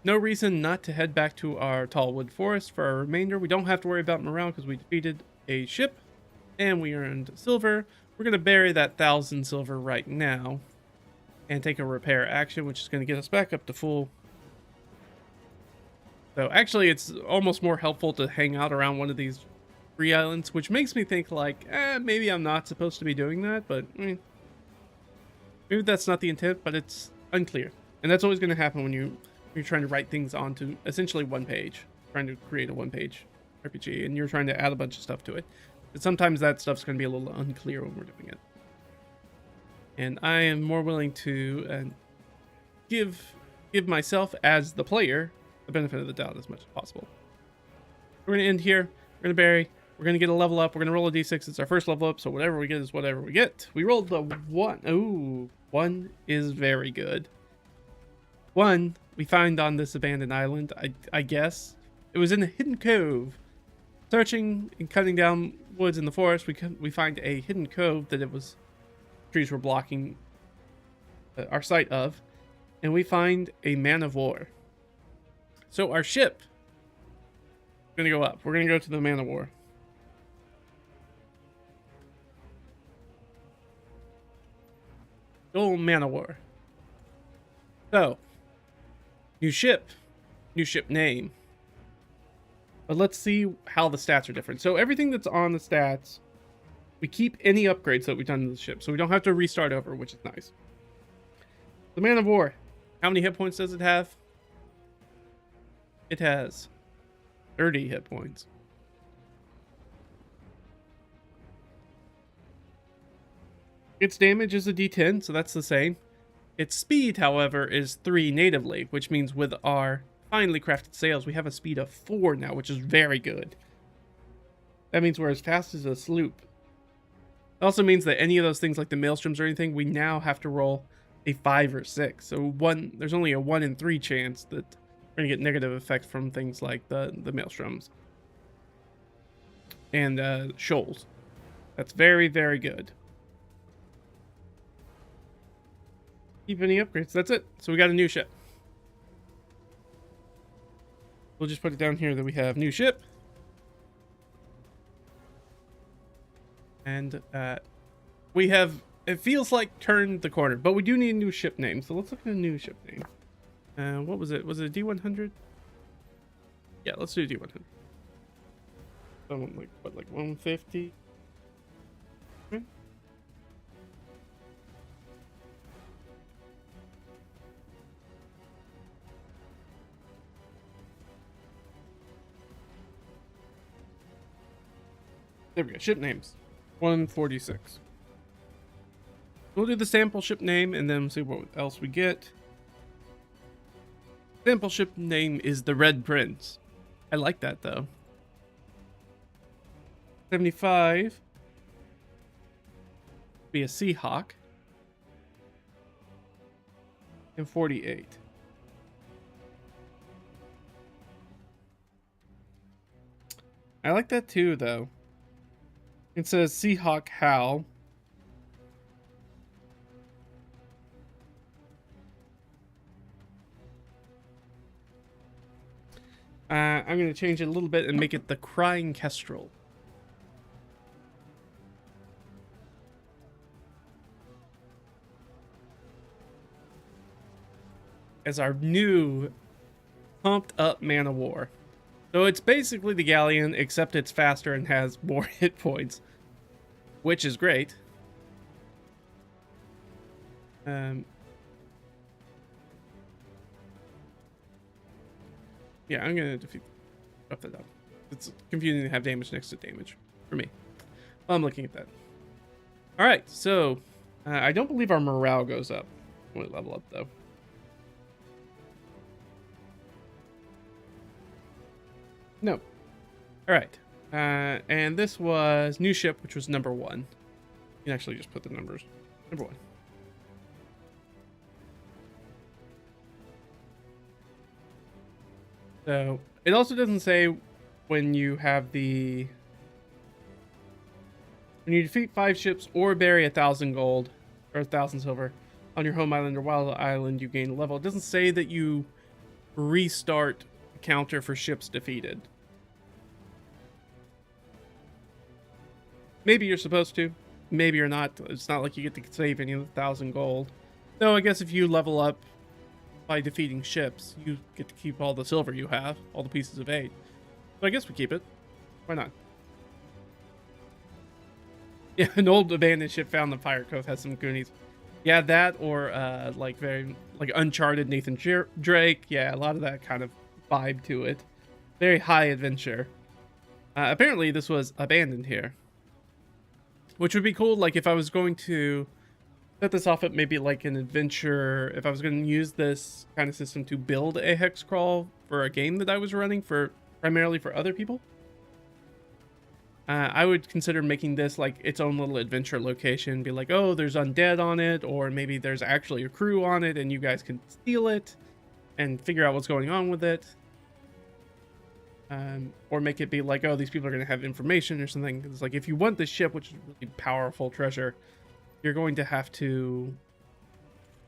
no reason not to head back to our Tallwood Forest for our remainder. We don't have to worry about morale because we defeated a ship and we earned silver. We're going to bury that 1,000 silver right now and take a repair action, which is going to get us back up to full. So actually, it's almost more helpful to hang out around one of these free islands, which makes me think like, maybe I'm not supposed to be doing that, but I mean, maybe that's not the intent, but it's unclear. And that's always going to happen when you're trying to write things onto essentially one page, trying to create a one-page RPG, and you're trying to add a bunch of stuff to it. But sometimes that stuff's going to be a little unclear when we're doing it. And I am more willing to give myself as the player the benefit of the doubt as much as possible. We're going to end here. We're going to bury. We're going to get a level up. We're going to roll a d6. It's our first level up, so whatever we get is whatever we get. We rolled the 1. Ooh, 1 is very good. 1 we find on this abandoned island, I guess. It was in a hidden cove Searching and cutting down woods in the forest, we find a hidden cove that trees were blocking our sight of, and we find a man of war. So our ship is gonna go up. We're gonna go to the man of war. Old man of war. So, new ship name. But let's see how the stats are different. So everything that's on the stats, we keep any upgrades that we've done to the ship, so we don't have to restart over, which is nice. The man of war. How many hit points does it have? It has 30 hit points. Its damage is a D10, so that's the same. Its speed, however, is 3 natively, which means with our finely crafted sails, we have a speed of 4 now, which is very good. That means we're as fast as a sloop. It also means that any of those things like the maelstroms or anything, we now have to roll a 5 or 6. So there's only a 1 in 3 chance that we're going to get negative effects from things like the maelstroms and shoals. That's very, very good. Keep any upgrades. That's it. So we got a new ship. We'll just put it down here that we have new ship. And we have, it feels like turned the corner, but we do need a new ship name. So let's look at a new ship name. What was it? Was it a D100? Yeah, let's do a D100. Someone like, what, like 150? Okay. There we go. Ship names. 146. We'll do the sample ship name and then see what else we get. Sample ship name is the Red Prince. I like that though. 75. Be a Seahawk. And 48. I like that too though. It says Seahawk Hal. I'm going to change it a little bit and make it the Crying Kestrel. As our new pumped up man of war. So it's basically the Galleon, except it's faster and has more hit points, which is great. Yeah, I'm gonna defeat up that up. It's confusing to have damage next to damage for me. Well, I'm looking at that. All right, so I don't believe our morale goes up when we level up, though. No. All right. And this was new ship, which was number 1. You can actually just put the numbers. Number 1. So it also doesn't say when you have the... When you defeat 5 ships or bury 1,000 gold or 1,000 silver on your home island or wild island, you gain a level. It doesn't say that you restart a counter for ships defeated. Maybe you're supposed to. Maybe you're not. It's not like you get to save any of the 1,000 gold. Though I guess if you level up by defeating ships, you get to keep all the silver you have, all the pieces of 8. So I guess we keep it. Why not? Yeah, an old abandoned ship found in the Pirate Cove has some goonies. Yeah, that or like Uncharted Nathan Drake. Yeah, a lot of that kind of vibe to it. Very high adventure. Apparently this was abandoned here. Which would be cool, like if I was going to set this off at maybe like an adventure, if I was going to use this kind of system to build a hex crawl for a game that I was running for primarily for other people, I would consider making this like its own little adventure location. Be like, oh, there's undead on it, or maybe there's actually a crew on it and you guys can steal it and figure out what's going on with it. or make it be like, oh, these people are going to have information or something. It's like, if you want this ship, which is really powerful treasure, you're going to have to...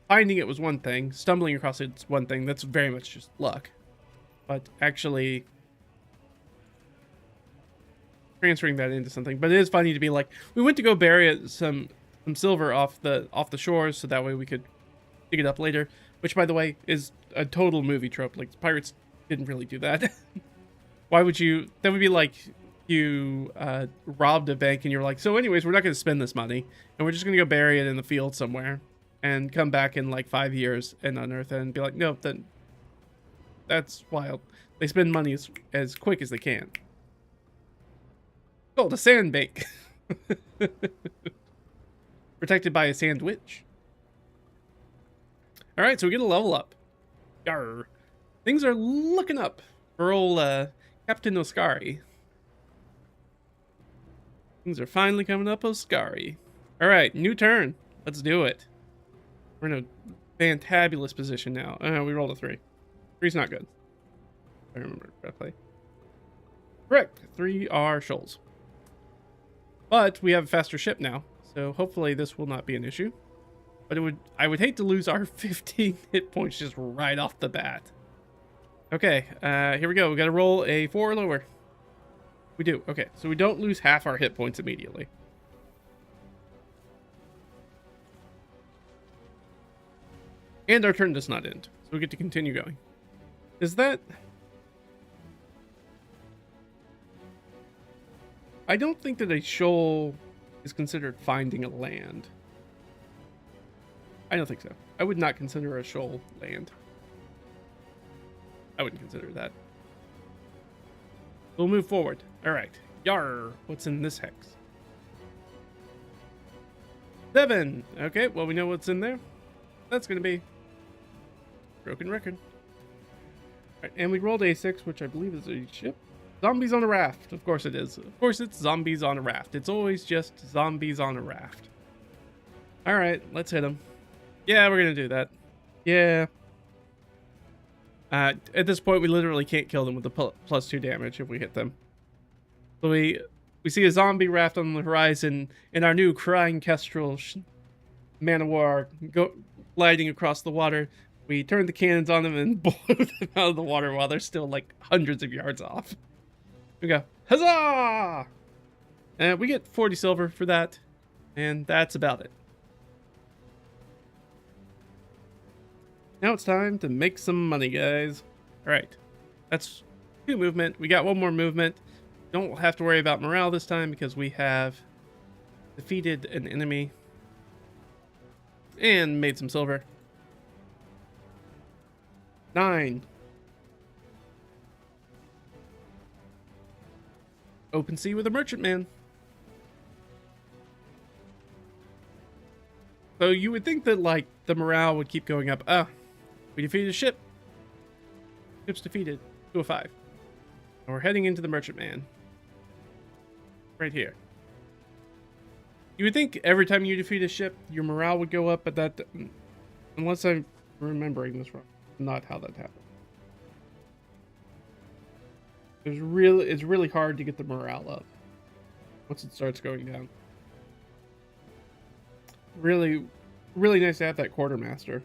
Finding it was one thing. Stumbling across it's one thing. That's very much just luck. But actually transferring that into something. But it is funny to be like, we went to go bury some silver off the shores, so that way we could dig it up later. Which, by the way, is a total movie trope. Like, pirates didn't really do that. Why would you... That would be like you robbed a bank and you're like, so anyways, we're not going to spend this money. And we're just going to go bury it in the field somewhere. And come back in like 5 years and unearth it and be like, no, then that's wild. They spend money as quick as they can. Oh, the sand bank. Protected by a sand witch. Alright, so we get a level up. Yarr. Things are looking up for old Captain Oscari. Things are finally coming up, Oscari. Alright, new turn. Let's do it. We're in a fantabulous position now. We rolled a 3. 3's not good. If I remember correctly. Correct. 3 are shoals. But we have a faster ship now, so hopefully this will not be an issue. But I would hate to lose our 15 hit points just right off the bat. Okay, here we go. We got to roll a 4 or lower. We do. Okay, so we don't lose half our hit points immediately. And our turn does not end, so we get to continue going. Is that... I don't think that a shoal is considered finding a land. I don't think so. I would not consider a shoal land. I wouldn't consider that. We'll move forward. Alright. Yarr. What's in this hex? 7. Okay, well, we know what's in there. That's going to be... Broken record. Alright, and we rolled a 6, which I believe is a ship. Zombies on a raft. Of course it is. Of course it's zombies on a raft. It's always just zombies on a raft. Alright, let's hit them. Yeah, we're going to do that. Yeah. At this point, we literally can't kill them with the +2 damage if we hit them. So we see a zombie raft on the horizon, and our new crying kestrel man of war gliding across the water. We turn the cannons on them and blow them out of the water while they're still like hundreds of yards off. We go, huzzah! And we get 40 silver for that, and that's about it. Now it's time to make some money, guys. Alright, that's 2 movement. We got 1 more movement. Don't have to worry about morale this time because we have defeated an enemy and made some silver. 9. Open sea with a merchantman. So you would think that, like, the morale would keep going up. We defeated a ship. Ship's defeated. 2 of 5. And we're heading into the merchantman. Right here. You would think every time you defeat a ship, your morale would go up, but that... Unless I'm remembering this wrong. Not how that happened. It's really hard to get the morale up once it starts going down. Really nice to have that quartermaster.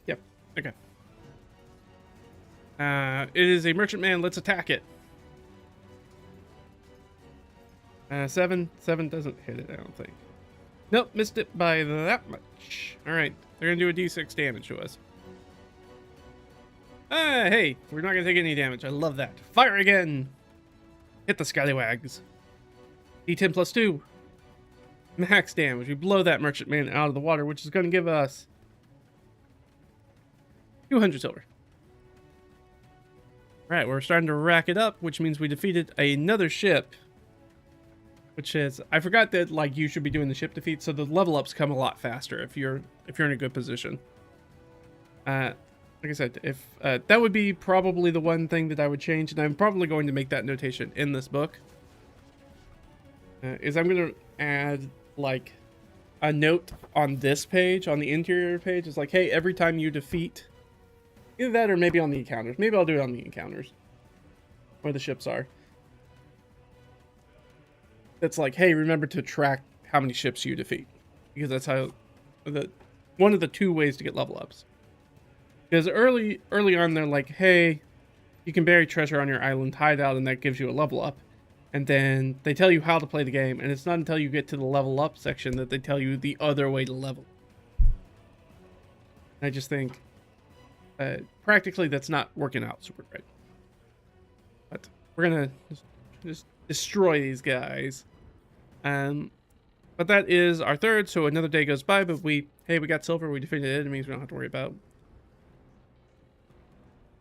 Yep. Okay. It is a merchantman. Let's attack it. 7 doesn't hit it, I don't think. Nope, missed it by that much. Alright, they're gonna do a d6 damage to us. Hey, we're not gonna take any damage. I love that. Fire again! Hit the scallywags. D10 plus 2. Max damage. We blow that merchantman out of the water, which is gonna give us 200 silver. Alright, we're starting to rack it up, which means we defeated another ship. Which is, I forgot that, like, you should be doing the ship defeat, so the level ups come a lot faster if you're in a good position. Like I said, if that would be probably the one thing that I would change, and I'm probably going to make that notation in this book. Is I'm going to add like a note on this page, on the interior page. It's like, hey, every time you defeat either that or maybe on the encounters. Maybe I'll do it on the encounters where the ships are. It's like, hey, remember to track how many ships you defeat, because that's how one of the two ways to get level ups. Because early on, they're like, hey, you can bury treasure on your island hideout, and that gives you a level up. And then they tell you how to play the game, and it's not until you get to the level up section that they tell you the other way to level. I just think practically that's not working out super great. But we're gonna just destroy these guys. But that is our third, so another day goes by, but we got silver, we defeated enemies, we don't have to worry about.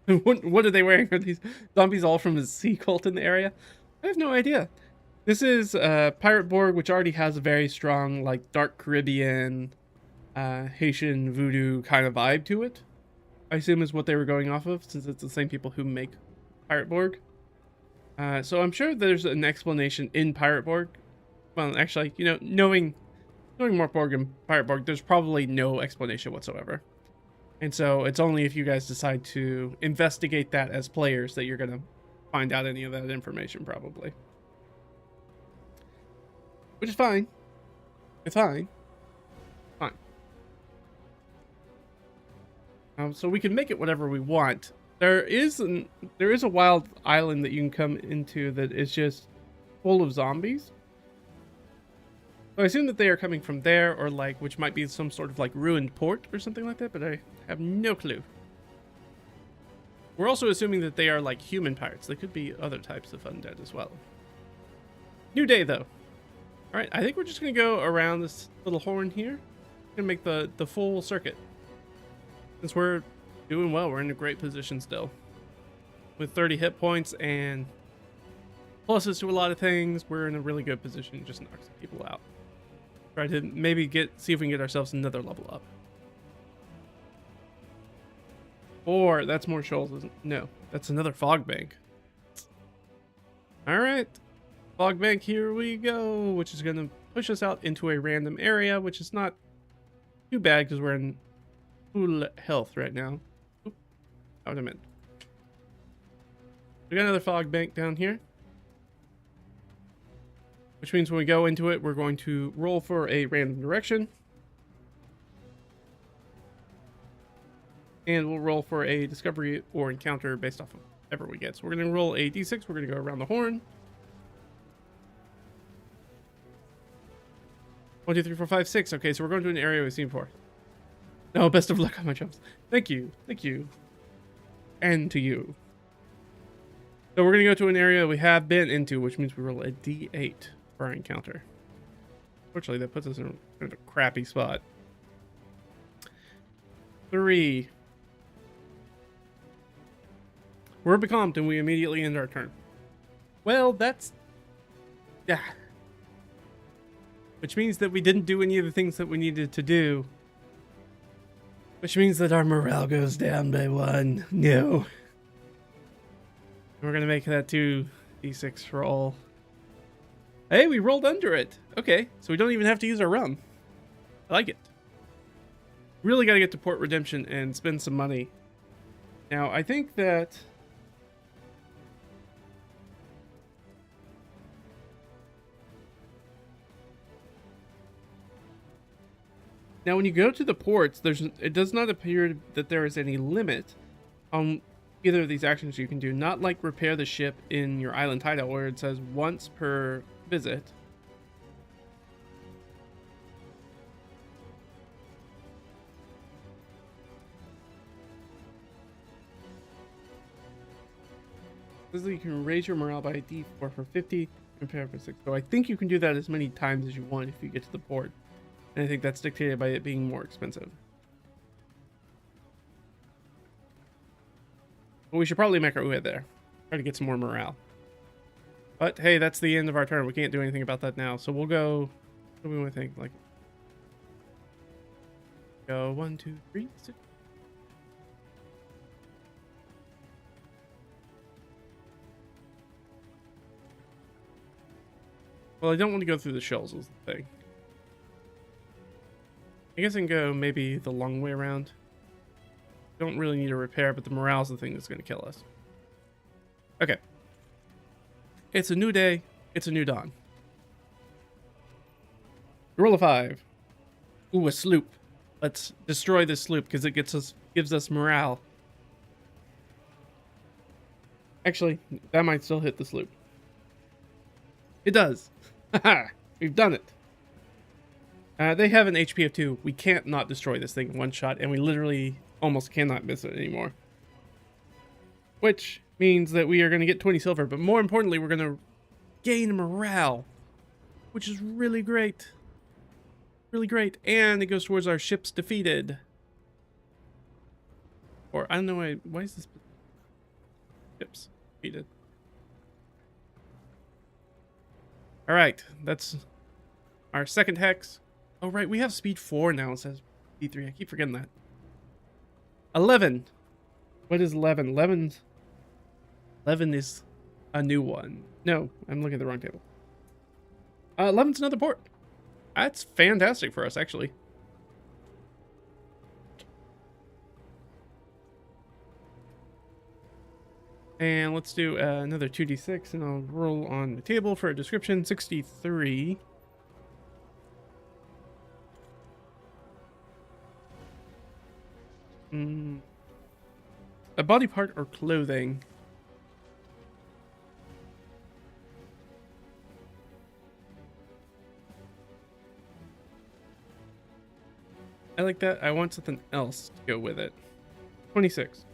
What are they wearing? Are these zombies all from the sea cult in the area? I have no idea. This is Pirate Borg, which already has a very strong, like, dark Caribbean, Haitian voodoo kind of vibe to it. I assume is what they were going off of, since it's the same people who make Pirate Borg. So I'm sure there's an explanation in Pirate Borg. Well, actually, you know, knowing Mork Borg and Pirate Borg, there's probably no explanation whatsoever. And so it's only if you guys decide to investigate that as players that you're going to find out any of that information, probably. Which is fine. It's fine. Fine. So we can make it whatever we want. There is a wild island that you can come into that is just full of zombies. So I assume that they are coming from there, or like, which might be some sort of like ruined port or something like that, but I have no clue. We're also assuming that they are like human pirates. They could be other types of undead as well. New day though. All right, I think we're just gonna go around this little horn here. Gonna make the full circuit. Since we're doing well, we're in a great position still. With 30 hit points and pluses to a lot of things, we're in a really good position to just knock some people out. Try to maybe see if we can get ourselves another level up. Or that's more shoals, isn't it? No, that's another fog bank. All right, fog bank, here we go, which is going to push us out into a random area, which is not too bad because we're in full health right now. Oop, out of it. We got another fog bank down here, which means when we go into it, we're going to roll for a random direction. And we'll roll for a discovery or encounter based off of whatever we get. So we're going to roll a d6. We're going to go around the horn. 1, 2, 3, 4, 5, 6. Okay, so we're going to an area we've seen before. No, best of luck on my jumps. Thank you. Thank you. And to you. So we're going to go to an area we have been into, which means we roll a d8 for our encounter. Fortunately, that puts us in a crappy spot. 3. We're becalmed and we immediately end our turn. Well, that's... yeah. Which means that we didn't do any of the things that we needed to do. Which means that our morale goes down by 1. No. We're going to make that 2d6 roll. Hey, we rolled under it. Okay, so we don't even have to use our rum. I like it. Really got to get to Port Redemption and spend some money. Now, I think that... now, when you go to the ports, it does not appear that there is any limit on either of these actions you can do. Not like repair the ship in your island hideout where it says once per visit. It says that you can raise your morale by a d4 for 50, repair for 6. So I think you can do that as many times as you want if you get to the port. And I think that's dictated by it being more expensive. But we should probably make our way there. Try to get some more morale. But hey, that's the end of our turn. We can't do anything about that now. So we'll go... what do we want to think? Like... go 1, 2, 3, 6. Well, I don't want to go through the shells is the thing. I guess I can go maybe the long way around. Don't really need a repair, but the morale's the thing that's going to kill us. Okay. It's a new day. It's a new dawn. Roll a 5. Ooh, a sloop. Let's destroy this sloop because it gives us morale. Actually, that might still hit the sloop. It does. Haha, we've done it. They have an HP of 2. We can't not destroy this thing in one shot, and we literally almost cannot miss it anymore. Which means that we are going to get 20 silver, but more importantly, we're going to gain morale, which is really great. Really great. And it goes towards our ships defeated. Or, I don't know why is this... Ships defeated. Alright, that's our second hex. Oh, right, we have speed 4 now. It says speed 3. I keep forgetting that. 11. What is 11? 11 is a new one. No, I'm looking at the wrong table. 11's another port. That's fantastic for us, actually. And let's do another 2d6, and I'll roll on the table for a description. 63. A body part or clothing? I like that. I want something else to go with it. 26.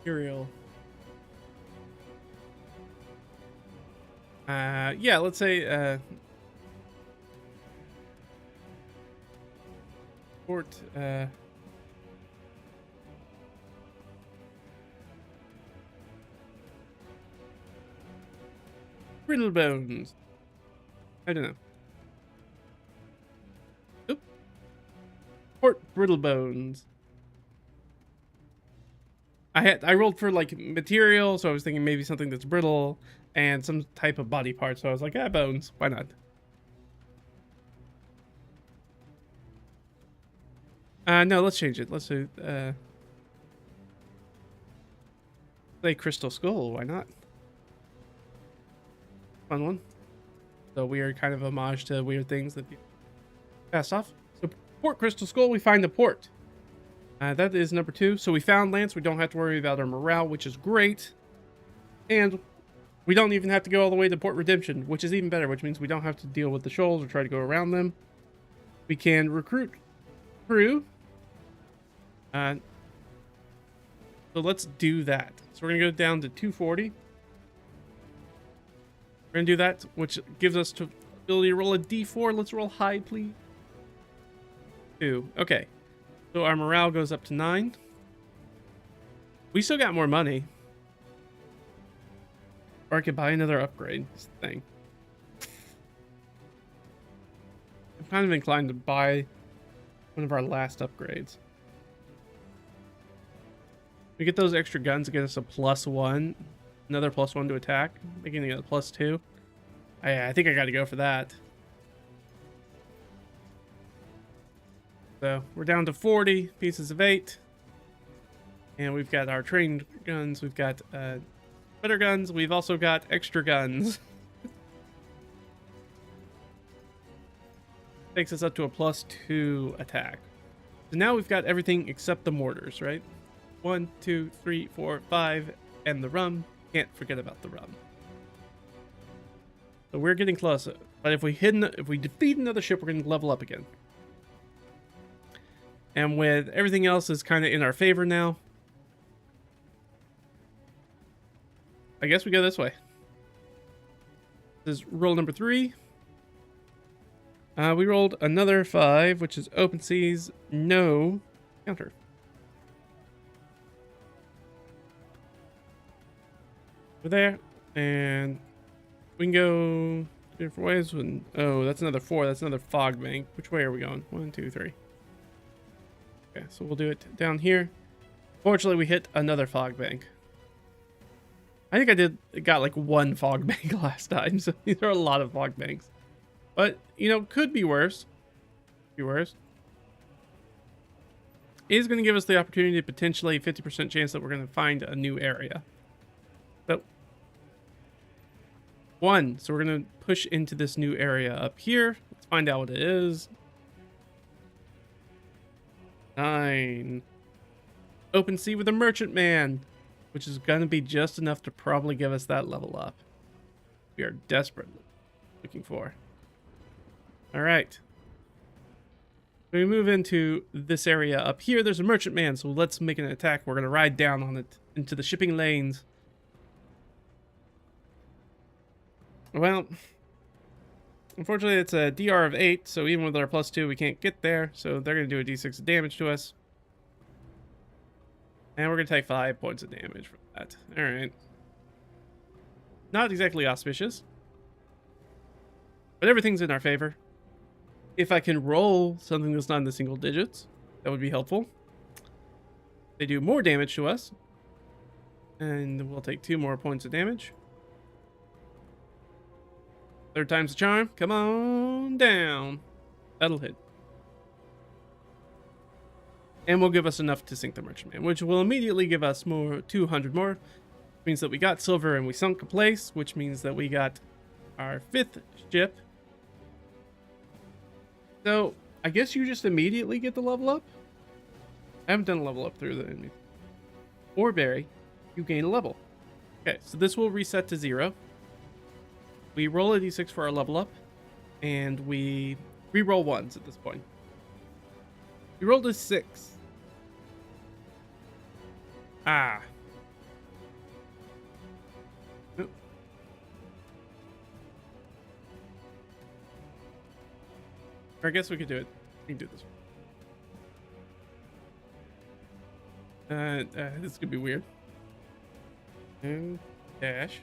Material. Yeah, let's say port brittle bones. I don't know. Oop. Port brittle bones. I rolled for like material, so I was thinking maybe something that's brittle and some type of body part. So I was like, bones. Why not? No, let's change it. Let's do say crystal skull. Why not? Fun one. So weird kind of homage to weird things that passed off. So port crystal skull. We find the port. That is number 2. So we found Lance. We don't have to worry about our morale, which is great. And we don't even have to go all the way to Port Redemption, which is even better, which means we don't have to deal with the shoals or try to go around them. We can recruit crew. So let's do that. So we're going to go down to 240. We're going to do that, which gives us the ability to roll a d4. Let's roll high, please. 2. Okay. So our morale goes up to 9. We still got more money. Or I could buy another upgrade. This thing. I'm kind of inclined to buy one of our last upgrades. We get those extra guns to get us a +1. Another +1 to attack. Making it a +2. I think I got to go for that. So we're down to 40 pieces of 8. And we've got our trained guns. We've got better guns. We've also got extra guns. Takes us up to a +2 attack. So now we've got everything except the mortars, right? 1, 2, 3, 4, 5, and the rum. Can't forget about the rum. So we're getting closer. But if we defeat another ship, we're going to level up again. And with everything else is kind of in our favor now, I guess we go this way. This is roll number 3. We rolled another 5, which is open seas, no counter. We're there, and we can go different ways. Oh, that's another 4. That's another fog bank. Which way are we going? 1, 2, 3. Okay, so we'll do it down here. Fortunately, we hit another fog bank. I think got like one fog bank last time, so these are a lot of fog banks. But, you know, could be worse. Be worse. It is going to give us the opportunity to potentially 50% chance that we're going to find a new area. So, 1. So we're going to push into this new area up here. Let's find out what it is. 9. Open sea with a merchantman, which is going to be just enough to probably give us that level up. We are desperately looking for. All right. We move into this area up here. There's a merchantman, so let's make an attack. We're going to ride down on it into the shipping lanes. Well, unfortunately, it's a DR of 8, so even with our +2, we can't get there. So they're going to do a d6 of damage to us. And we're going to take 5 points of damage from that. All right. Not exactly auspicious. But everything's in our favor. If I can roll something that's not in the single digits, that would be helpful. They do more damage to us. And we'll take 2 more points of damage. 3rd time's the charm. Come on down. That'll hit. And will give us enough to sink the merchantman, which will immediately give us 200 more. Which means that we got silver and we sunk a place, which means that we got our 5th ship. So, I guess you just immediately get the level up? I haven't done a level up through the enemy. Or Barry, you gain a level. Okay, so this will reset to 0. We roll a d6 for our level up, and we re-roll 1s at this point. We rolled a 6. Ah. Oh. Or I guess we could do it. We can do this. This could be weird. And dash.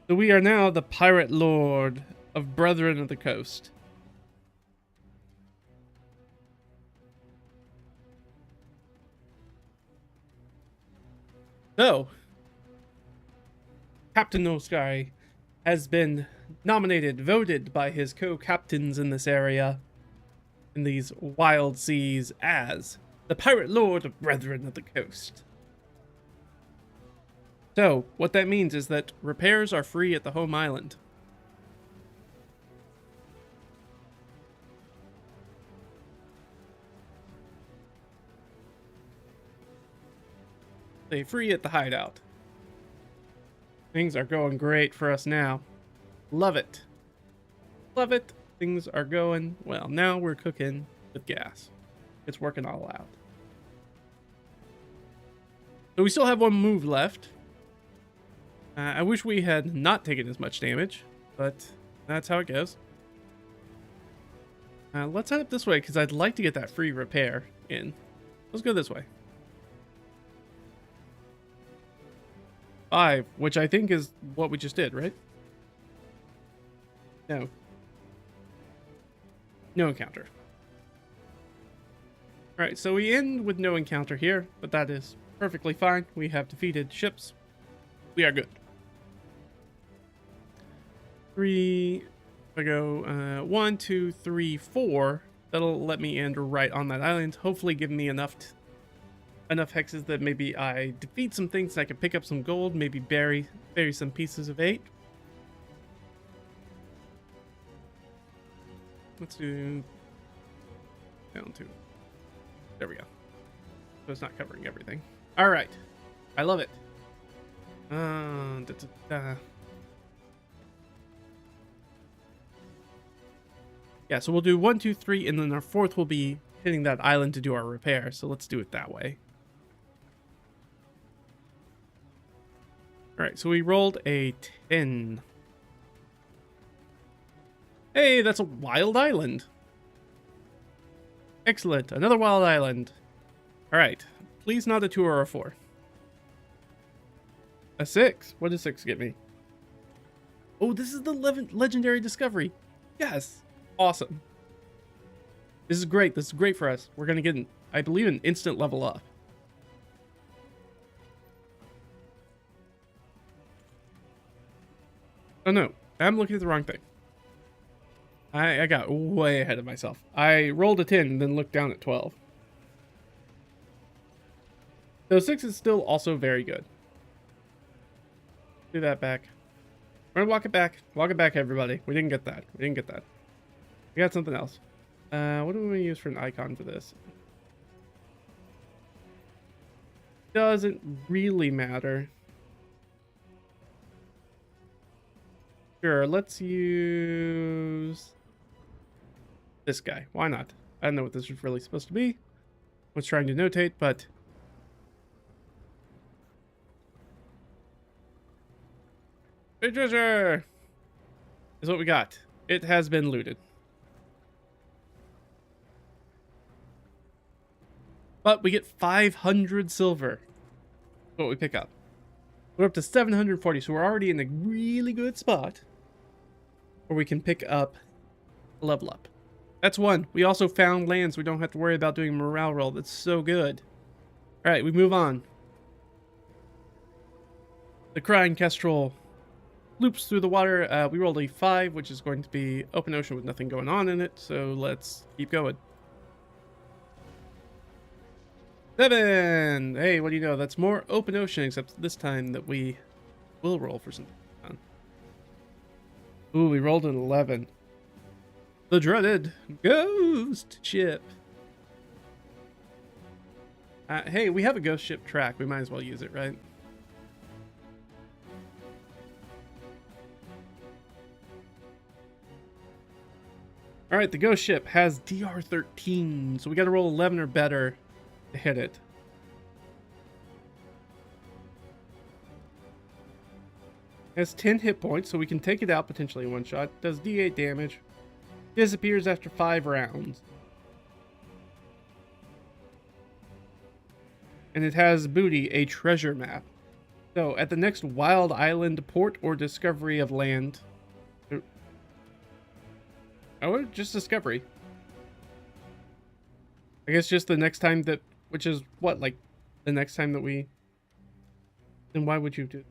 So we are now the Pirate Lord of Brethren of the Coast. So, Captain BlueSky has been nominated, voted by his co-captains in this area, in these wild seas, as the Pirate Lord of Brethren of the Coast. So, what that means is that repairs are free at the home island. They free at the hideout. Things are going great for us now. Love it. Love it. Things are going well. Now we're cooking with gas. It's working all out. So we still have 1 move left. I wish we had not taken as much damage, but that's how it goes. Let's head up this way because I'd like to get that free repair in. Let's go this way. 5, which I think is what we just did, right? No. No encounter. Alright, so we end with no encounter here, but that is perfectly fine. We have defeated ships. We are good. 3, if I go 1, 2, 3, 4, that'll let me end right on that island, hopefully give me enough hexes that maybe I defeat some things and I can pick up some gold, maybe bury some pieces of 8. Let's do down to, there we go. So it's not covering everything. All right, I love it. Yeah, so we'll do 1, 2, 3, and then our 4th will be hitting that island to do our repair. So let's do it that way. All right, so we rolled a 10. Hey, that's a wild island. Excellent, another wild island. All right, please not a 2 or a 4. A 6. What does 6 get me? Oh, this is the legendary discovery. Yes, awesome. This is great. This is great for us. We're going to get, I believe, an instant level up. Oh no, I'm looking at the wrong thing. I got way ahead of myself. I rolled a 10 and then looked down at 12. So 6 is still also very good. Do that back. We're gonna walk it back. Walk it back, everybody. We didn't get that. We didn't get that. We got something else. What do we use for an icon for this? Doesn't really matter. Sure, let's use this guy. Why not? I don't know what this is really supposed to be. I was trying to notate, but hey, treasure is what we got. It has been looted. But we get 500 silver. That's what we pick up. We're up to 740, so we're already in a really good spot where we can pick up a level up. That's one. We also found lands. We don't have to worry about doing a morale roll. That's so good. All right, we move on. The Crying Kestrel loops through the water. We rolled a 5, which is going to be open ocean with nothing going on in it. So let's keep going. 7! Hey, what do you know? That's more open ocean, except this time that we will roll for something. Ooh, we rolled an 11. The dreaded ghost ship. Hey, we have a ghost ship track. We might as well use it, right? All right, the ghost ship has DR 13, so we got to roll 11 or better to hit it. It has 10 hit points, so we can take it out potentially in one shot. Does D8 damage. Disappears after 5 rounds. And it has booty, a treasure map. So at the next wild island, port, or discovery of land. Oh, just discovery. I guess just the next time that, which is what, like the next time that we, then why would you do?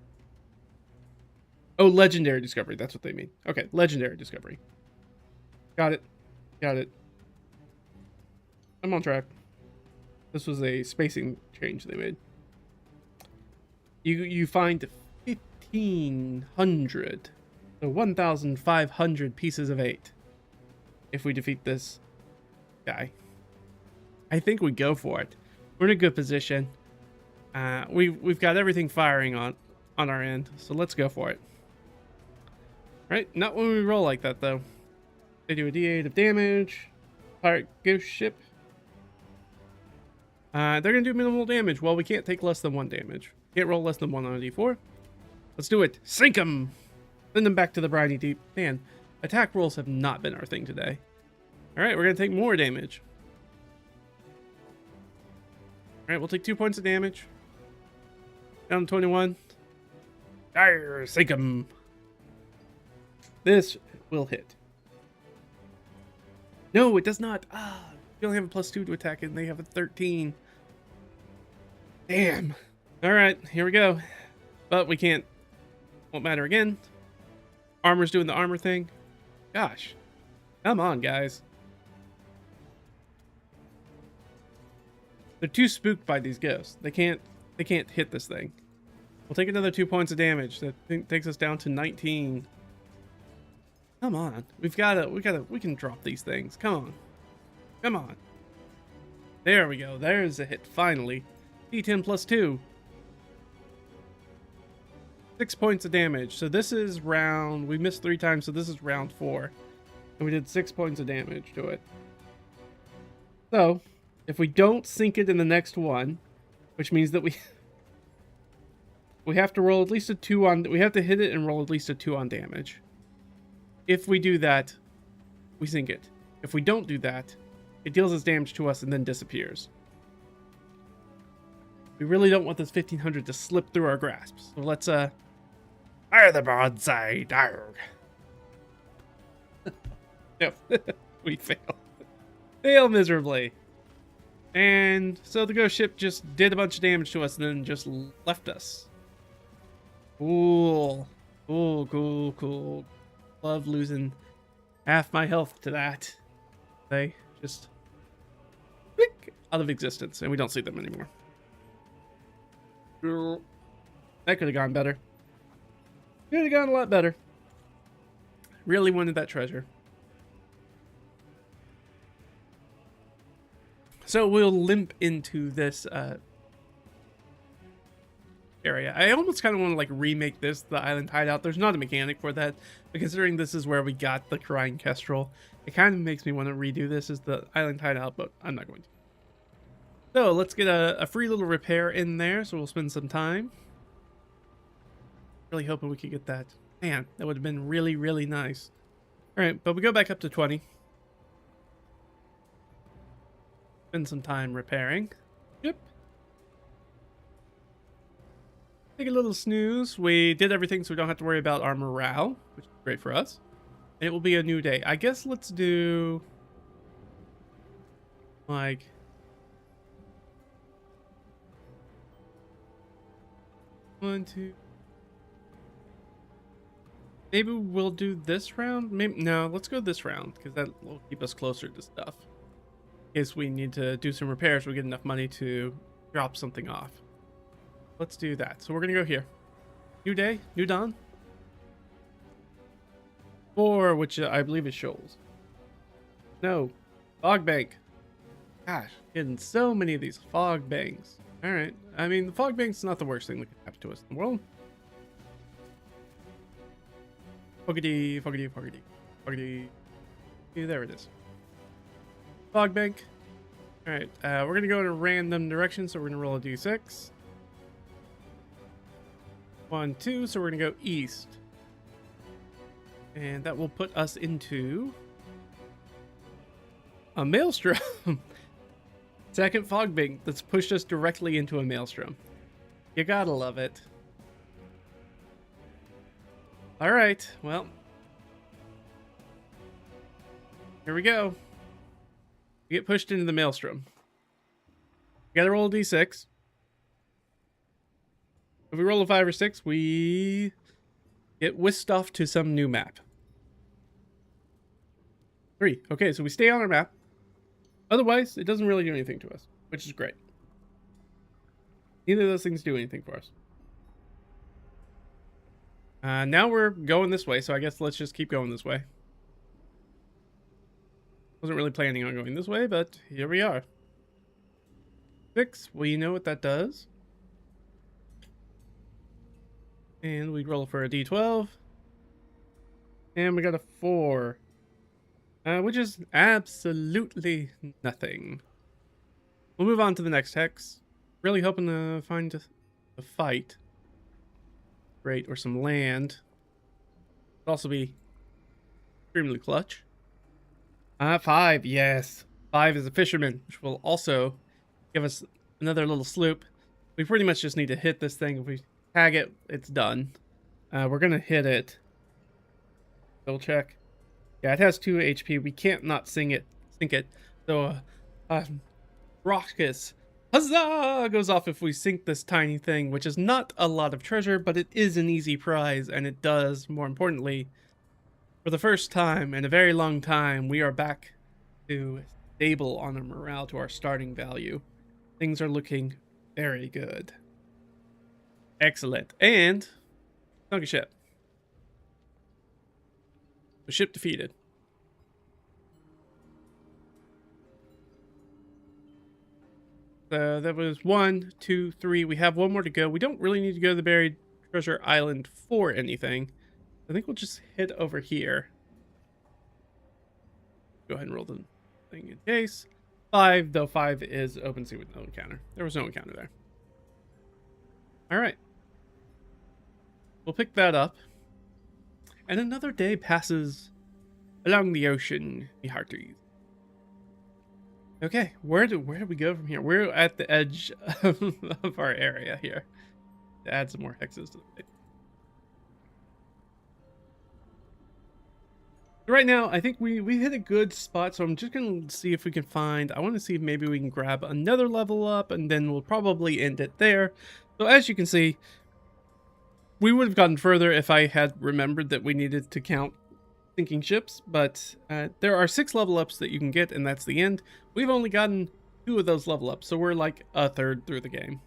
Oh, legendary discovery. That's what they mean. Okay, legendary discovery. Got it. Got it. I'm on track. This was a spacing change they made. You find 1,500, so 1,500 pieces of 8. If we defeat this guy, I think we go for it. We're in a good position. We've got everything firing on our end, so let's go for it. Right? Not when we roll like that though. They do a D8 of damage. Pirate ghost ship. They're gonna do minimal damage. Well, we can't take less than 1 damage. Can't roll less than 1 on a D4. Let's do it. Sink them. Send them back to the briny deep. Man, attack rolls have not been our thing today. All right, we're gonna take more damage. All right, we'll take 2 points of damage. Down to 21. Arr, sink them. This will hit. No, it does not. You only have a +2 to attack, and they have a 13. Damn. All right, here we go. But we can't. Won't matter again. Armor's doing the armor thing. Gosh. Come on, guys. They're too spooked by these ghosts. They can't hit this thing. We'll take another 2 points of damage. That takes us down to 19. Come on. We can drop these things. Come on. Come on. There we go. There's a hit, finally. D10 +2. 6 points of damage. So this is round... We missed 3 times, so this is round 4. And we did 6 points of damage to it. So, if we don't sink it in the next one, which means that we have to roll at least a 2 on... We have to hit it and roll at least a 2 on damage. If we do that, we sink it. If we don't do that, it deals its damage to us and then disappears. We really don't want this 1,500 to slip through our grasps. So let's, fire the broadside. Arrgh. No, we fail. Fail miserably. And so the ghost ship just did a bunch of damage to us and then just left us. Cool. Cool. Love losing half my health to that. They just out of existence and we don't see them anymore. That could have gone better. Could have gone a lot better. Really wanted that treasure. So we'll limp into this area. I almost kind of want to like remake this the island hideout. There's not a mechanic for that, but considering this is where we got the crying kestrel, it kind of makes me want to redo this as the island hideout, but I'm not going to. So let's get a free little repair in there. So we'll spend some time. Really hoping we could get that. Man, that would have been really, really nice. All right, but we go back up to 20. Spend some time repairing. Yep. Take a little snooze. We did everything so we don't have to worry about our morale, which is great for us. And it will be a new day. I guess let's do like 1, 2. Maybe we'll do this round. Maybe no, let's go this round because that will keep us closer to stuff. In case we need to do some repairs, we get enough money to drop something off. Let's do that. So we're gonna go here. New day, new dawn. 4, which I believe is shoals. No, fog bank. Gosh, getting so many of these fog banks. All right, I mean the fog bank's not the worst thing that could happen to us in the world. Foggity. There it is. Fog bank. All right, we're gonna go in a random direction, so we're gonna roll a d6. 1, 2, so we're gonna go east, and that will put us into a maelstrom. Second fog bank that's pushed us directly into a maelstrom. You gotta love it. All right, well, here we go. We get pushed into the maelstrom. We gotta roll a d6. If we roll a 5 or 6, we get whisked off to some new map. 3. Okay, so we stay on our map. Otherwise, it doesn't really do anything to us, which is great. Neither of those things do anything for us. Now we're going this way, so I guess let's just keep going this way. Wasn't really planning on going this way, but here we are. 6, well, you know what that does. And we roll for a d12. And we got a 4. Which is absolutely nothing. We'll move on to the next hex. Really hoping to find a fight. Great, or some land. It'll also be extremely clutch. 5, yes. 5 is a fisherman, which will also give us another little sloop. We pretty much just need to hit this thing. If we tag it, it's done. We're gonna hit it. Double check. Yeah, it has 2 HP. We can't not sink it. So, Raucous huzzah goes off if we sink this tiny thing, which is not a lot of treasure, but it is an easy prize, and it does, more importantly, for the first time in a very long time, we are back to stable on our morale to our starting value. Things are looking very good. Excellent. And sunk a ship. The ship defeated. That was 1, 2, 3. We have 1 more to go. We don't really need to go to the buried treasure island for anything. I think we'll just head over here. Go ahead and roll the thing in case. 5, though 5 is open sea with no encounter. There was no encounter there. All right. We'll pick that up. And another day passes along the ocean, me hearties. Okay, where do we go from here? We're at the edge of our area here. To add some more hexes to the page. Right now, I think we hit a good spot, so I'm just going to see if we can find... I want to see if maybe we can grab another level up, and then we'll probably end it there. So as you can see, we would have gotten further if I had remembered that we needed to count sinking ships, but there are 6 level ups that you can get, and that's the end. We've only gotten 2 of those level ups, so we're like a third through the game.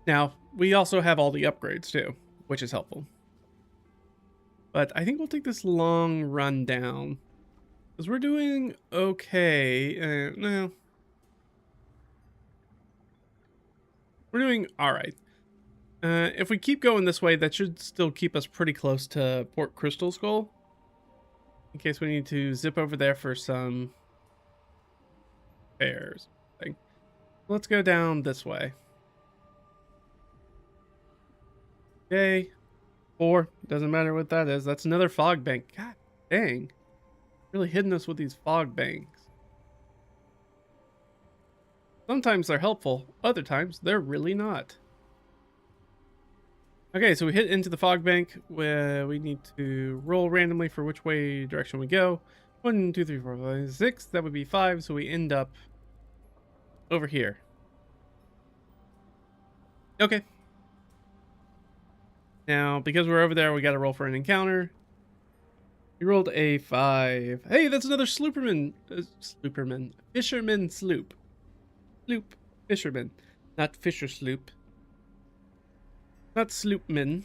Now, we also have all the upgrades too, which is helpful. But I think we'll take this long run down, because we're doing okay. No. We're doing alright. If we keep going this way, that should still keep us pretty close to Port Crystal Skull. In case we need to zip over there for some fares. Let's go down this way. Okay. 4. Doesn't matter what that is. That's another fog bank. God dang. Really hitting us with these fog banks. Sometimes they're helpful. Other times they're really not. Okay, so we hit into the fog bank where we need to roll randomly for which way direction we go. 1, 2, 3, 4, 5, 6. That would be 5, so we end up over here. Okay. Now, because we're over there, we got to roll for an encounter. We rolled a 5. Hey, that's another slooperman. Fisherman sloop. Sloop. Fisherman. Not fisher sloop. Not sloopman.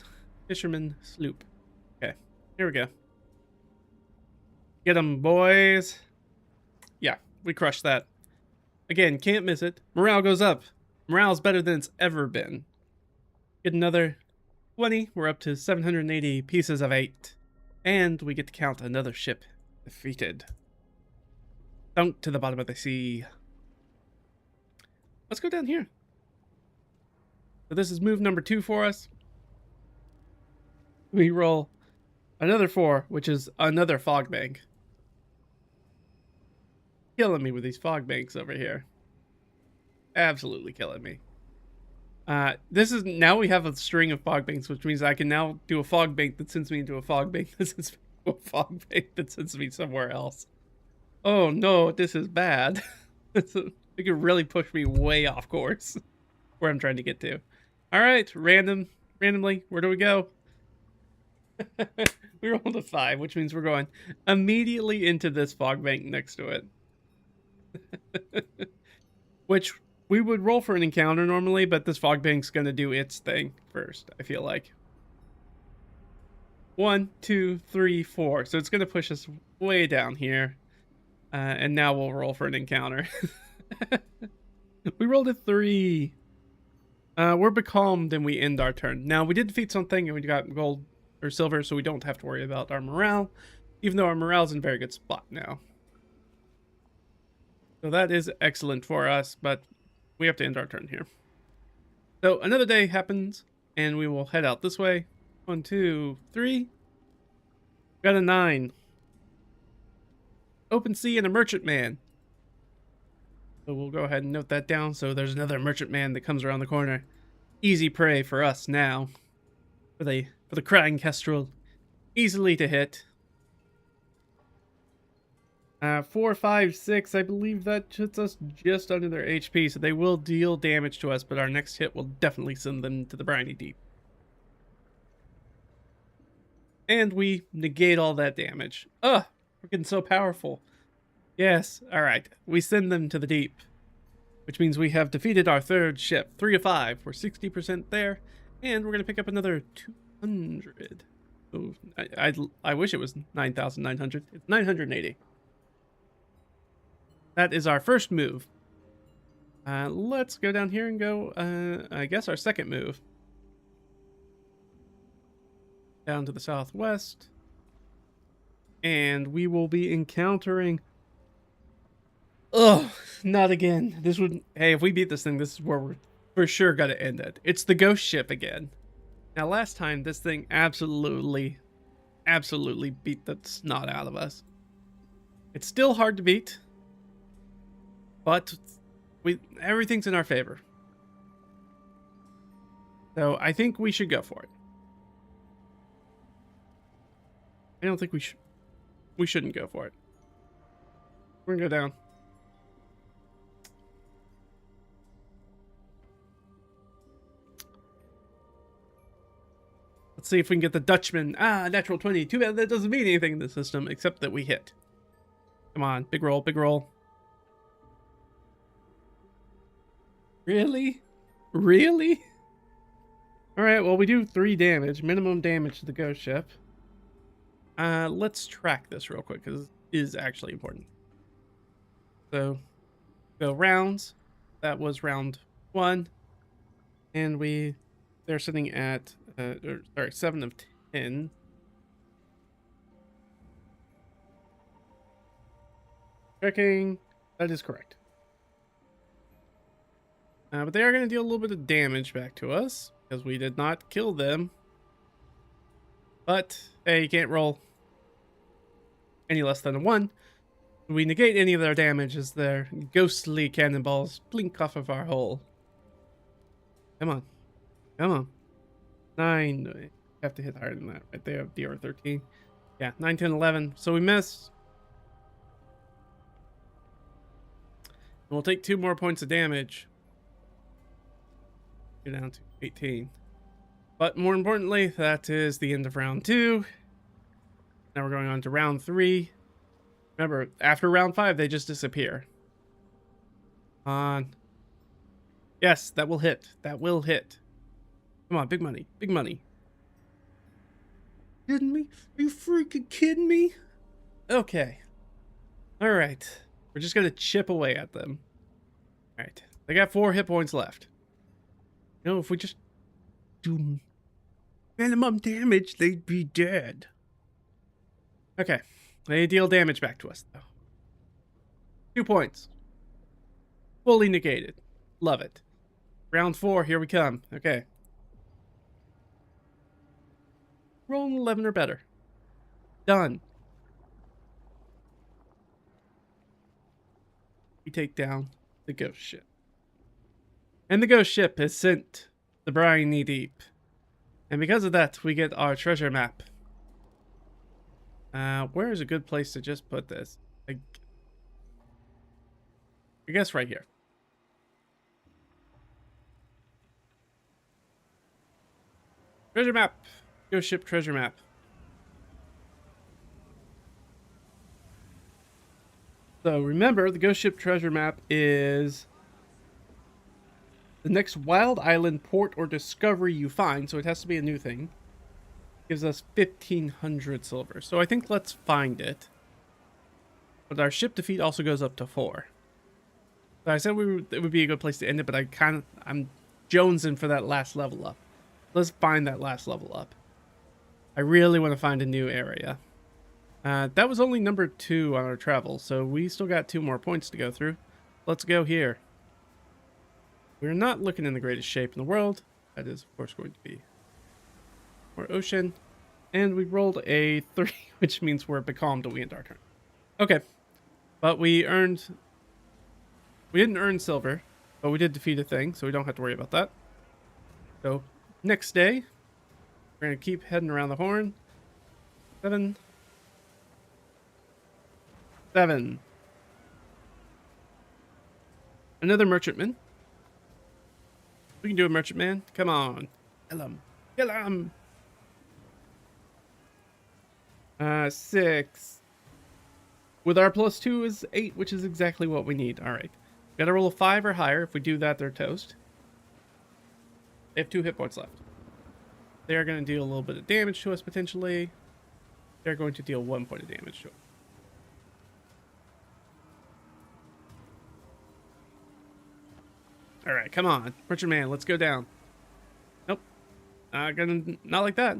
Fisherman sloop. Okay, here we go. Get 'em, boys. Yeah, we crushed that. Again, can't miss it. Morale goes up. Morale's better than it's ever been. Get another 20. We're up to 780 pieces of 8. And we get to count another ship defeated. Sunk to the bottom of the sea. Let's go down here. So this is move number 2 for us. We roll another 4, which is another fog bank. Killing me with these fog banks over here. Absolutely killing me. This is now we have a string of fog banks, which means I can now do a fog bank that sends me into a fog bank that sends me to a fog bank that sends me somewhere else. Oh no, this is bad. It could really push me way off course where I'm trying to get to. All right, randomly, where do we go? We rolled a 5, which means we're going immediately into this fog bank next to it. Which we would roll for an encounter normally, but this fog bank's gonna do its thing first, I feel like. 1, 2, 3, 4. So it's gonna push us way down here. And now we'll roll for an encounter. We rolled a 3. We're becalmed and we end our turn. Now, we did defeat something and we got gold or silver, so we don't have to worry about our morale, even though our morale's in a very good spot now. So that is excellent for us, but we have to end our turn here. So another day happens and we will head out this way. 1, 2, 3. Got a 9. Open sea and a merchantman. So we'll go ahead and note that down. So there's another merchantman that comes around the corner. Easy prey for us now. For the crying kestrel. Easily to hit. 4, 5, 6. I believe that puts us just under their HP. So they will deal damage to us, but our next hit will definitely send them to the briny deep. And we negate all that damage. Ugh, we're getting so powerful. Yes, alright. We send them to the deep. Which means we have defeated our 3rd ship. 3 of 5. We're 60% there. And we're going to pick up another 200. Ooh, I wish it was 9,900. It's 980. That is our first move. Let's go down here and go, I guess, our second move. Down to the southwest. And we will be encountering... Ugh, not again. This would... Hey, if we beat this thing, this is where we're for sure got to end it. It's the ghost ship again. Now, last time, this thing absolutely beat the snot out of us. It's still hard to beat. But everything's in our favor. So, I think we should go for it. I don't think we should... we shouldn't go for it. We're gonna go down. Let's see if we can get the Dutchman. Ah, natural 20. Too bad that doesn't mean anything in the system, except that we hit. Come on, big roll, big roll. Really? Really? Alright, well, we do 3 damage. Minimum damage to the ghost ship. Let's track this real quick, because it is actually important. So, rounds. That was round 1. And they're sitting at, 7 of 10. Checking. That is correct. But they are going to deal a little bit of damage back to us, because we did not kill them. But, hey, you can't roll any less than a 1. We negate any of their damage as their ghostly cannonballs blink off of our hull. Come on. Come on. 9. We have to hit higher than that, right? They have DR 13. Yeah, 9, 10, 11. So we missed. And we'll take 2 more points of damage. Go down to 18. But more importantly, that is the end of round 2. Now we're going on to round 3. Remember, after round 5, they just disappear. On. Yes, that will hit. That will hit. Come on, big money. Big money. Kidding me? Are you freaking kidding me? Okay. Alright. We're just gonna chip away at them. Alright. They got 4 hit points left. You know, if we just do minimum damage, they'd be dead. Okay. They deal damage back to us, though. 2 points. Fully negated. Love it. Round 4, here we come. Okay. Roll an 11 or better. Done. We take down the ghost ship. And the ghost ship is sent the briny deep. And because of that, we get our treasure map. Where is a good place to just put this? I guess right here. Treasure map. Ghost ship treasure map. So remember, the ghost ship treasure map is the next wild island, port, or discovery you find. So it has to be a new thing. Gives us 1,500 silver. So I think let's find it. But our ship defeat also goes up to 4. So I said it would be a good place to end it, but I'm jonesing for that last level up. Let's find that last level up. I really want to find a new area. That was only number 2 on our travel, so we still got 2 more points to go through. Let's go here. We're not looking in the greatest shape in the world. That is, of course, going to be more ocean. And we rolled a 3, which means we're becalmed till we end our turn. Okay. But we didn't earn silver, but we did defeat a thing, so we don't have to worry about that. So, next day, we're going to keep heading around the horn. 7. Another merchantman. We can do a merchantman. Come on. Kill him. Kill him. 6. With our +2 is 8, which is exactly what we need. Alright. Gotta roll a 5 or higher. If we do that, they're toast. They have 2 hit points left. They're going to deal a little bit of damage to us, potentially. They're going to deal 1 point of damage to us. Alright, come on. Merchantman, let's go down. Nope. Not like that.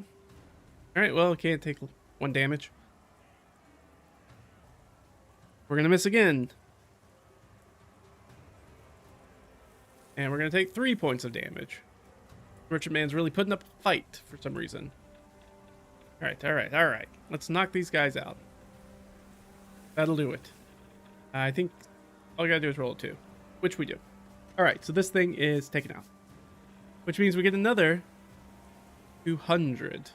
Alright, well, can't take 1 damage. We're going to miss again. And we're going to take 3 points of damage. Merchantman's really putting up a fight for some reason. Alright. Let's knock these guys out. That'll do it. I think all we gotta do is roll a 2. Which we do. Alright, so this thing is taken out. Which means we get another 200.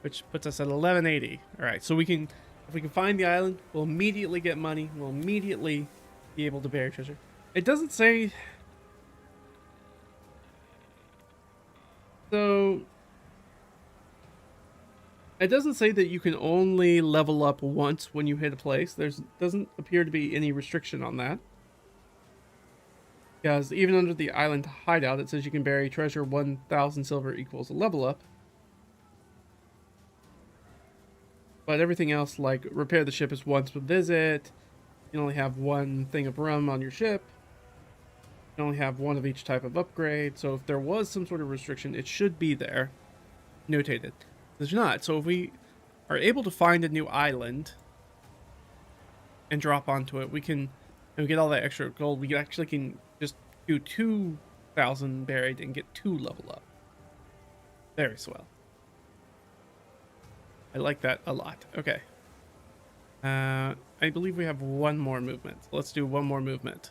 which puts us at 1180. All right, so we can, if we can find the island, we'll immediately get money. We'll immediately be able to bury treasure. It doesn't say. So it doesn't say that you can only level up once when you hit a place. There's doesn't appear to be any restriction on that. Because even under the island hideout, it says you can bury treasure 1,000 silver equals a level up. But everything else, like repair the ship is once per visit. You can only have one thing of rum on your ship. You can only have one of each type of upgrade. So if there was some sort of restriction, it should be there. Notated. There's not. So if we are able to find a new island and drop onto it, we can, and we get all that extra gold. We actually can just do 2,000 buried and get 2 level up. Very swell. I like that a lot. Okay. I believe we have one more movement. Let's do one more movement.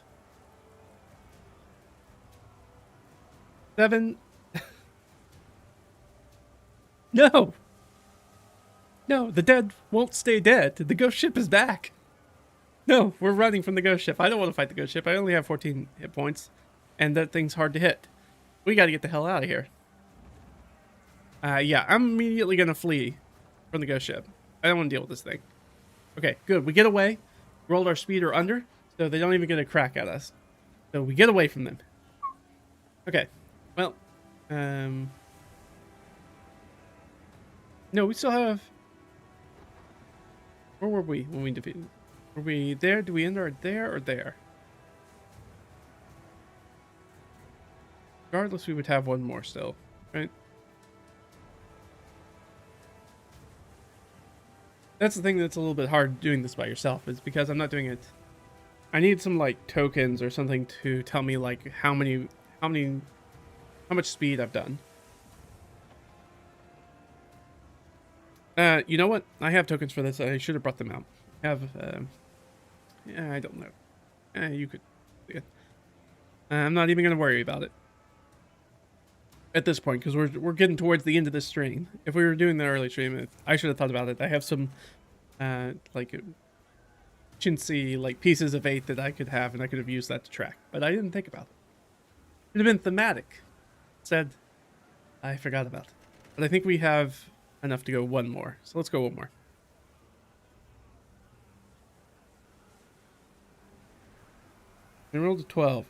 7. No! No, the dead won't stay dead. The ghost ship is back. No, we're running from the ghost ship. I don't want to fight the ghost ship. I only have 14 hit points. And that thing's hard to hit. We gotta get the hell out of here. Yeah, I'm immediately gonna flee from the ghost ship. I don't want to deal with this thing. Okay, good. We get away. Rolled our speeder under, so they don't even get a crack at us. So we get away from them. Okay. Well, no, we still have... Where were we when we defeated? Were we there? Do we end our there or there? Regardless, we would have one more still, right? That's the thing that's a little bit hard doing this by yourself, is because I'm not doing it. I need some like tokens or something to tell me like how much speed I've done. You know what? I have tokens for this. I should have brought them out. I have, yeah, I don't know. You could. Yeah. I'm not even gonna worry about it at this point, because we're getting towards the end of this stream. If we were doing the early stream, I should have thought about it. I have some like chintzy like pieces of 8 that I could have, and I could have used that to track, but I didn't think about it. It would have been thematic. Instead, I forgot about it. But I think we have enough to go one more, so let's go one more. We rolled a 12.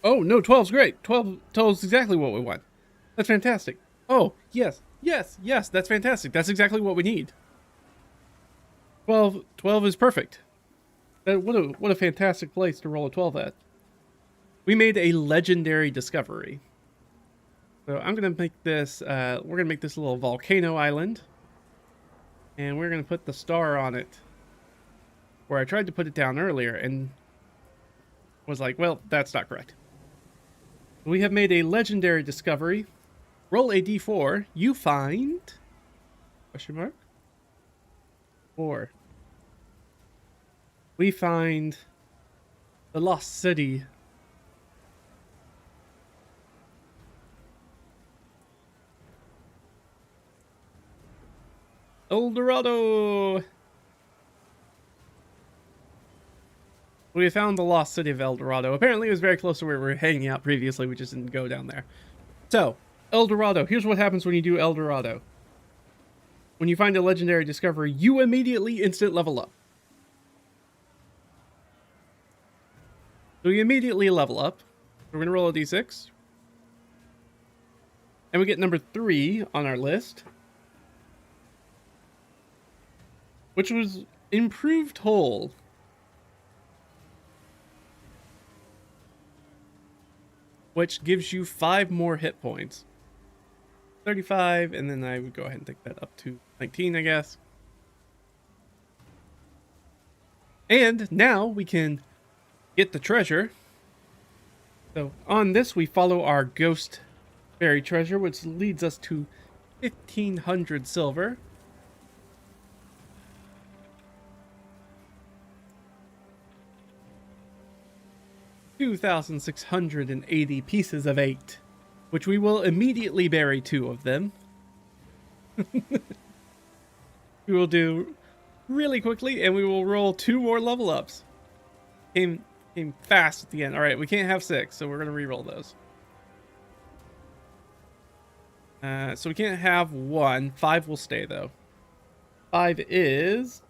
Oh no, 12's great. 12 is exactly what we want. That's fantastic. Oh, yes, yes, yes, that's fantastic. That's exactly what we need. 12 is perfect. What a fantastic place to roll a 12 at. We made a legendary discovery. So I'm going to make this, we're going to make this little volcano island. And we're going to put the star on it. Where I tried to put it down earlier and was like, well, that's not correct. We have made a legendary discovery. Roll a d4. You find... Question mark? 4. We find the lost city. El Dorado! We found the lost city of El Dorado. Apparently it was very close to where we were hanging out previously. We just didn't go down there. So, El Dorado. Here's what happens when you do El Dorado. When you find a legendary discovery, you immediately instant level up. So we immediately level up. We're going to roll a d6. And we get number 3 on our list. Which was Improved Hole. Which gives you 5 more hit points. 35, and then I would go ahead and take that up to 19, I guess. And now we can get the treasure. So on this, we follow our ghost buried treasure, which leads us to 1,500 silver. $2,680 pieces of 8, which we will immediately bury 2 of them. we will do really quickly, and we will roll 2 more level ups. Came fast at the end. All right, we can't have 6, so we're gonna re-roll those. So we can't have 1. 5 will stay though. 5 is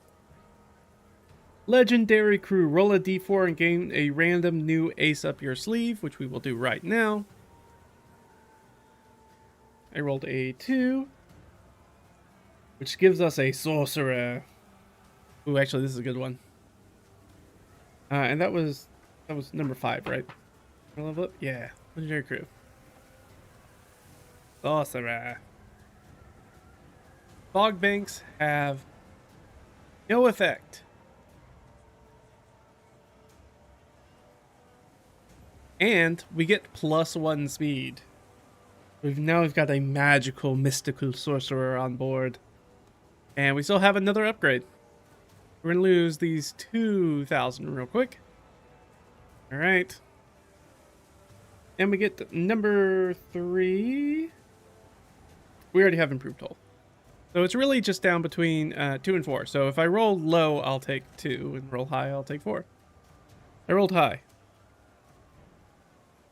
Legendary Crew. Roll a d4 and gain a random new ace up your sleeve, which we will do right now. I rolled a 2, which gives us a Sorcerer. Ooh, actually, this is a good one. And that was number 5, right? Level up? Yeah. Legendary Crew. Sorcerer. Fog banks have no effect. And we get +1 speed. We've got a magical, mystical sorcerer on board. And we still have another upgrade. We're going to lose these 2,000 real quick. Alright. And we get number 3. We already have improved hull. So it's really just down between 2 and 4. So if I roll low, I'll take 2. And roll high, I'll take 4. I rolled high.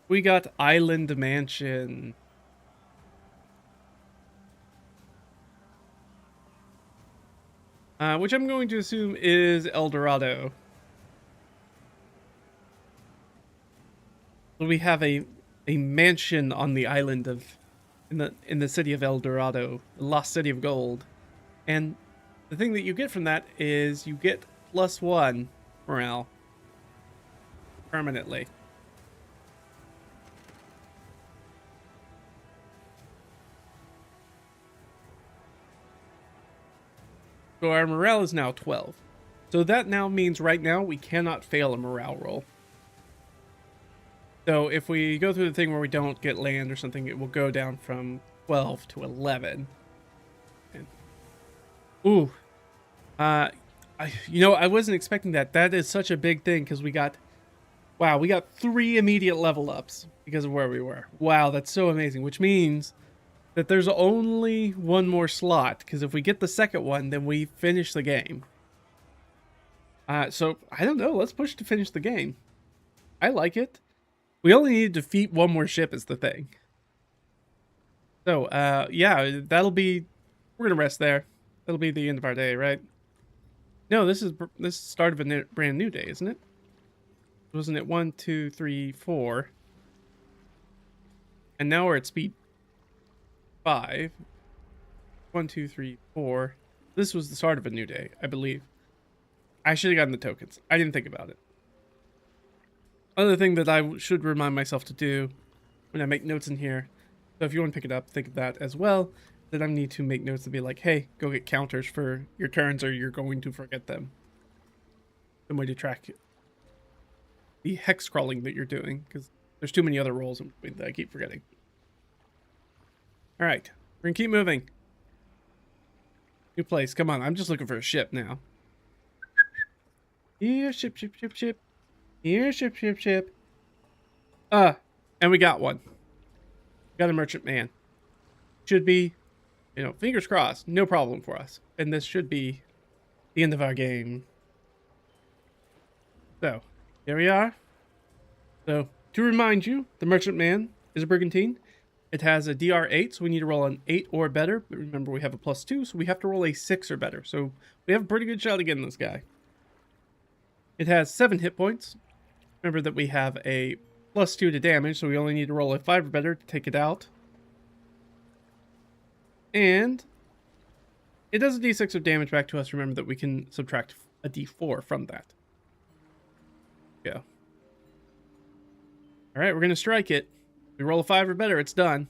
We got Island Mansion. Which I'm going to assume is El Dorado. So we have a mansion on the island of in the city of El Dorado, the lost city of gold. And the thing that you get from that is you get +1 morale permanently. So our morale is now 12. So that now means right now we cannot fail a morale roll. So if we go through the thing where we don't get land or something, it will go down from 12 to 11. And, ooh. I wasn't expecting that. That is such a big thing because we got 3 immediate level ups because of where we were. Wow, that's so amazing. Which means that there's only 1 more slot, because if we get the second one, then we finish the game. So, I don't know, let's push to finish the game. I like it. We only need to defeat 1 more ship is the thing. So, yeah, we're gonna rest there. That'll be the end of our day, right? No, this is the start of a brand new day, isn't it? Wasn't it 1, 2, 3, 4? And now we're at speed 5. 1, 2, 3, 4. This was the start of a new day, I believe. I should have gotten the tokens. I didn't think about it. Other thing that I should remind myself to do when I make notes in here. So if you want to pick it up, think of that as well. That I need to make notes to be like, hey, go get counters for your turns or you're going to forget them. Some way to track the hex crawling that you're doing, because there's too many other rolls that I keep forgetting. Alright, we're gonna keep moving. New place, come on, I'm just looking for a ship now. Here, ship. Here, ship. And we got one. Got a merchant man. Should be, fingers crossed, no problem for us. And this should be the end of our game. So, here we are. So, to remind you, the merchant man is a brigantine. It has a DR8, so we need to roll an 8 or better. But remember, we have a +2, so we have to roll a 6 or better. So we have a pretty good shot at getting this guy. It has 7 hit points. Remember that we have a +2 to damage, so we only need to roll a 5 or better to take it out. And it does a d6 of damage back to us. Remember that we can subtract a d4 from that. Go. Alright, we're going to strike it. We roll a 5 or better, it's done.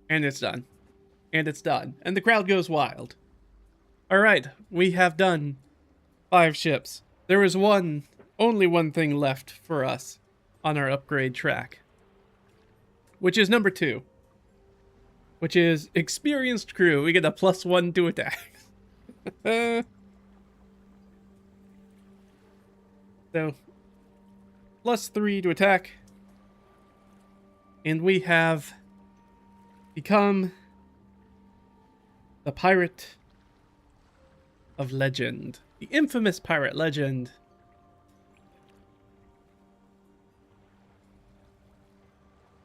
And it's done. And it's done. And the crowd goes wild. Alright, we have done 5 ships. There is only one thing left for us on our upgrade track. Which is number 2. Which is experienced crew. We get a +1 to attack. So, +3 to attack. And we have become the Pirate of legend. The infamous pirate legend.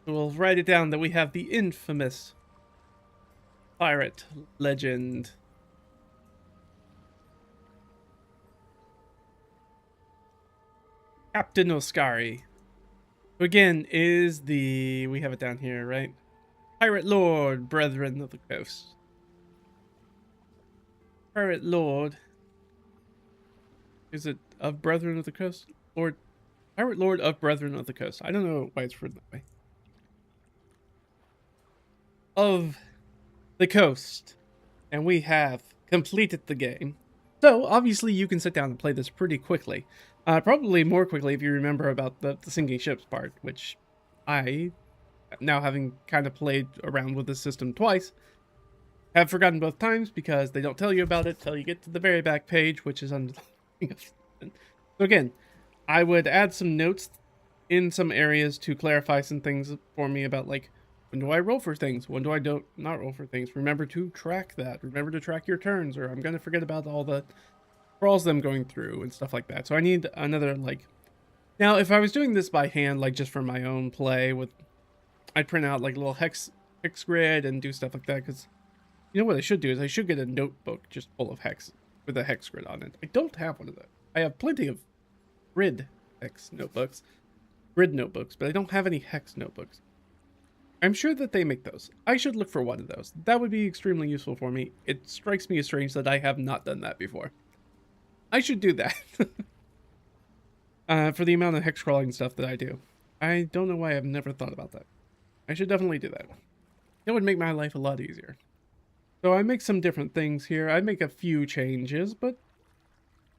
We'll write it down that we have the infamous pirate legend. Captain Oscari. Who again is the... we have it down here, right? Pirate Lord, Brethren of the Coast. Pirate Lord. Is it of Brethren of the Coast? Lord... Pirate Lord of Brethren of the Coast. I don't know why it's written that way. Of the coast. And we have completed the game. So, obviously, you can sit down and play this pretty quickly. Probably more quickly if you remember about the sinking ships part, which I, now having kind of played around with the system twice, have forgotten both times because they don't tell you about it till you get to the very back page, which is under the... So again, I would add some notes in some areas to clarify some things for me about, like, when do I roll for things? When do I not roll for things? Remember to track that. Remember to track your turns, or I'm going to forget about all the crawls them going through and stuff like that. So I need another, like... Now, if I was doing this by hand, like, just for my own play, I'd print out, like, a little hex grid and do stuff like that, because... You know what I should do is I should get a notebook just full of hex, with a hex grid on it. I don't have one of those. I have plenty of grid notebooks, but I don't have any hex notebooks. I'm sure that they make those. I should look for one of those. That would be extremely useful for me. It strikes me as strange that I have not done that before. I should do that. For the amount of hex crawling stuff that I do. I don't know why I've never thought about that. I should definitely do that. It would make my life a lot easier. So I make some different things here. I make a few changes, but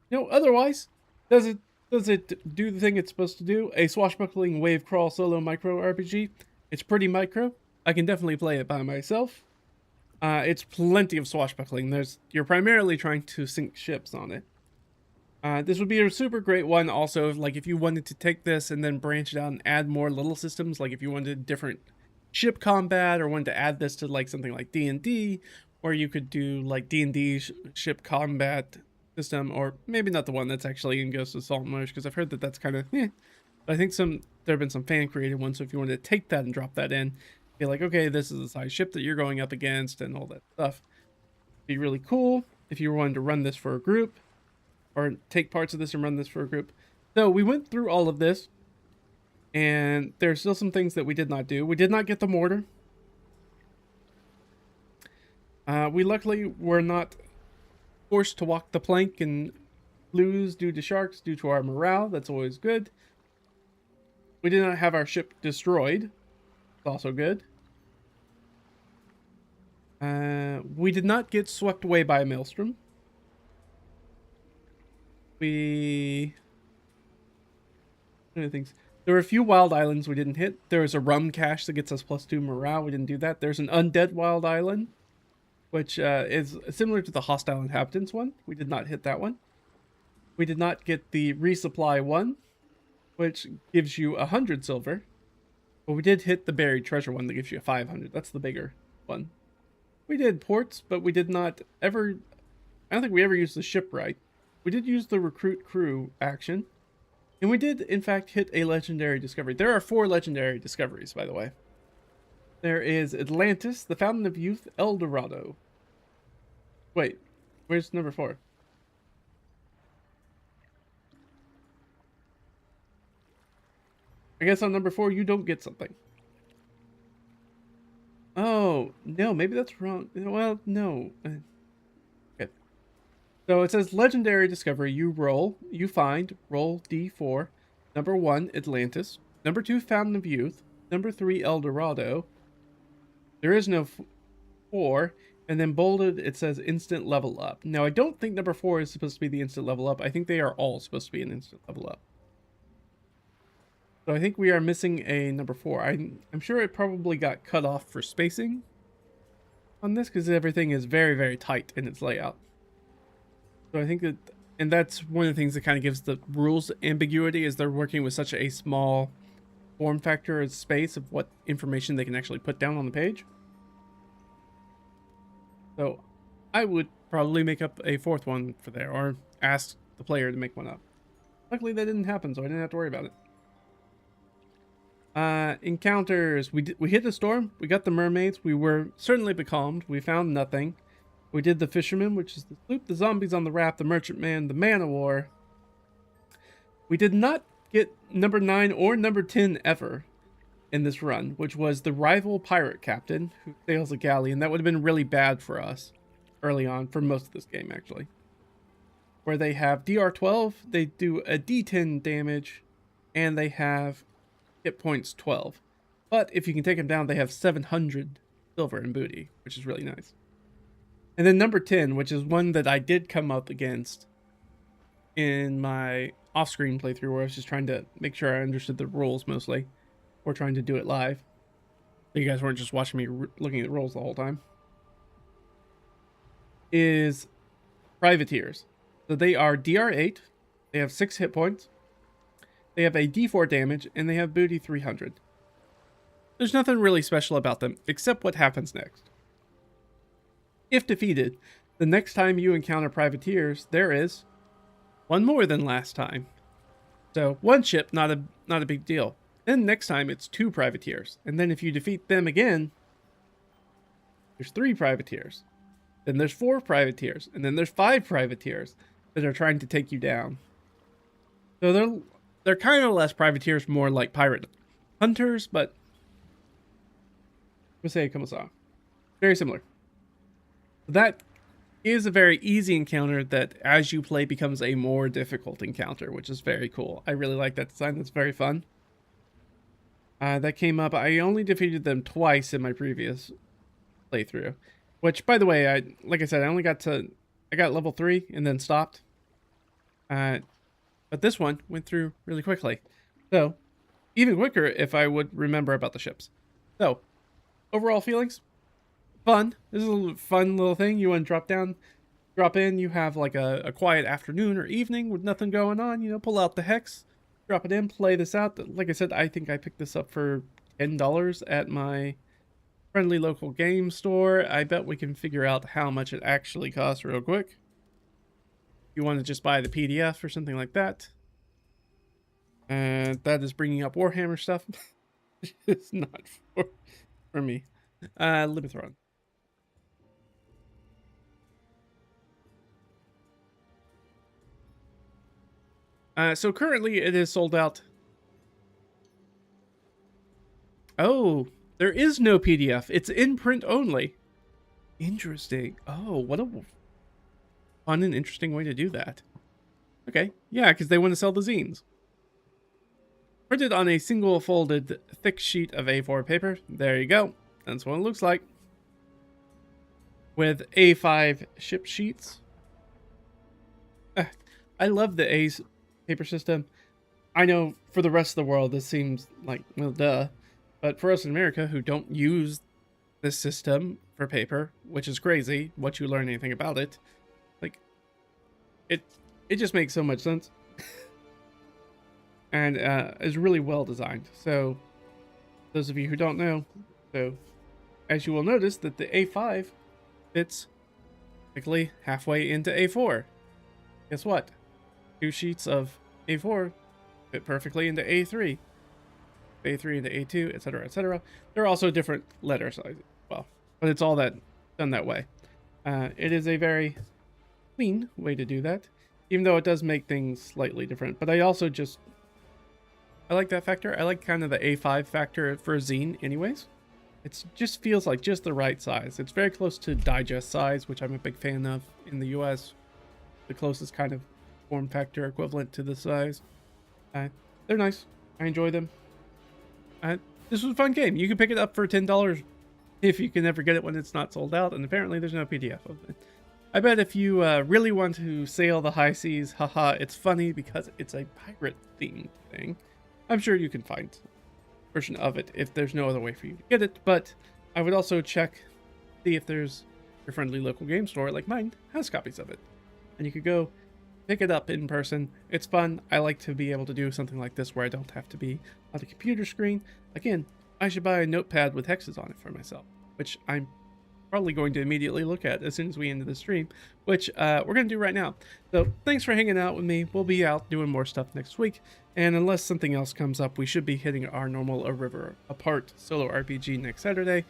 you know, otherwise, does it do the thing it's supposed to do? A swashbuckling wave crawl solo micro RPG. It's pretty micro. I can definitely play it by myself. It's plenty of swashbuckling. You're primarily trying to sink ships on it. This would be a super great one also, like if you wanted to take this and then branch it out and add more little systems, like if you wanted different ship combat or wanted to add this to like something like D&D, or you could do like D&D ship combat system, or maybe not the one that's actually in Ghost of Saltmarsh, because I've heard that that's kind of but I think there have been some fan created ones, so if you wanted to take that and drop that in, be like, okay, this is the size ship that you're going up against and all that stuff. It'd be really cool if you were wanting to run this for a group, or take parts of this and run this for a group. So we went through all of this, and there's still some things that we did not do. We did not get the mortar. We luckily were not forced to walk the plank and lose due to sharks, due to our morale. That's always good. We did not have our ship destroyed. It's also good. We did not get swept away by a maelstrom. Things. There were a few wild islands we didn't hit. There was a rum cache that gets us +2 morale. We didn't do that. There's an undead wild island, which is similar to the hostile inhabitants one. We did not hit that one. We did not get the resupply one, which gives you 100 silver. But we did hit the buried treasure one that gives you 500. That's the bigger one. We did ports, but we did not ever... I don't think we ever used the shipwright. We did use the recruit crew action. And we did, in fact, hit a legendary discovery. There are 4 legendary discoveries, by the way. There is Atlantis, the Fountain of Youth, El Dorado. Wait, where's number 4? I guess on number 4, you don't get something. Oh, no, maybe that's wrong. Well, no. Okay. So it says legendary discovery. You find, roll D4. Number 1, Atlantis. Number 2, Fountain of Youth. Number 3, El Dorado. There is no 4. And then bolded, it says instant level up. Now, I don't think number 4 is supposed to be the instant level up. I think they are all supposed to be an instant level up. So I think we are missing a number 4. I'm sure it probably got cut off for spacing on this, because everything is very, very tight in its layout. So I think that, and that's one of the things that kind of gives the rules ambiguity, is they're working with such a small form factor of space of what information they can actually put down on the page. So I would probably make up a fourth one for there, or ask the player to make one up. Luckily that didn't happen, so I didn't have to worry about it. Encounters. We hit the storm. We got the mermaids. We were certainly becalmed. We found nothing. We did the fisherman, which is the sloop, the zombies on the raft, the merchantman, the man-o-war. We did not get number 9 or number 10 ever in this run, which was the rival pirate captain who sails a galley, and that would have been really bad for us early on, for most of this game actually. Where they have DR12, they do a D10 damage, and they have hit points 12. But if you can take them down, they have 700 silver and booty, which is really nice. And then number 10, which is one that I did come up against in my off-screen playthrough, where I was just trying to make sure I understood the rules mostly, or trying to do it live. So you guys weren't just watching me looking at the rules the whole time. Is privateers. So they are DR8, they have 6 hit points, they have a D4 damage, and they have booty 300. There's nothing really special about them, except what happens next. If defeated, the next time you encounter privateers, there is one more than last time. So one ship, not a big deal. Then next time it's 2 privateers, and then if you defeat them again, there's 3 privateers. Then there's 4 privateers, and then there's 5 privateers that are trying to take you down. So they're kind of less privateers, more like pirate hunters, but we'll say como ça. Very similar. That is a very easy encounter that, as you play, becomes a more difficult encounter, which is very cool. I really like that design. That's very fun. That came up. I only defeated them twice in my previous playthrough, which, by the way, like I said, I got level 3 and then stopped. But this one went through really quickly. So, even quicker if I would remember about the ships. So, overall feelings? Fun. This is a fun little thing. You want to drop in, you have like a quiet afternoon or evening with nothing going on, you know, pull out the hex, drop it in, play this out. Like I said, I think I picked this up for $10 at my friendly local game store. I bet we can figure out how much it actually costs real quick. You want to just buy the PDF or something like that. And that is bringing up Warhammer stuff. It's not for me. Limithron. So currently it is sold out. Oh, there is no PDF. It's in print only. Interesting. Oh, what a fun and interesting way to do that. Okay, yeah, because they want to sell the zines. Printed on a single folded thick sheet of A4 paper. There you go. That's what it looks like. With A5 ship sheets. I love the A paper system. I know for the rest of the world this seems like, well, duh. But for us in America who don't use this system for paper, which is crazy once you learn anything about it, like, it just makes so much sense. And is really well designed. So, those of you who don't know, so as you will notice that the A5 fits perfectly halfway into A4. Guess what? 2 sheets of A4 fit perfectly into A3. A3 into A2, etc., etc. There are also different letter sizes, well, but it's all that done that way. It is a very clean way to do that, even though it does make things slightly different. But I also I like that factor. I like kind of the A5 factor for a zine anyways. It just feels like just the right size. It's very close to digest size, which I'm a big fan of in the US. The closest kind of form factor equivalent to the size. They're nice. I enjoy them. This was a fun game. You can pick it up for $10 if you can ever get it when it's not sold out, and apparently there's no PDF of it. I bet if you really want to sail the high seas, haha, it's funny because it's a pirate-themed thing. I'm sure you can find a version of it if there's no other way for you to get it, but I would also check, see if there's your friendly local game store like mine has copies of it. And you could go pick it up in person. It's fun. I like to be able to do something like this where I don't have to be on the computer screen. Again, I should buy a notepad with hexes on it for myself, which I'm probably going to immediately look at as soon as we end the stream, which we're going to do right now. So thanks for hanging out with me. We'll be out doing more stuff next week, and unless something else comes up, we should be hitting our normal A River Apart solo RPG next Saturday.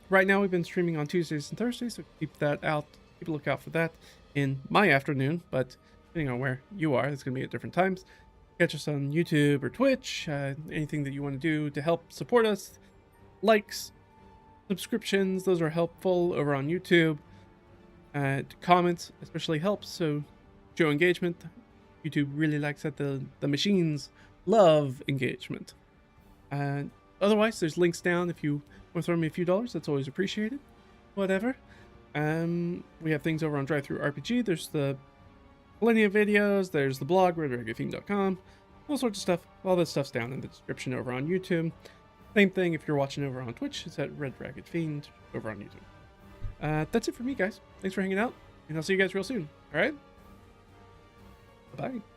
Right now we've been streaming on Tuesdays and Thursdays, so keep a lookout for that in my afternoon, but depending on where you are, it's going to be at different times. Catch us on YouTube or Twitch, anything that you want to do to help support us. Likes, subscriptions, those are helpful over on YouTube. Comments especially helps, so show engagement. YouTube really likes that. The machines love engagement. Otherwise, there's links down if you want to throw me a few dollars. That's always appreciated. Whatever. We have things over on DriveThruRPG. There's the plenty of videos. There's the blog, RedRaggedFiend.com. All sorts of stuff. All that stuff's down in the description over on YouTube. Same thing if you're watching over on Twitch. It's at RedRaggedFiend over on YouTube. That's it for me, guys. Thanks for hanging out, and I'll see you guys real soon. All right? Bye-bye.